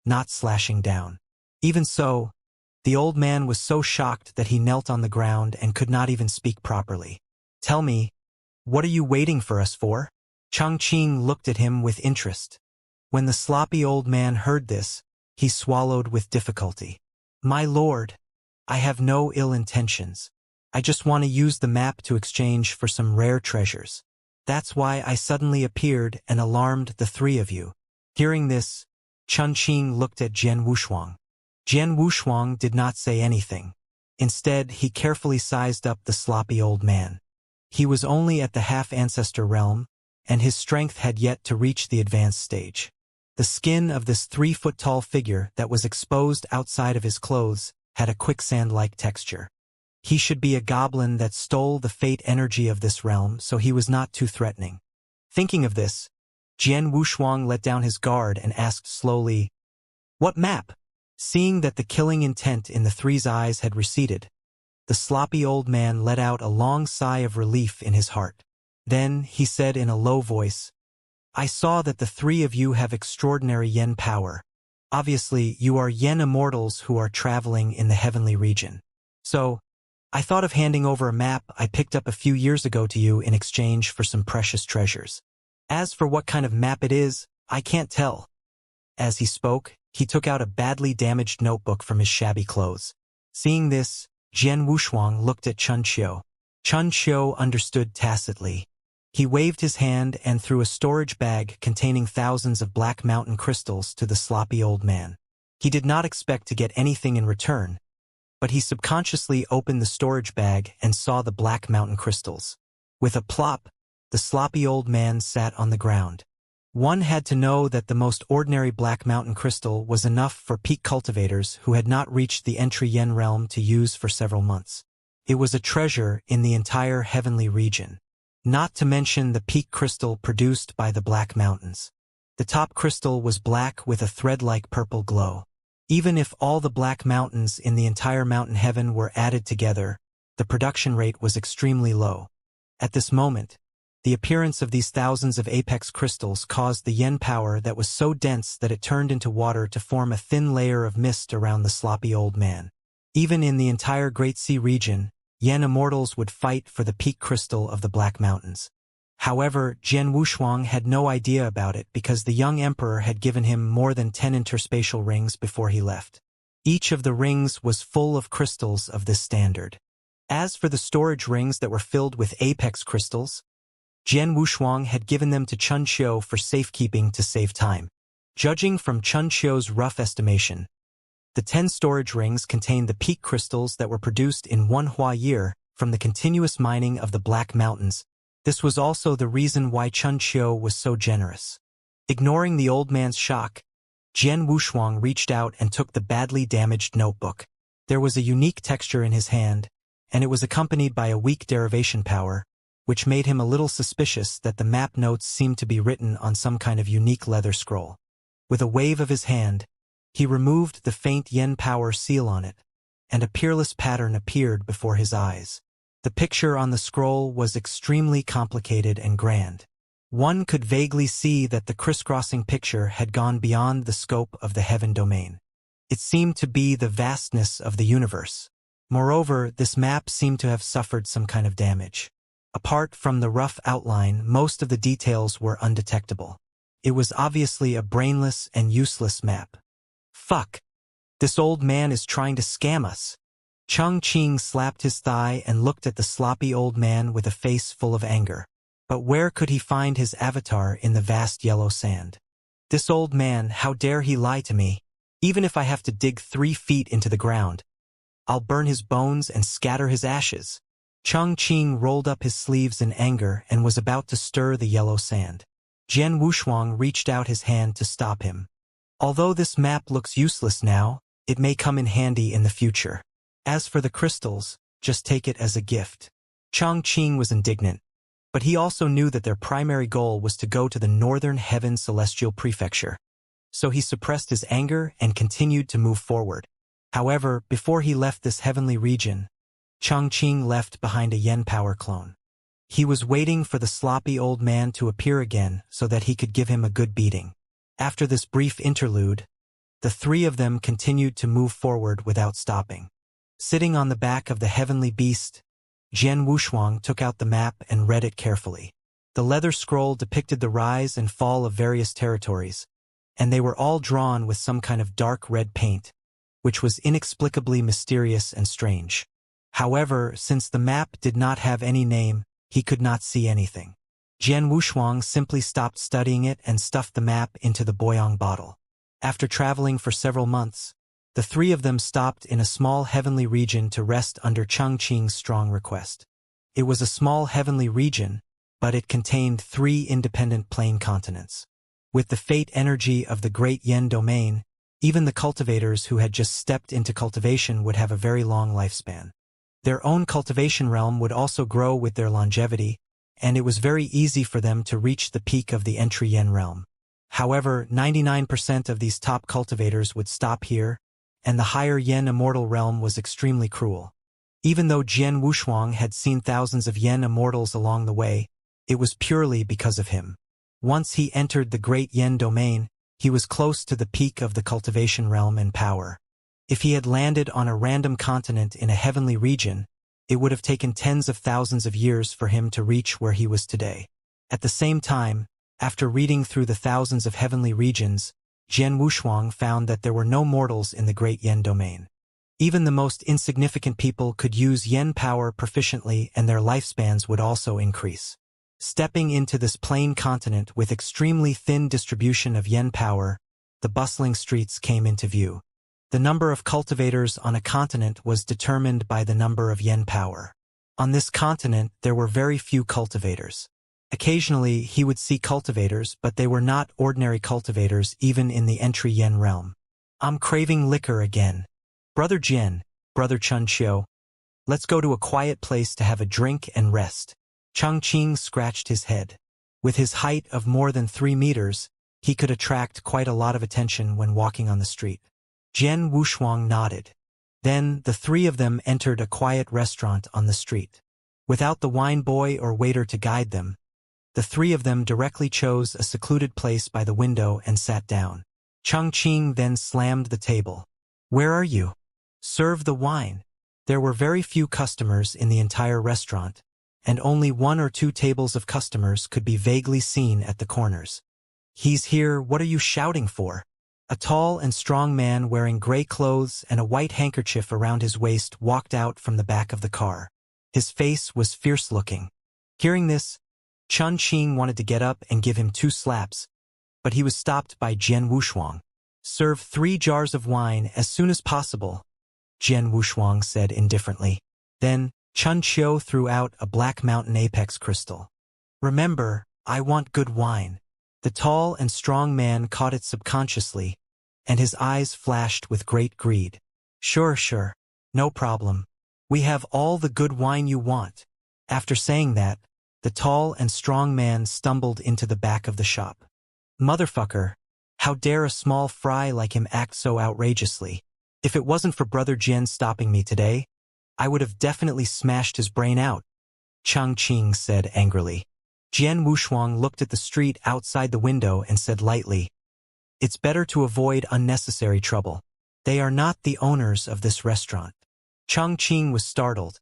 not slashing down. Even so, the old man was so shocked that he knelt on the ground and could not even speak properly. "Tell me, what are you waiting for us for?" Changqing looked at him with interest. When the sloppy old man heard this, he swallowed with difficulty. "My lord, I have no ill intentions. I just want to use the map to exchange for some rare treasures. That's why I suddenly appeared and alarmed the 3 of you." Hearing this, Changqing looked at Jian Wushuang. Jian Wushuang did not say anything. Instead, he carefully sized up the sloppy old man. He was only at the half-ancestor realm, and his strength had yet to reach the advanced stage. The skin of this 3-foot-tall figure that was exposed outside of his clothes had a quicksand-like texture. He should be a goblin that stole the fate energy of this realm, so he was not too threatening. Thinking of this, Jian Wushuang let down his guard and asked slowly, "What map?" Seeing that the killing intent in the 3's eyes had receded, the sloppy old man let out a long sigh of relief in his heart. Then he said in a low voice, "I saw that the 3 of you have extraordinary yen power. Obviously, you are yen immortals who are traveling in the heavenly region. So, I thought of handing over a map I picked up a few years ago to you in exchange for some precious treasures. As for what kind of map it is, I can't tell." As he spoke, he took out a badly damaged notebook from his shabby clothes. Seeing this, Jian Wushuang looked at Chun Chio. Chun Chio understood tacitly. He waved his hand and threw a storage bag containing thousands of black mountain crystals to the sloppy old man. He did not expect to get anything in return, but he subconsciously opened the storage bag and saw the black mountain crystals. With a plop, the sloppy old man sat on the ground. One had to know that the most ordinary black mountain crystal was enough for peak cultivators who had not reached the entry yen realm to use for several months. It was a treasure in the entire heavenly region. Not to mention the peak crystal produced by the Black Mountains. The top crystal was black with a thread-like purple glow. Even if all the Black Mountains in the entire mountain heaven were added together, the production rate was extremely low. At this moment, the appearance of these thousands of apex crystals caused the yen power that was so dense that it turned into water to form a thin layer of mist around the sloppy old man. Even in the entire Great Sea region, yen immortals would fight for the peak crystal of the Black Mountains. However, Jian Wushuang had no idea about it because the young emperor had given him more than 10 interspatial rings before he left. Each of the rings was full of crystals of this standard. As for the storage rings that were filled with apex crystals, Jian Wushuang had given them to Chun Qiu for safekeeping to save time. Judging from Chun Qiu's rough estimation, the 10 storage rings contained the peak crystals that were produced in 1 Hua year from the continuous mining of the Black Mountains. This was also the reason why Chun Qiu was so generous. Ignoring the old man's shock, Jian Wushuang reached out and took the badly damaged notebook. There was a unique texture in his hand, and it was accompanied by a weak derivation power, which made him a little suspicious that the map notes seemed to be written on some kind of unique leather scroll. With a wave of his hand, he removed the faint yen power seal on it, and a peerless pattern appeared before his eyes. The picture on the scroll was extremely complicated and grand. One could vaguely see that the crisscrossing picture had gone beyond the scope of the heaven domain. It seemed to be the vastness of the universe. Moreover, this map seemed to have suffered some kind of damage. Apart from the rough outline, most of the details were undetectable. It was obviously a brainless and useless map. Fuck! This old man is trying to scam us. Cheng Qing slapped his thigh and looked at the sloppy old man with a face full of anger. But where could he find his avatar in the vast yellow sand? This old man, how dare he lie to me? Even if I have to dig 3 feet into the ground, I'll burn his bones and scatter his ashes. Cheng Qing rolled up his sleeves in anger and was about to stir the yellow sand. Jian Wushuang reached out his hand to stop him. Although this map looks useless now, it may come in handy in the future. As for the crystals, just take it as a gift. Cheng Qing was indignant, but he also knew that their primary goal was to go to the Northern Heaven Celestial Prefecture. So he suppressed his anger and continued to move forward. However, before he left this heavenly region, Cheng Qing left behind a yen power clone. He was waiting for the sloppy old man to appear again so that he could give him a good beating. After this brief interlude, the 3 of them continued to move forward without stopping. Sitting on the back of the heavenly beast, Jian Wushuang took out the map and read it carefully. The leather scroll depicted the rise and fall of various territories, and they were all drawn with some kind of dark red paint, which was inexplicably mysterious and strange. However, since the map did not have any name, he could not see anything. Jian Wushuang simply stopped studying it and stuffed the map into the boyang bottle. After traveling for several months, the 3 of them stopped in a small heavenly region to rest under Cheng Qing's strong request. It was a small heavenly region, but it contained 3 independent plane continents. With the fate energy of the Great Yen Domain, even the cultivators who had just stepped into cultivation would have a very long lifespan. Their own cultivation realm would also grow with their longevity, and it was very easy for them to reach the peak of the entry yen realm. However, 99% of these top cultivators would stop here, and the higher yen immortal realm was extremely cruel. Even though Jian Wushuang had seen thousands of yen immortals along the way, it was purely because of him. Once he entered the Great Yen Domain, he was close to the peak of the cultivation realm and power. If he had landed on a random continent in a heavenly region, it would have taken tens of thousands of years for him to reach where he was today. At the same time, after reading through the thousands of heavenly regions, Jian Wushuang found that there were no mortals in the Great Yen Domain. Even the most insignificant people could use yen power proficiently and their lifespans would also increase. Stepping into this plain continent with extremely thin distribution of yen power, the bustling streets came into view. The number of cultivators on a continent was determined by the number of yen power. On this continent, there were very few cultivators. Occasionally, he would see cultivators, but they were not ordinary cultivators even in the entry yen realm. I'm craving liquor again. Brother Jian, Brother Chun Qiu. Let's go to a quiet place to have a drink and rest. Changqing scratched his head. With his height of more than 3 meters, he could attract quite a lot of attention when walking on the street. Jian Wushuang nodded. Then the three of them entered a quiet restaurant on the street. Without the wine boy or waiter to guide them, the three of them directly chose a secluded place by the window and sat down. Changqing then slammed the table. "Where are you? Serve the wine." There were very few customers in the entire restaurant, and only 1 or 2 tables of customers could be vaguely seen at the corners. "He's here, what are you shouting for?" A tall and strong man wearing gray clothes and a white handkerchief around his waist walked out from the back of the car. His face was fierce-looking. Hearing this, Changqing wanted to get up and give him 2 slaps, but he was stopped by Jian Wushuang. "Serve 3 jars of wine as soon as possible," Jian Wushuang said indifferently. Then, Chun Qiu threw out a Black Mountain Apex crystal. "Remember, I want good wine." The tall and strong man caught it subconsciously, and his eyes flashed with great greed. Sure, no problem. We have all the good wine you want." After saying that, the tall and strong man stumbled into the back of the shop. "Motherfucker, how dare a small fry like him act so outrageously? If it wasn't for Brother Jian stopping me today, I would have definitely smashed his brain out," Changqing said angrily. Jian Wushuang looked at the street outside the window and said lightly, "It's better to avoid unnecessary trouble. They are not the owners of this restaurant." Changqing was startled,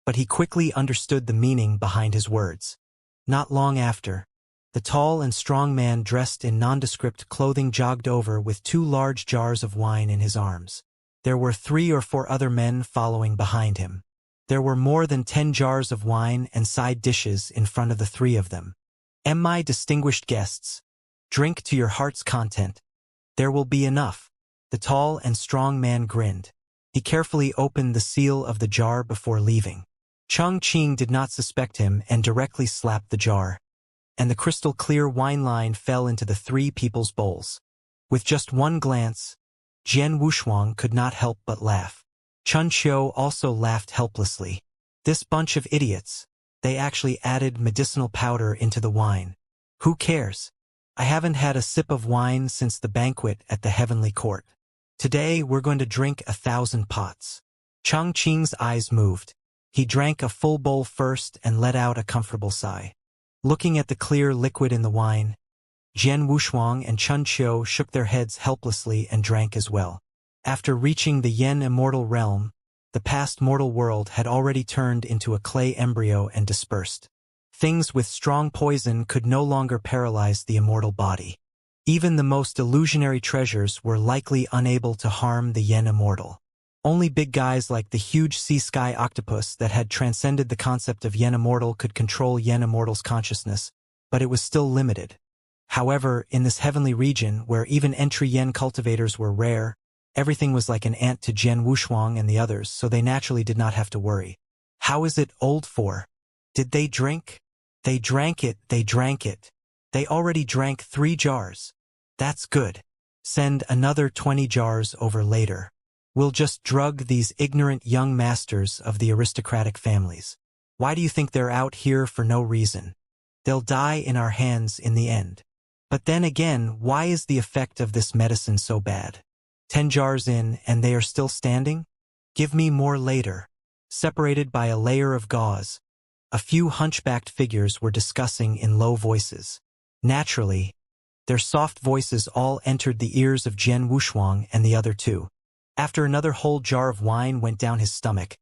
but he quickly understood the meaning behind his words. Not long after, the tall and strong man dressed in nondescript clothing jogged over with 2 large jars of wine in his arms. There were 3 or 4 other men following behind him. There were more than 10 jars of wine and side dishes in front of the 3 of them. "My distinguished guests, drink to your heart's content. There will be enough." The tall and strong man grinned. He carefully opened the seal of the jar before leaving. Changqing did not suspect him and directly slapped the jar, and the crystal-clear wine line fell into the 3 people's bowls. With just one glance, Jian Wushuang could not help but laugh. Chun Qiu also laughed helplessly. "This bunch of idiots, they actually added medicinal powder into the wine. Who cares? I haven't had a sip of wine since the banquet at the Heavenly Court. Today we're going to drink 1,000 pots." Changqing's eyes moved. He drank a full bowl first and let out a comfortable sigh. Looking at the clear liquid in the wine, Jian Wushuang and Chun Qiu shook their heads helplessly and drank as well. After reaching the Yen Immortal realm, the past mortal world had already turned into a clay embryo and dispersed. Things with strong poison could no longer paralyze the immortal body. Even the most illusionary treasures were likely unable to harm the Yen Immortal. Only big guys like the huge sea-sky octopus that had transcended the concept of Yen Immortal could control Yen Immortal's consciousness, but it was still limited. However, in this heavenly region where even entry Yen cultivators were rare, everything was like an ant to Jian Wushuang and the others, so they naturally did not have to worry. "How is it old for? Did they drink?" "They drank it. They already drank 3 jars. That's good. Send another 20 jars over later. We'll just drug these ignorant young masters of the aristocratic families. Why do you think they're out here for no reason? They'll die in our hands in the end. But then again, why is the effect of this medicine so bad? 10 jars in and they are still standing? Give me more later." Separated by a layer of gauze, a few hunchbacked figures were discussing in low voices. Naturally, their soft voices all entered the ears of Jian Wushuang and the other 2. After another whole jar of wine went down his stomach,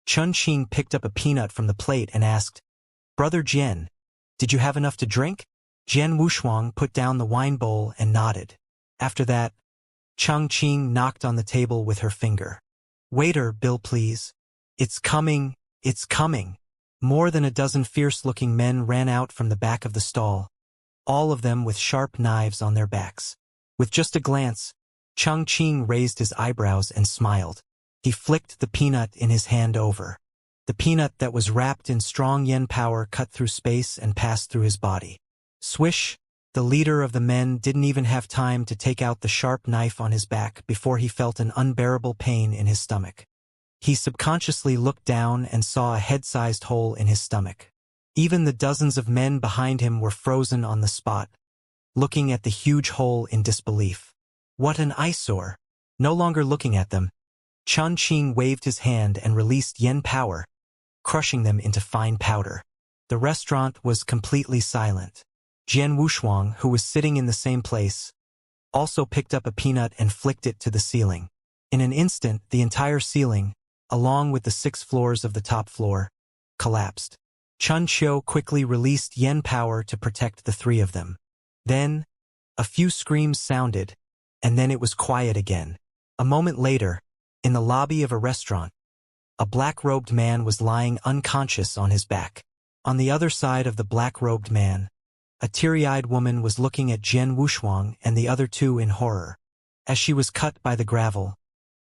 Chun-Qing picked up a peanut from the plate and asked, "Brother Jian, did you have enough to drink?" Jian Wushuang put down the wine bowl and nodded. After that, Chang-Qing knocked on the table with her finger. "Waiter, bill please." It's coming. More than a dozen fierce-looking men ran out from the back of the stall, all of them with sharp knives on their backs. With just a glance, Chang-Qing raised his eyebrows and smiled. He flicked the peanut in his hand over. The peanut that was wrapped in strong yen power cut through space and passed through his body. Swish! The leader of the men didn't even have time to take out the sharp knife on his back before he felt an unbearable pain in his stomach. He subconsciously looked down and saw a head-sized hole in his stomach. Even the dozens of men behind him were frozen on the spot, looking at the huge hole in disbelief. What an eyesore! No longer looking at them, Chun Qing waved his hand and released yen power, crushing them into fine powder. The restaurant was completely silent. Jian Wushuang, who was sitting in the same place, also picked up a peanut and flicked it to the ceiling. In an instant, the entire ceiling, along with the 6 floors of the top floor, collapsed. Chun Qiu quickly released yen power to protect the 3 of them. Then, a few screams sounded, and then it was quiet again. A moment later, in the lobby of a restaurant, a black-robed man was lying unconscious on his back. On the other side of the black-robed man, a teary-eyed woman was looking at Jian Wushuang and the other 2 in horror. As she was cut by the gravel,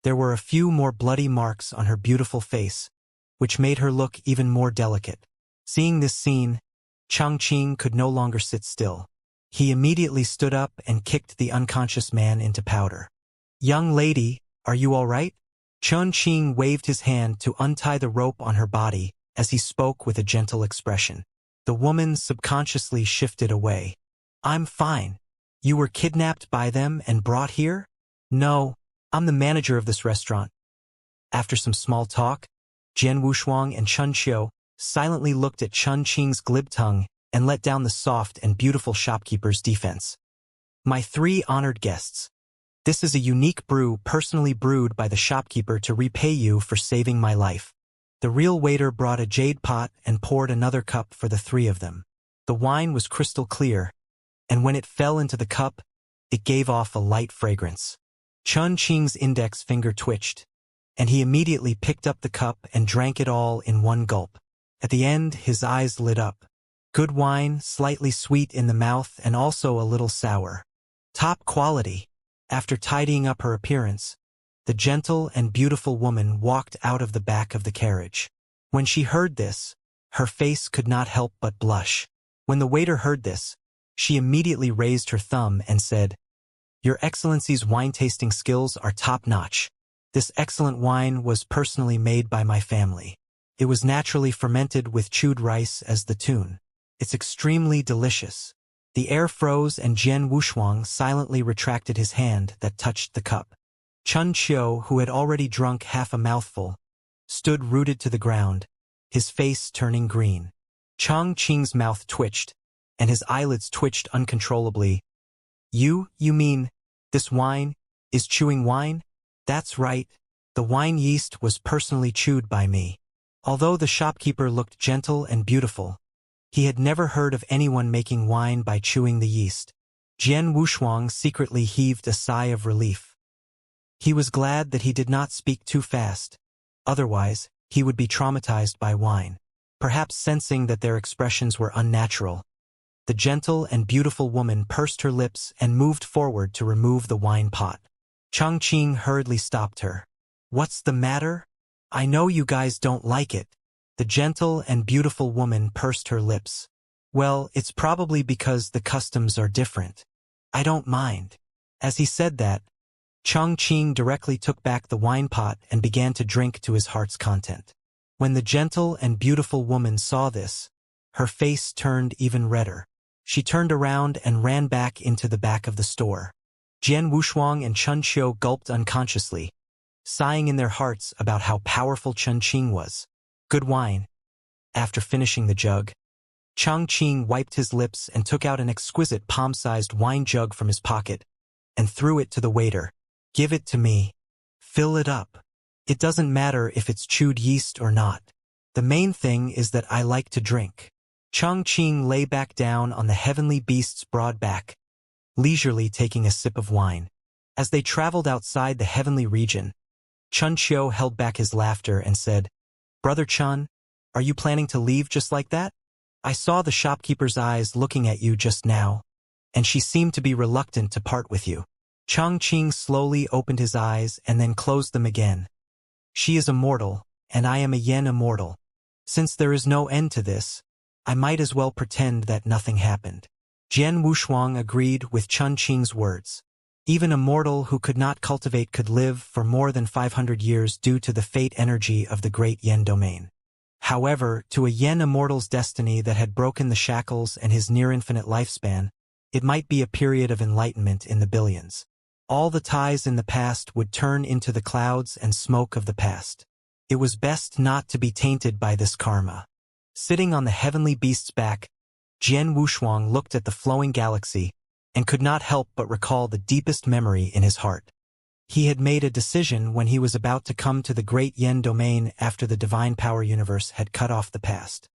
there were a few more bloody marks on her beautiful face, which made her look even more delicate. Seeing this scene, Chang Qing could no longer sit still. He immediately stood up and kicked the unconscious man into powder. "Young lady, are you all right?" Chun Qing waved his hand to untie the rope on her body as he spoke with a gentle expression. The woman subconsciously shifted away. "I'm fine. You were kidnapped by them and brought here?" "No, I'm the manager of this restaurant." After some small talk, Jian Wushuang and Chun Qiu silently looked at Chun Qing's glib tongue and let down the soft and beautiful shopkeeper's defense. "My 3 honored guests. This is a unique brew personally brewed by the shopkeeper to repay you for saving my life." The real waiter brought a jade pot and poured another cup for the 3 of them. The wine was crystal clear, and when it fell into the cup, it gave off a light fragrance. Chun Qing's index finger twitched, and he immediately picked up the cup and drank it all in one gulp. At the end, his eyes lit up. Good wine, slightly sweet in the mouth and also a little sour. Top quality. After tidying up her appearance, the gentle and beautiful woman walked out of the back of the carriage. When she heard this, her face could not help but blush. When the waiter heard this, she immediately raised her thumb and said, "Your Excellency's wine-tasting skills are top-notch. This excellent wine was personally made by my family. It was naturally fermented with chewed rice as the tune. It's extremely delicious." The air froze and Jian Wushuang silently retracted his hand that touched the cup. Chun Qiu, who had already drunk half a mouthful, stood rooted to the ground, his face turning green. Chang Qing's mouth twitched, and his eyelids twitched uncontrollably. You mean, this wine is chewing wine?" "That's right. The wine yeast was personally chewed by me." Although the shopkeeper looked gentle and beautiful, he had never heard of anyone making wine by chewing the yeast. Jian Wushuang secretly heaved a sigh of relief. He was glad that he did not speak too fast. Otherwise, he would be traumatized by wine. Perhaps sensing that their expressions were unnatural, the gentle and beautiful woman pursed her lips and moved forward to remove the wine pot. Chang Qing hurriedly stopped her. "What's the matter? I know you guys don't like it." The gentle and beautiful woman pursed her lips. "Well, it's probably because the customs are different. I don't mind." As he said that, Chang Qing directly took back the wine pot and began to drink to his heart's content. When the gentle and beautiful woman saw this, her face turned even redder. She turned around and ran back into the back of the store. Jian Wushuang and Chun Qiu gulped unconsciously, sighing in their hearts about how powerful Chun Qing was. Good wine. After finishing the jug, Chang Qing wiped his lips and took out an exquisite palm-sized wine jug from his pocket and threw it to the waiter. "Give it to me. Fill it up. It doesn't matter if it's chewed yeast or not. The main thing is that I like to drink." Chang Qing lay back down on the heavenly beast's broad back, leisurely taking a sip of wine. As they traveled outside the heavenly region, Chun Qiu held back his laughter and said, "Brother Chun, are you planning to leave just like that? I saw the shopkeeper's eyes looking at you just now, and she seemed to be reluctant to part with you." Chang Qing slowly opened his eyes and then closed them again. "She is immortal, and I am a yen immortal. Since there is no end to this, I might as well pretend that nothing happened." Jian Wushuang agreed with Chun Qing's words. Even a mortal who could not cultivate could live for more than 500 years due to the fate energy of the great Yen domain. However, to a Yen immortal's destiny that had broken the shackles and his near-infinite lifespan, it might be a period of enlightenment in the billions. All the ties in the past would turn into the clouds and smoke of the past. It was best not to be tainted by this karma. Sitting on the heavenly beast's back, Jian Wushuang looked at the flowing galaxy and could not help but recall the deepest memory in his heart. He had made a decision when he was about to come to the great Yen domain after the divine power universe had cut off the past.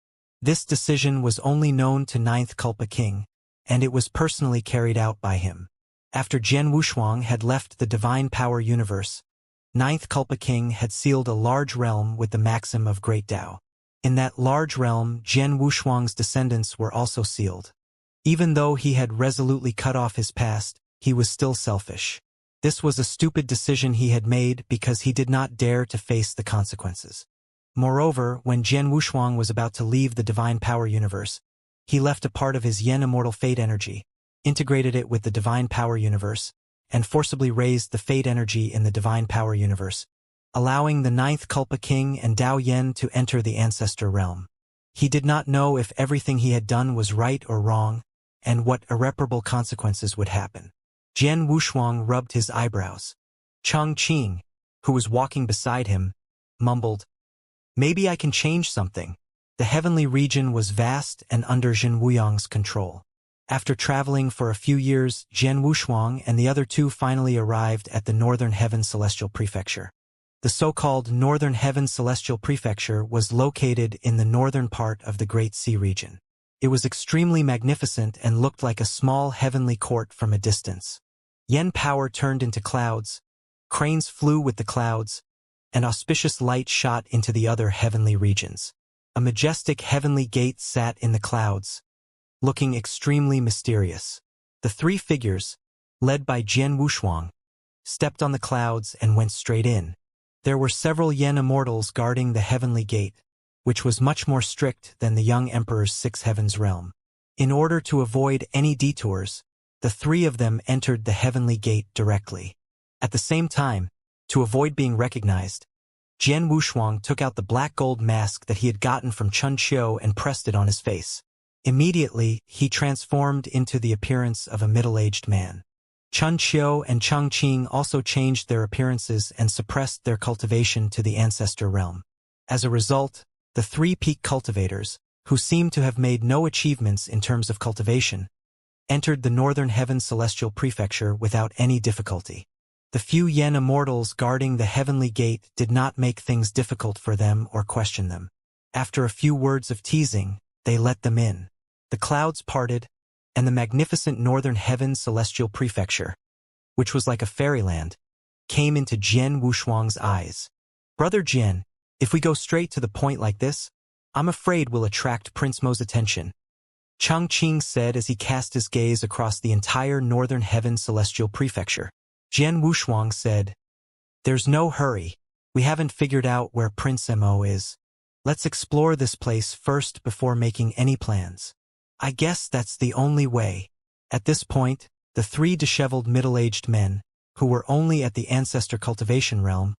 This decision was only known to Ninth Kulpa King, and it was personally carried out by him. After Jian Wushuang had left the divine power universe, Ninth Kulpa King had sealed a large realm with the maxim of Great Tao. In that large realm, Jian Wushuang's descendants were also sealed. Even though he had resolutely cut off his past, he was still selfish. This was a stupid decision he had made because he did not dare to face the consequences. Moreover, when Jian Wushuang was about to leave the divine power universe, he left a part of his Yen immortal fate energy, integrated it with the divine power universe, and forcibly raised the fate energy in the divine power universe, allowing the Ninth Kulpa King and Dao Yen to enter the ancestor realm. He did not know if everything he had done was right or wrong, and what irreparable consequences would happen. Jian Wushuang rubbed his eyebrows. Cheng Qing, who was walking beside him, mumbled, "Maybe I can change something." The heavenly region was vast and under Zhen Wuyang's control. After traveling for a few years, Jian Wushuang and the other two finally arrived at the Northern Heaven Celestial Prefecture. The so-called Northern Heaven Celestial Prefecture was located in the northern part of the Great Sea region. It was extremely magnificent and looked like a small heavenly court from a distance. Yen power turned into clouds, cranes flew with the clouds, and auspicious light shot into the other heavenly regions. A majestic heavenly gate sat in the clouds, looking extremely mysterious. The three figures, led by Jian Wushuang, stepped on the clouds and went straight in. There were several Yen immortals guarding the heavenly gate, which was much more strict than the young emperor's six heavens realm. In order to avoid any detours, the three of them entered the heavenly gate directly. At the same time, to avoid being recognized, Jian Wushuang took out the black gold mask that he had gotten from Chun Qiu and pressed it on his face. Immediately, he transformed into the appearance of a middle-aged man. Chun Qiu and Cheng Qing also changed their appearances and suppressed their cultivation to the ancestor realm. As a result, the three peak cultivators, who seemed to have made no achievements in terms of cultivation, entered the Northern Heaven Celestial Prefecture without any difficulty. The few Yen immortals guarding the heavenly gate did not make things difficult for them or question them. After a few words of teasing, they let them in. The clouds parted, and the magnificent Northern Heaven Celestial Prefecture, which was like a fairyland, came into Jian Wushuang's eyes. "Brother Jian, if we go straight to the point like this, I'm afraid we'll attract Prince Mo's attention," Cheng Qing said as he cast his gaze across the entire Northern Heaven Celestial Prefecture. Jian Wushuang said, "There's no hurry. We haven't figured out where Prince Mo is. Let's explore this place first before making any plans. I guess that's the only way." At this point, the three disheveled middle-aged men, who were only at the ancestor cultivation realm,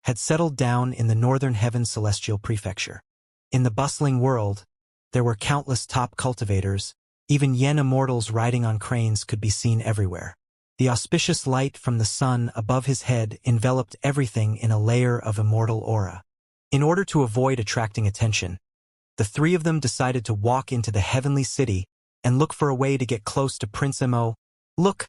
had settled down in the Northern Heaven Celestial Prefecture. In the bustling world, there were countless top cultivators. Even Yen immortals riding on cranes could be seen everywhere. The auspicious light from the sun above his head enveloped everything in a layer of immortal aura. In order to avoid attracting attention, the three of them decided to walk into the heavenly city and look for a way to get close to Prince Mo. Look!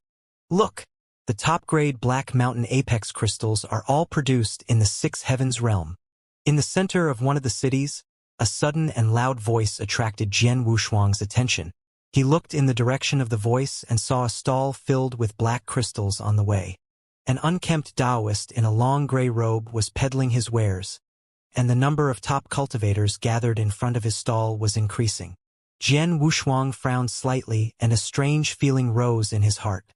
Look! The top-grade black mountain apex crystals are all produced in the six heavens realm. In the center of one of the cities, a sudden and loud voice attracted Jian Wushuang's attention. He looked in the direction of the voice and saw a stall filled with black crystals on the way. An unkempt Taoist in a long gray robe was peddling his wares, and the number of top cultivators gathered in front of his stall was increasing. Jian Wushuang frowned slightly and a strange feeling rose in his heart.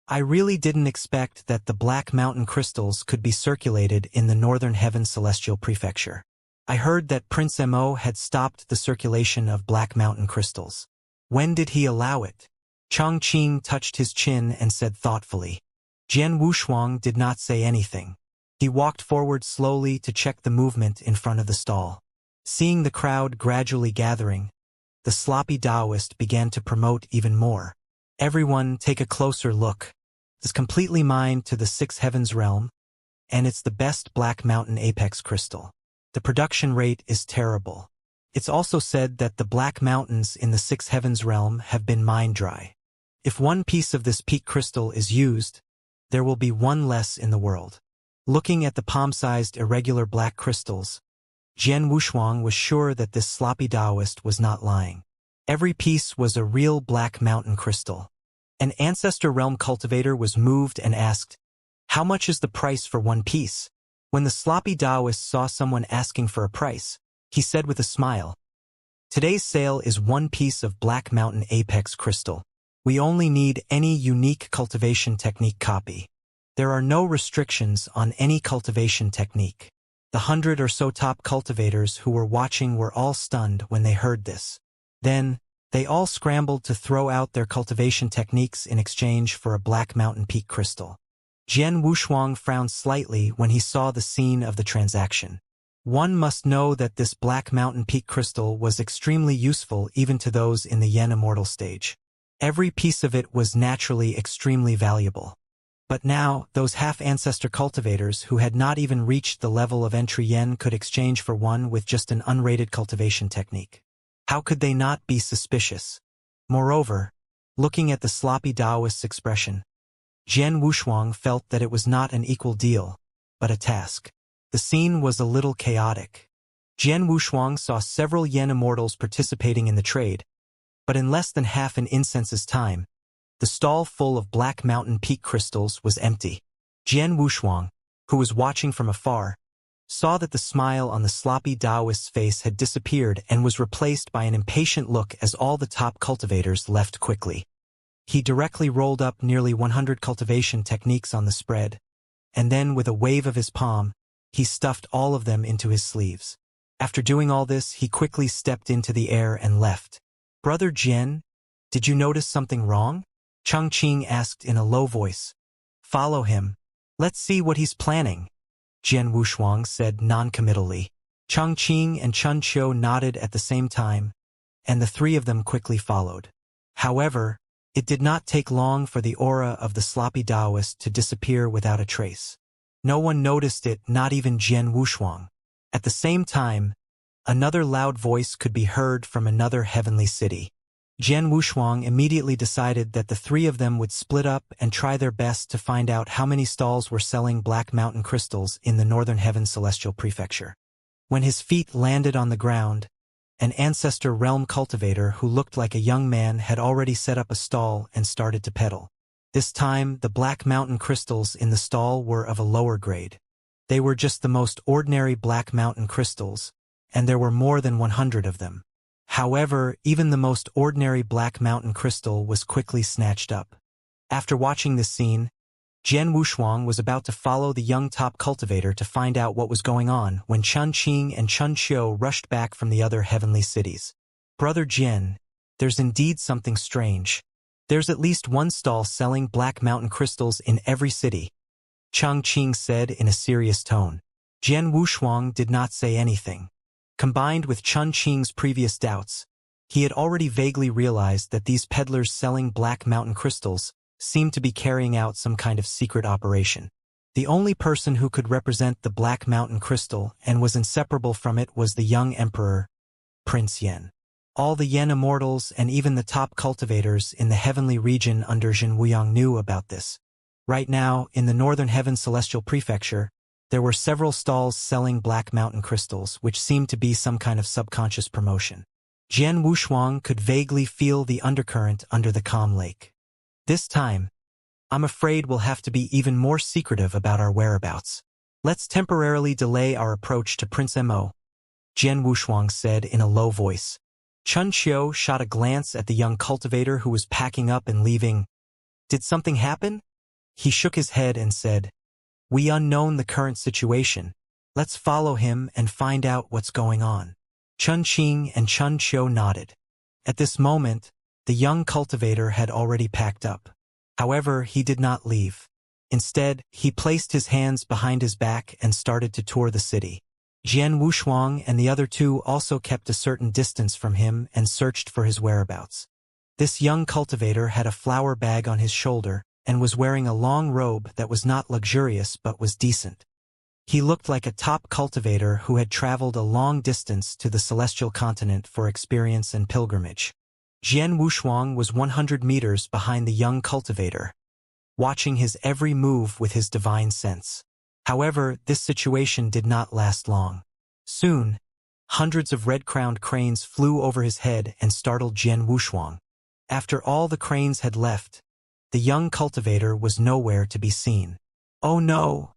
I really didn't expect that the Black Mountain crystals could be circulated in the Northern Heaven Celestial Prefecture. I heard that Prince Mo had stopped the circulation of Black Mountain crystals. When did he allow it? Cheng Qing touched his chin and said thoughtfully, Jian Wushuang did not say anything. He walked forward slowly to check the movement in front of the stall. Seeing the crowd gradually gathering, the sloppy Taoist began to promote even more. Everyone, take a closer look. It's completely mined to the Six Heavens realm, and it's the best Black Mountain Apex crystal. The production rate is terrible. It's also said that the Black Mountains in the Six Heavens realm have been mined dry. If one piece of this peak crystal is used, there will be one less in the world. Looking at the palm-sized irregular black crystals, Jian Wushuang was sure that this sloppy Taoist was not lying. Every piece was a real Black Mountain crystal. An Ancestor Realm cultivator was moved and asked, "How much is the price for one piece?" When the sloppy Taoist saw someone asking for a price, he said with a smile, "Today's sale is one piece of Black Mountain Apex crystal. We only need any unique cultivation technique copy. There are no restrictions on any cultivation technique." The 100 or so top cultivators who were watching were all stunned when they heard this. Then, they all scrambled to throw out their cultivation techniques in exchange for a Black Mountain Peak crystal. Jian Wushuang frowned slightly when he saw the scene of the transaction. One must know that this Black Mountain Peak crystal was extremely useful even to those in the Yen Immortal stage. Every piece of it was naturally extremely valuable. But now, those half-ancestor cultivators who had not even reached the level of entry Yen could exchange for one with just an unrated cultivation technique. How could they not be suspicious? Moreover, looking at the sloppy Taoist's expression, Jian Wushuang felt that it was not an equal deal, but a task. The scene was a little chaotic. Jian Wushuang saw several Yen Immortals participating in the trade, but in less than half an incense's time, the stall full of Black Mountain Peak crystals was empty. Jian Wushuang, who was watching from afar, saw that the smile on the sloppy Taoist's face had disappeared and was replaced by an impatient look as all the top cultivators left quickly. He directly rolled up nearly 100 cultivation techniques on the spread, and then with a wave of his palm, he stuffed all of them into his sleeves. After doing all this, he quickly stepped into the air and left. "Brother Jian, did you notice something wrong?" Chengqing asked in a low voice. "Follow him. Let's see what he's planning," Jian Wushuang said non-committally. Chengqing and Chun Qiu nodded at the same time, and the three of them quickly followed. However, it did not take long for the aura of the sloppy Taoist to disappear without a trace. No one noticed it, not even Jian Wushuang. At the same time, another loud voice could be heard from another heavenly city. Jian Wushuang immediately decided that the three of them would split up and try their best to find out how many stalls were selling Black Mountain crystals in the Northern Heaven Celestial Prefecture. When his feet landed on the ground, an Ancestor Realm cultivator who looked like a young man had already set up a stall and started to peddle. This time, the Black Mountain crystals in the stall were of a lower grade. They were just the most ordinary Black Mountain crystals, and there were more than 100 of them. However, even the most ordinary Black Mountain crystal was quickly snatched up. After watching this scene, Jian Wushuang was about to follow the young top cultivator to find out what was going on when Chengqing and Chun Qiu rushed back from the other heavenly cities. "Brother Jian, there's indeed something strange. There's at least one stall selling Black Mountain crystals in every city," Chengqing said in a serious tone. Jian Wushuang did not say anything. Combined with Chengqing's previous doubts, he had already vaguely realized that these peddlers selling Black Mountain crystals seemed to be carrying out some kind of secret operation. The only person who could represent the Black Mountain crystal and was inseparable from it was the young emperor, Prince Yen. All the Yen Immortals and even the top cultivators in the heavenly region under Jin Wuyang knew about this. Right now, in the Northern Heaven Celestial Prefecture, there were several stalls selling Black Mountain crystals, which seemed to be some kind of subconscious promotion. Jian Wushuang could vaguely feel the undercurrent under the calm lake. "This time, I'm afraid we'll have to be even more secretive about our whereabouts. Let's temporarily delay our approach to Prince Mo," Jian Wushuang said in a low voice. Chun Qiu shot a glance at the young cultivator who was packing up and leaving. "Did something happen?" He shook his head and said, "We unknown the current situation. Let's follow him and find out what's going on." Chengqing and Chun Qiu nodded. At this moment, the young cultivator had already packed up. However, he did not leave. Instead, he placed his hands behind his back and started to tour the city. Jian Wushuang and the other two also kept a certain distance from him and searched for his whereabouts. This young cultivator had a flower bag on his shoulder and was wearing a long robe that was not luxurious but was decent. He looked like a top cultivator who had traveled a long distance to the celestial continent for experience and pilgrimage. Jian Wushuang was 100 meters behind the young cultivator, watching his every move with his divine sense. However, this situation did not last long. Soon, hundreds of red-crowned cranes flew over his head and startled Jian Wushuang. After all the cranes had left, the young cultivator was nowhere to be seen. "Oh no!"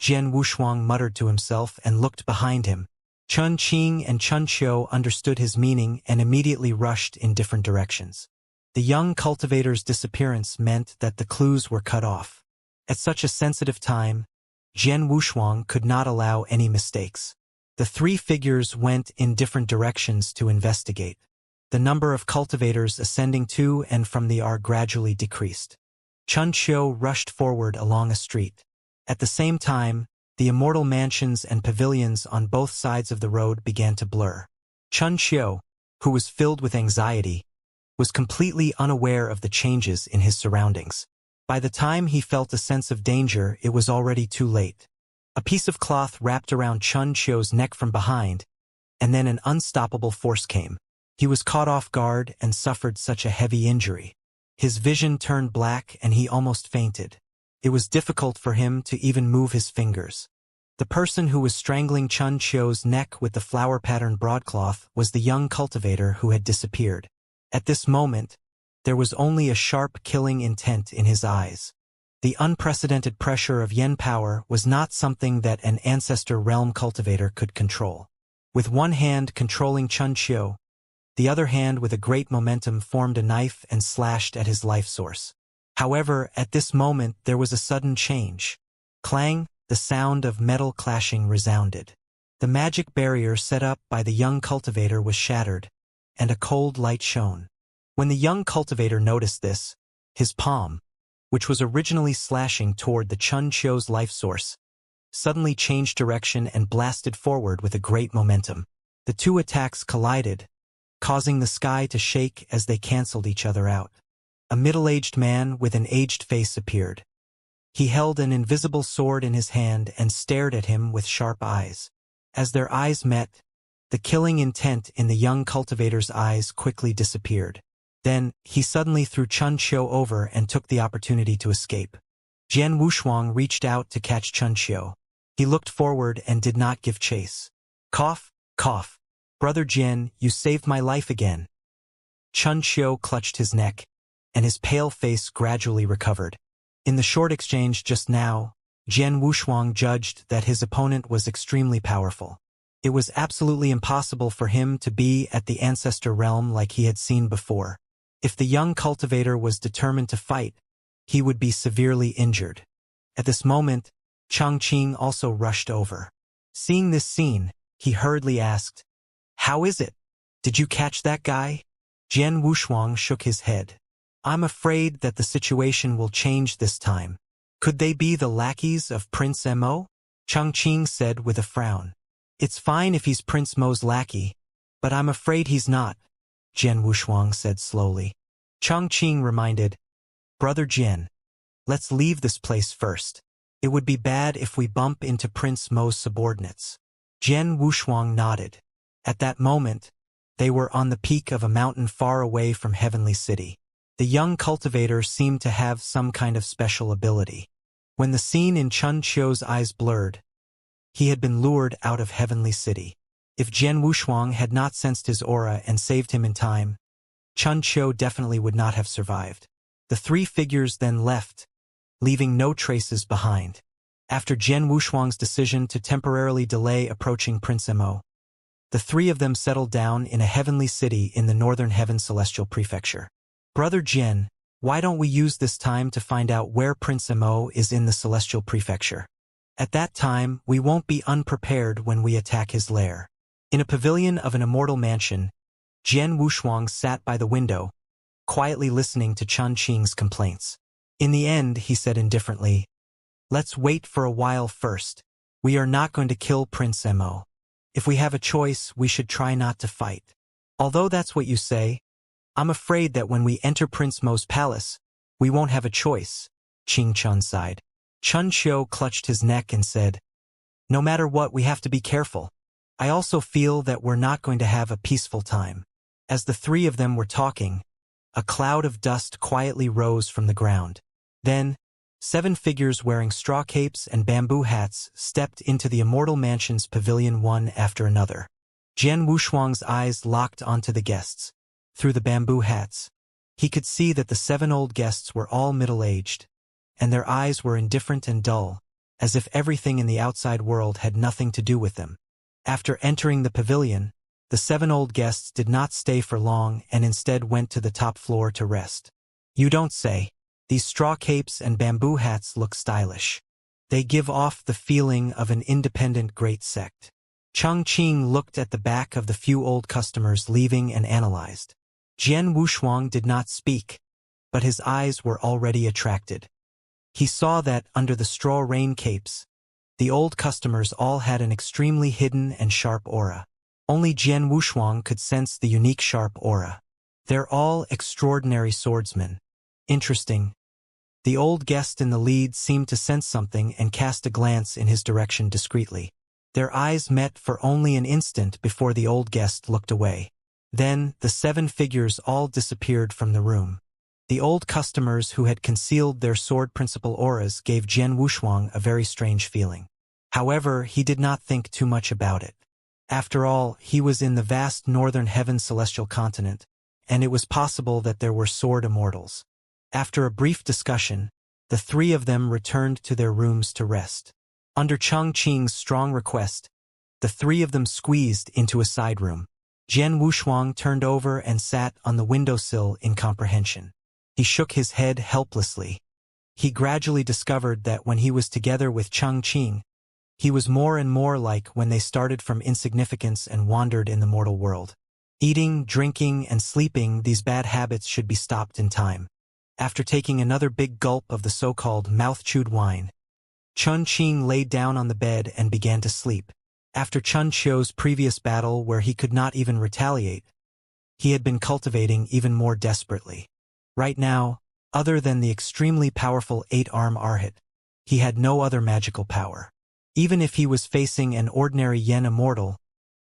Jian Wushuang muttered to himself and looked behind him. Chun Qing and Chun Qiu understood his meaning and immediately rushed in different directions. The young cultivator's disappearance meant that the clues were cut off. At such a sensitive time, Jian Wushuang could not allow any mistakes. The three figures went in different directions to investigate. The number of cultivators ascending to and from the R gradually decreased. Chun Qiu rushed forward along a street. At the same time, the immortal mansions and pavilions on both sides of the road began to blur. Chun Qiu, who was filled with anxiety, was completely unaware of the changes in his surroundings. By the time he felt a sense of danger, it was already too late. A piece of cloth wrapped around Chun Qiu's neck from behind, and then an unstoppable force came. He was caught off guard and suffered such a heavy injury. His vision turned black and he almost fainted. It was difficult for him to even move his fingers. The person who was strangling Chun Qiu's neck with the flower-patterned broadcloth was the young cultivator who had disappeared. At this moment, there was only a sharp killing intent in his eyes. The unprecedented pressure of yen power was not something that an ancestor realm cultivator could control. With one hand controlling Chun Qiu, the other hand with a great momentum formed a knife and slashed at his life source. However, at this moment there was a sudden change. Clang, the sound of metal clashing resounded. The magic barrier set up by the young cultivator was shattered, and a cold light shone. When the young cultivator noticed this, his palm, which was originally slashing toward the Chun Qiu's life source, suddenly changed direction and blasted forward with a great momentum. The two attacks collided, causing the sky to shake as they canceled each other out. A middle-aged man with an aged face appeared. He held an invisible sword in his hand and stared at him with sharp eyes. As their eyes met, the killing intent in the young cultivator's eyes quickly disappeared. Then, he suddenly threw Chun Qiu over and took the opportunity to escape. Jian Wushuang reached out to catch Chun Qiu. He looked forward and did not give chase. Cough, cough. Brother Jian, you saved my life again. Chun Qiu clutched his neck, and his pale face gradually recovered. In the short exchange just now, Jian Wushuang judged that his opponent was extremely powerful. It was absolutely impossible for him to be at the ancestor realm like he had seen before. If the young cultivator was determined to fight, he would be severely injured. At this moment, Chongqing also rushed over. Seeing this scene, he hurriedly asked, "How is it? Did you catch that guy?" Jian Wushuang shook his head. "I'm afraid that the situation will change this time. Could they be the lackeys of Prince Mo?" Chongqing said with a frown. "It's fine if he's Prince Mo's lackey, but I'm afraid he's not," Jian Wushuang said slowly. Chongqing reminded, "Brother Jian, let's leave this place first. It would be bad if we bump into Prince Mo's subordinates." Jian Wushuang nodded. At that moment, they were on the peak of a mountain far away from Heavenly City. The young cultivator seemed to have some kind of special ability. When the scene in Chun Qiu's eyes blurred, he had been lured out of Heavenly City. If Jian Wushuang had not sensed his aura and saved him in time, Chun Qiu definitely would not have survived. The three figures then left, leaving no traces behind. After Jian Wushuang's decision to temporarily delay approaching Prince Mo, the three of them settled down in a heavenly city in the northern Heaven Celestial Prefecture. "Brother Jian, why don't we use this time to find out where Prince Mo is in the Celestial Prefecture? At that time, we won't be unprepared when we attack his lair." In a pavilion of an immortal mansion, Jian Wushuang sat by the window, quietly listening to Chun Qing's complaints. In the end, he said indifferently, Let's wait for a while first. We are not going to kill Prince Mo. If we have a choice, we should try not to fight. Although that's what you say, I'm afraid that when we enter Prince Mo's palace, we won't have a choice, Qing Chun sighed. Chun Qiu clutched his neck and said, no matter what, we have to be careful. I also feel that we're not going to have a peaceful time. As the three of them were talking, a cloud of dust quietly rose from the ground. Then, 7 figures wearing straw capes and bamboo hats stepped into the Immortal Mansion's pavilion one after another. Jian Wushuang's eyes locked onto the guests. Through the bamboo hats, he could see that the 7 old guests were all middle-aged, and their eyes were indifferent and dull, as if everything in the outside world had nothing to do with them. After entering the pavilion, the 7 old guests did not stay for long and instead went to the top floor to rest. You don't say. These straw capes and bamboo hats look stylish. They give off the feeling of an independent great sect. Cheng Qing looked at the back of the few old customers leaving and analyzed. Jian Wushuang did not speak, but his eyes were already attracted. He saw that, under the straw rain capes, the old customers all had an extremely hidden and sharp aura. Only Jian Wushuang could sense the unique sharp aura. They're all extraordinary swordsmen. Interesting. The old guest in the lead seemed to sense something and cast a glance in his direction discreetly. Their eyes met for only an instant before the old guest looked away. Then, the 7 figures all disappeared from the room. The old customers who had concealed their sword principal auras gave Jian Wushuang a very strange feeling. However, he did not think too much about it. After all, he was in the vast northern heaven celestial continent, and it was possible that there were sword immortals. After a brief discussion, the 3 of them returned to their rooms to rest. Under Cheng Qing's strong request, the 3 of them squeezed into a side room. Jian Wushuang turned over and sat on the windowsill in comprehension. He shook his head helplessly. He gradually discovered that when he was together with Cheng Qing, he was more and more like when they started from insignificance and wandered in the mortal world. Eating, drinking, and sleeping, these bad habits should be stopped in time. After taking another big gulp of the so-called mouth-chewed wine, Chun Qing laid down on the bed and began to sleep. After Chun Qiu's previous battle where he could not even retaliate, he had been cultivating even more desperately. Right now, other than the extremely powerful 8-arm Arhat, he had no other magical power. Even if he was facing an ordinary Yen Immortal,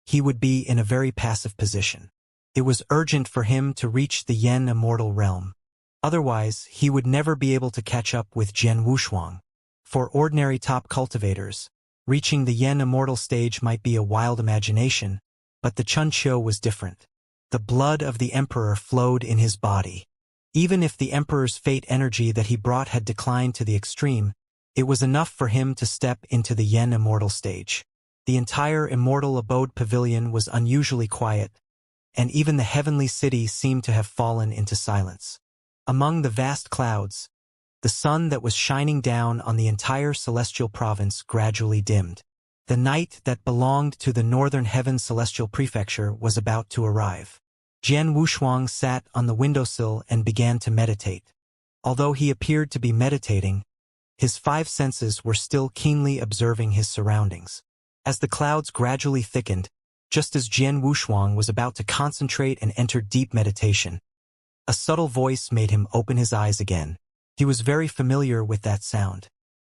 he would be in a very passive position. It was urgent for him to reach the Yen Immortal realm. Otherwise, he would never be able to catch up with Jian Wushuang. For ordinary top cultivators, reaching the Yen Immortal stage might be a wild imagination, but the Chun Qiu was different. The blood of the Emperor flowed in his body. Even if the Emperor's fate energy that he brought had declined to the extreme, it was enough for him to step into the Yen Immortal stage. The entire Immortal Abode Pavilion was unusually quiet, and even the heavenly city seemed to have fallen into silence. Among the vast clouds, the sun that was shining down on the entire celestial province gradually dimmed. The night that belonged to the northern heaven celestial prefecture was about to arrive. Jian Wushuang sat on the windowsill and began to meditate. Although he appeared to be meditating, his 5 senses were still keenly observing his surroundings. As the clouds gradually thickened, just as Jian Wushuang was about to concentrate and enter deep meditation, a subtle voice made him open his eyes again. He was very familiar with that sound.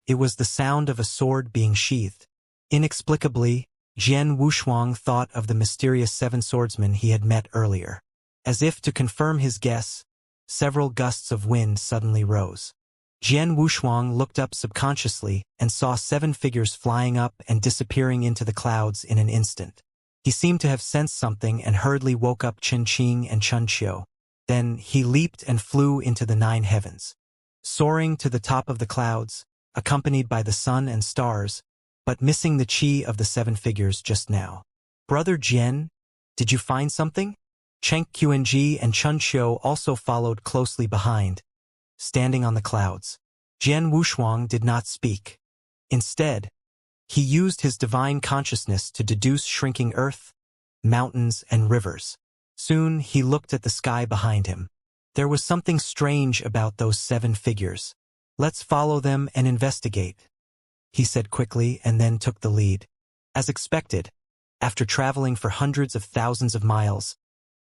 It was the sound of a sword being sheathed. Inexplicably, Jian Wushuang thought of the mysterious 7 swordsmen he had met earlier. As if to confirm his guess, several gusts of wind suddenly rose. Jian Wushuang looked up subconsciously and saw 7 figures flying up and disappearing into the clouds in an instant. He seemed to have sensed something and hurriedly woke up Qin Qing and Chun Qiu. Then he leaped and flew into the 9 heavens. Soaring to the top of the clouds, accompanied by the sun and stars, but missing the chi of the 7 figures just now. Brother Jian, did you find something? Cheng Qing and Chun Qiu also followed closely behind, standing on the clouds. Jian Wushuang did not speak. Instead, he used his divine consciousness to deduce shrinking earth, mountains, and rivers. Soon he looked at the sky behind him. There was something strange about those 7 figures. Let's follow them and investigate, he said quickly and then took the lead. As expected, after traveling for hundreds of thousands of miles,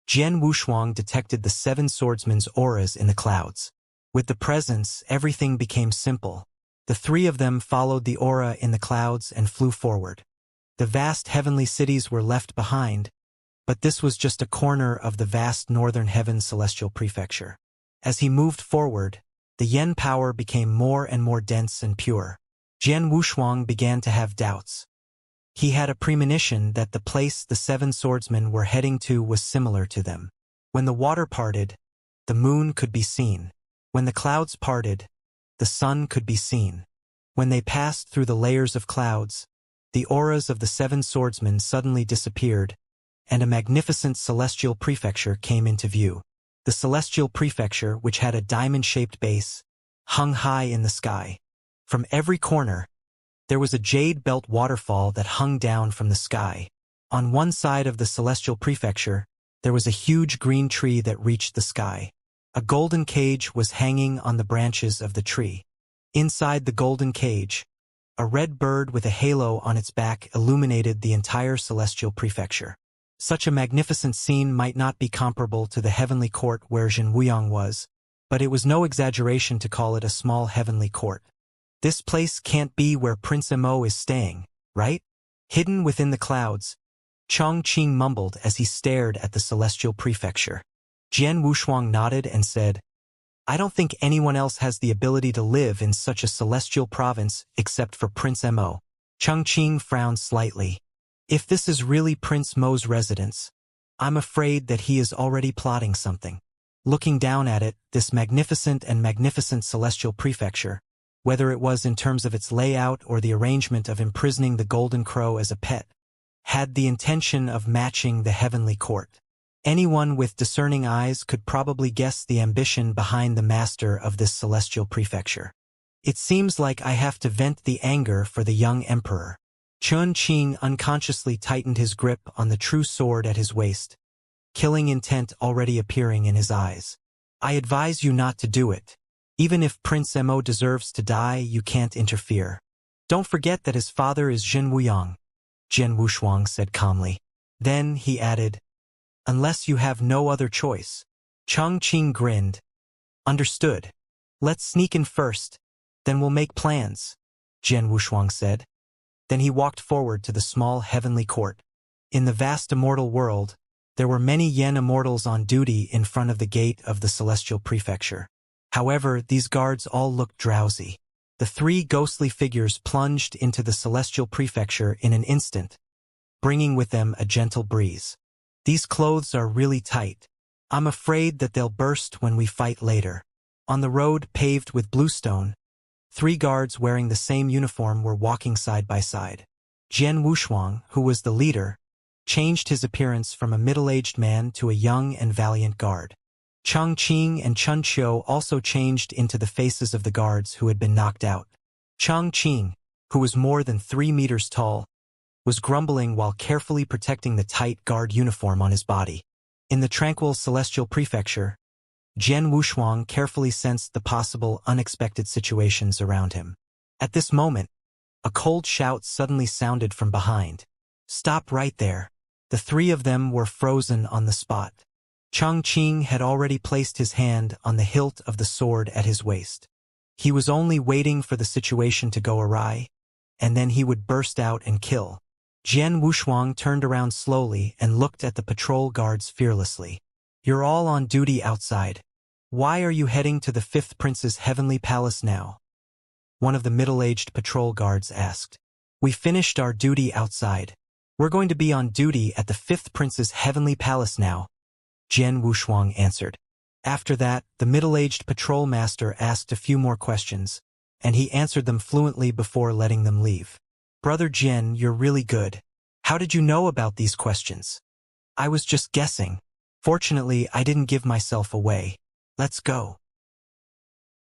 Jian Wushuang detected the seven swordsmen's auras in the clouds. With the presence, everything became simple. The three of them followed the aura in the clouds and flew forward. The vast heavenly cities were left behind, but this was just a corner of the vast northern heaven celestial prefecture. As he moved forward, the yen power became more and more dense and pure. Jian Wushuang began to have doubts. He had a premonition that the place the seven swordsmen were heading to was similar to them. When the water parted, the moon could be seen. When the clouds parted, the sun could be seen. When they passed through the layers of clouds, the auras of the seven swordsmen suddenly disappeared, and a magnificent celestial prefecture came into view. The celestial prefecture, which had a diamond-shaped base, hung high in the sky. From every corner, there was a jade-belt waterfall that hung down from the sky. On one side of the celestial prefecture, there was a huge green tree that reached the sky. A golden cage was hanging on the branches of the tree. Inside the golden cage, a red bird with a halo on its back illuminated the entire celestial prefecture. Such a magnificent scene might not be comparable to the heavenly court where Jin Wuyang was, but it was no exaggeration to call it a small heavenly court. This place can't be where Prince Mo is staying, right? Hidden within the clouds, Chongqing mumbled as he stared at the celestial prefecture. Jian Wushuang nodded and said, I don't think anyone else has the ability to live in such a celestial province except for Prince Mo. Chongqing frowned slightly. If this is really Prince Mo's residence, I'm afraid that he is already plotting something. Looking down at it, this magnificent celestial prefecture, whether it was in terms of its layout or the arrangement of imprisoning the golden crow as a pet, had the intention of matching the heavenly court. Anyone with discerning eyes could probably guess the ambition behind the master of this celestial prefecture. It seems like I have to vent the anger for the young emperor. Chun-Qing unconsciously tightened his grip on the true sword at his waist, killing intent already appearing in his eyes. I advise you not to do it. Even if Prince Mo deserves to die, you can't interfere. Don't forget that his father is Jin Wuyang, Jian Wushuang said calmly. Then he added, unless you have no other choice. Chongqing grinned. Understood. Let's sneak in first, then we'll make plans, Jian Wushuang said. Then he walked forward to the small heavenly court. In the vast immortal world, there were many Yen immortals on duty in front of the gate of the celestial prefecture. However, these guards all looked drowsy. The three ghostly figures plunged into the celestial prefecture in an instant, bringing with them a gentle breeze. These clothes are really tight. I'm afraid that they'll burst when we fight later. On the road paved with bluestone, three guards wearing the same uniform were walking side by side. Jian Wushuang, who was the leader, changed his appearance from a middle-aged man to a young and valiant guard. Chongqing and Chunqiu also changed into the faces of the guards who had been knocked out. Chongqing, who was more than 3 meters tall, was grumbling while carefully protecting the tight guard uniform on his body. In the tranquil celestial prefecture, Jian Wushuang carefully sensed the possible unexpected situations around him. At this moment, a cold shout suddenly sounded from behind. Stop right there. The three of them were frozen on the spot. Chongqing had already placed his hand on the hilt of the sword at his waist. He was only waiting for the situation to go awry, and then he would burst out and kill. Jian Wushuang turned around slowly and looked at the patrol guards fearlessly. You're all on duty outside. Why are you heading to the fifth prince's heavenly palace now? One of the middle-aged patrol guards asked. We finished our duty outside. We're going to be on duty at the fifth prince's heavenly palace now, Jian Wushuang answered. After that, the middle-aged patrol master asked a few more questions, and he answered them fluently before letting them leave. Brother Jian, you're really good. How did you know about these questions? I was just guessing. Fortunately, I didn't give myself away. Let's go.